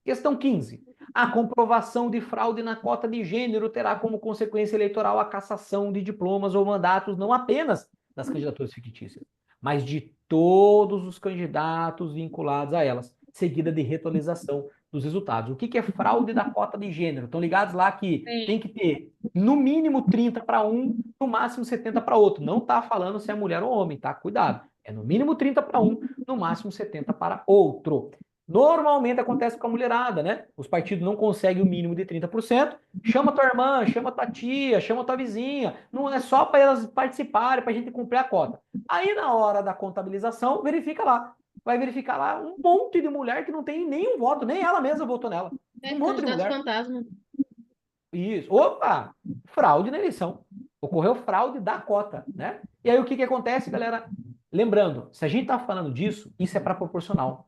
Questão 15. A comprovação de fraude na cota de gênero terá como consequência eleitoral a cassação de diplomas ou mandatos, não apenas das candidaturas fictícias, mas de todos os candidatos vinculados a elas, seguida de reatualização dos resultados. O que é fraude da cota de gênero? Estão ligados lá que tem que ter no mínimo 30 para um, no máximo 70 para outro. Não está falando se é mulher ou homem, tá? Cuidado. É no mínimo 30 para um, no máximo 70 para outro. Normalmente acontece com a mulherada, né? Os partidos não conseguem o mínimo de 30%. Chama tua irmã, chama tua tia, chama tua vizinha. Não é só para elas participarem, para a gente cumprir a cota. Aí, na hora da contabilização, verifica lá. Vai verificar lá um monte de mulher que não tem nenhum voto, nem ela mesma votou nela. Um monte de mulher. Fantasma. Isso. Opa! Fraude na eleição. Ocorreu fraude da cota, né? E aí o que acontece, galera? Lembrando, se a gente tá falando disso, isso é para proporcional.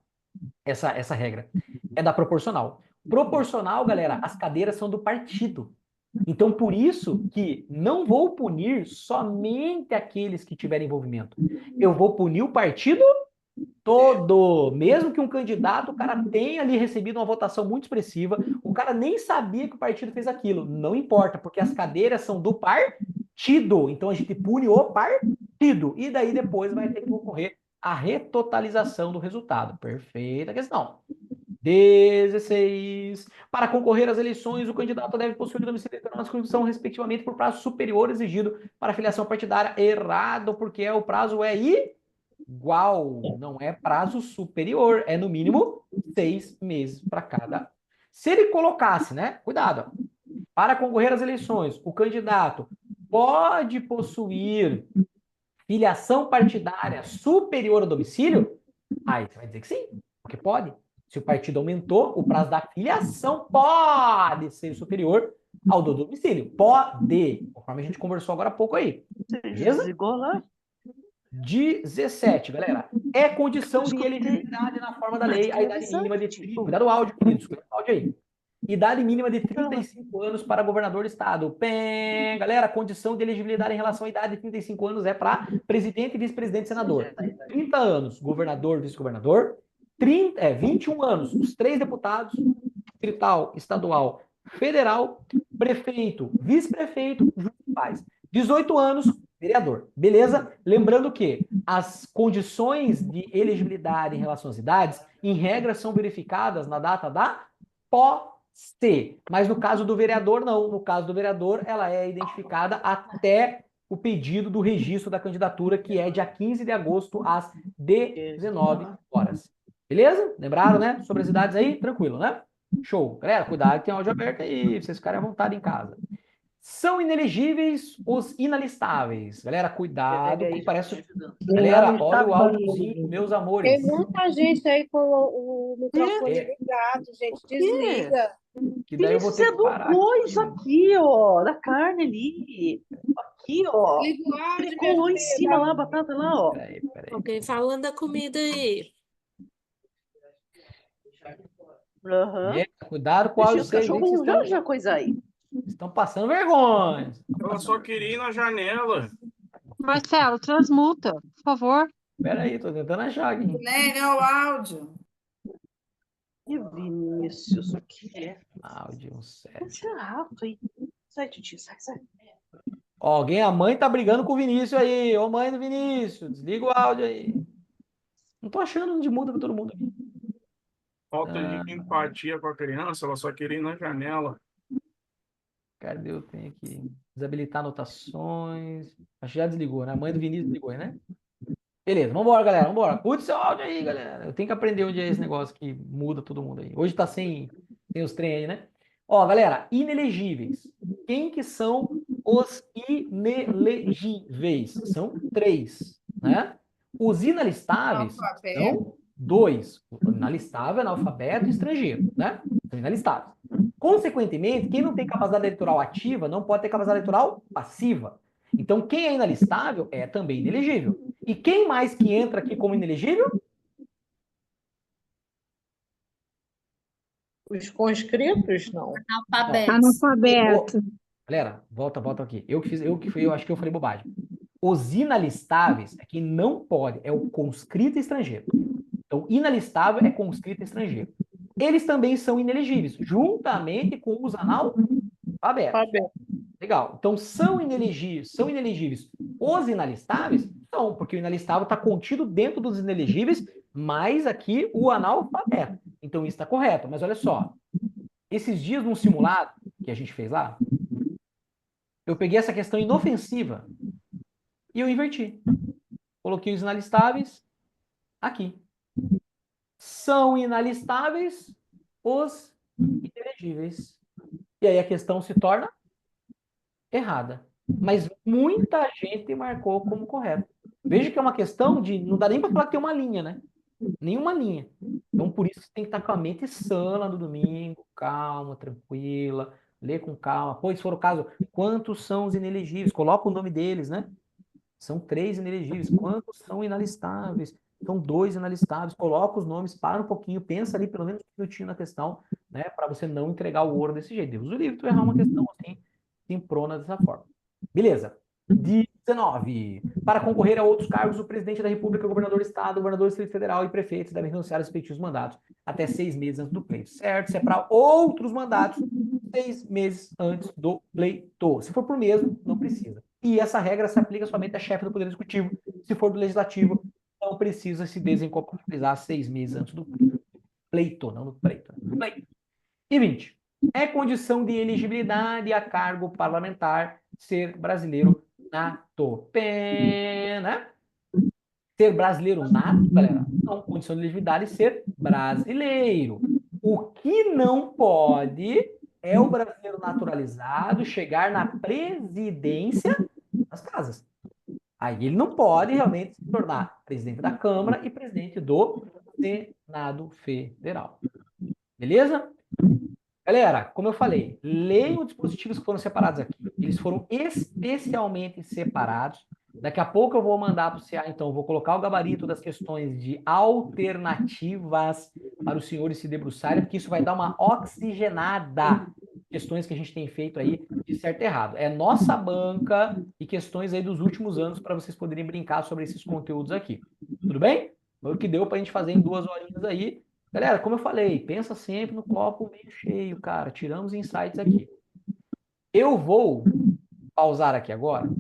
Essa regra é da proporcional. Proporcional, galera, as cadeiras são do partido. Então, por isso que não vou punir somente aqueles que tiverem envolvimento. Eu vou punir o partido todo. Mesmo que um candidato, o cara tenha ali recebido uma votação muito expressiva, o cara nem sabia que o partido fez aquilo. Não importa, porque as cadeiras são do partido. Então, a gente pune o partido. E daí, depois, vai ter que ocorrer a retotalização do resultado. Perfeita questão. 16. Para concorrer às eleições, o candidato deve possuir domicílio eleitoral na inscrição, respectivamente, por prazo superior exigido para filiação partidária. Errado, porque o prazo é igual, não é prazo superior, é no mínimo 6 meses para cada. Se ele colocasse, né? Cuidado, para concorrer às eleições, o candidato pode possuir filiação partidária superior ao domicílio, aí você vai dizer que sim, porque pode. Se o partido aumentou, o prazo da filiação pode ser superior ao do domicílio. Pode, conforme a gente conversou agora há pouco aí. Beleza? 17, galera. É condição de elegibilidade na forma da lei a idade mínima de 30. Cuidado o áudio, queridos. Cuidado o áudio aí. Idade mínima de 35 anos para governador do estado. Pém, galera, condição de elegibilidade em relação à idade de 35 anos é para presidente, vice-presidente e senador. 30 anos, governador, vice-governador. 21 anos, os 3 deputados, distrital, estadual, federal, prefeito, vice-prefeito, juiz. 18 anos, vereador. Beleza? Lembrando que as condições de elegibilidade em relação às idades, em regra, são verificadas na data da posse. Mas no caso do vereador, não. No caso do vereador, ela é identificada até o pedido do registro da candidatura, que é dia 15 de agosto, às 19 horas. Beleza? Lembraram, né? Sobre as idades aí? Tranquilo, né? Show. Galera, cuidado que tem áudio aberto aí, pra vocês ficarem à vontade em casa. São inelegíveis os inalistáveis. Galera, cuidado, que parece... Galera, olha o áudiozinho, meus amores. Tem muita gente aí com o microfone ligado, gente. Desliga. Que daí eu vou ter que parar. Isso aqui, ó, da carne ali. Aqui, ó. Colou em cima lá, a batata lá, ó. Peraí. Alguém falando da comida aí. Cuidado com o áudio. Deixa os cachorros já coisa aí. Estão passando vergonha. Ela só queria ir na janela. Marcelo, transmuta, por favor. Peraí, tô tentando achar aqui. Nem o áudio. E Vinícius, o que é? Áudio 7. Pode alto aí. Sai, tio, sai. Ó, a mãe tá brigando com o Vinícius aí. Ô, mãe do Vinícius, desliga o áudio aí. Não tô achando onde muda pra todo mundo aqui. Falta de empatia com a criança, ela só queria ir na janela. Cadê? Eu tenho aqui. Desabilitar anotações. Acho que já desligou, né? A mãe do Vinícius desligou, né? Beleza, vambora, galera. Vambora. Curte seu áudio aí, galera. Eu tenho que aprender onde é esse negócio que muda todo mundo aí. Hoje tá sem os trem aí, né? Ó, galera, inelegíveis. Quem que são os inelegíveis? São 3, né? Os inalistáveis são 2, inalistável, analfabeto e estrangeiro, né? São inalistáveis. Consequentemente, quem não tem capacidade eleitoral ativa não pode ter capacidade eleitoral passiva. Então, quem é inalistável é também inelegível. E quem mais que entra aqui como inelegível? Os conscritos, não. Analfabeto. Galera, volta aqui. Eu acho que eu falei bobagem. Os inalistáveis é quem não pode, é o conscrito estrangeiro. Então, inalistável é conscrito estrangeiro. Eles também são inelegíveis, juntamente com os analfabetos. Legal. Então, são inelegíveis os inalistáveis? Não, porque o inalistável está contido dentro dos inelegíveis, mais aqui o analfabeto. Então, isso está correto. Mas olha só, esses dias num simulado que a gente fez lá, eu peguei essa questão inofensiva e eu inverti. Coloquei os inalistáveis aqui. São inalistáveis os inelegíveis. E aí a questão se torna errada. Mas muita gente marcou como correto. Veja que é uma questão de... Não dá nem para falar que tem uma linha, né? Nenhuma linha. Então, por isso, você tem que estar com a mente sã lá no domingo, calma, tranquila, ler com calma. Pois, se for o caso, quantos são os inelegíveis? Coloca o nome deles, né? São 3 inelegíveis. Quantos são inalistáveis? São 2 inalistáveis. Coloca os nomes, para um pouquinho, pensa ali pelo menos um minutinho na questão, né? Para você não entregar o ouro desse jeito. Deus o livre, tu errar uma questão assim, simprona dessa forma. Beleza. 19. Para concorrer a outros cargos, o presidente da República, governador do Estado, governador do Distrito Federal e prefeitos devem renunciar aos respectivos mandatos até 6 meses antes do pleito. Certo? Se é para outros mandatos, 6 meses antes do pleito. Se for por mesmo, não precisa. E essa regra se aplica somente a chefe do Poder Executivo. Se for do Legislativo, não precisa se desincompatibilizar 6 meses antes do pleito, não do pleito. Pleito. E 20. É condição de elegibilidade a cargo parlamentar ser brasileiro nato. Pena. Ser brasileiro nato, galera, não, condição de elegibilidade ser brasileiro. O que não pode é o brasileiro naturalizado chegar na presidência das casas. Aí ele não pode realmente se tornar presidente da Câmara e presidente do Senado Federal. Beleza? Galera, como eu falei, leiam os dispositivos que foram separados aqui. Eles foram especialmente separados. Daqui a pouco eu vou mandar para o CA, então, eu vou colocar o gabarito das questões de alternativas para os senhores se debruçarem, porque isso vai dar uma oxigenada. Questões que a gente tem feito aí de certo e errado. É nossa banca e questões aí dos últimos anos para vocês poderem brincar sobre esses conteúdos aqui. Tudo bem? Foi o que deu para a gente fazer em 2 horinhas aí. Galera, como eu falei, pensa sempre no copo meio cheio, cara. Tiramos insights aqui. Eu vou pausar aqui agora,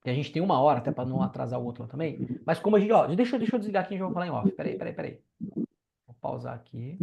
que a gente tem 1 hora, até para não atrasar o outro também. Mas como a gente... Ó, deixa eu desligar aqui e já vou falar em off. Peraí. Vou pausar aqui.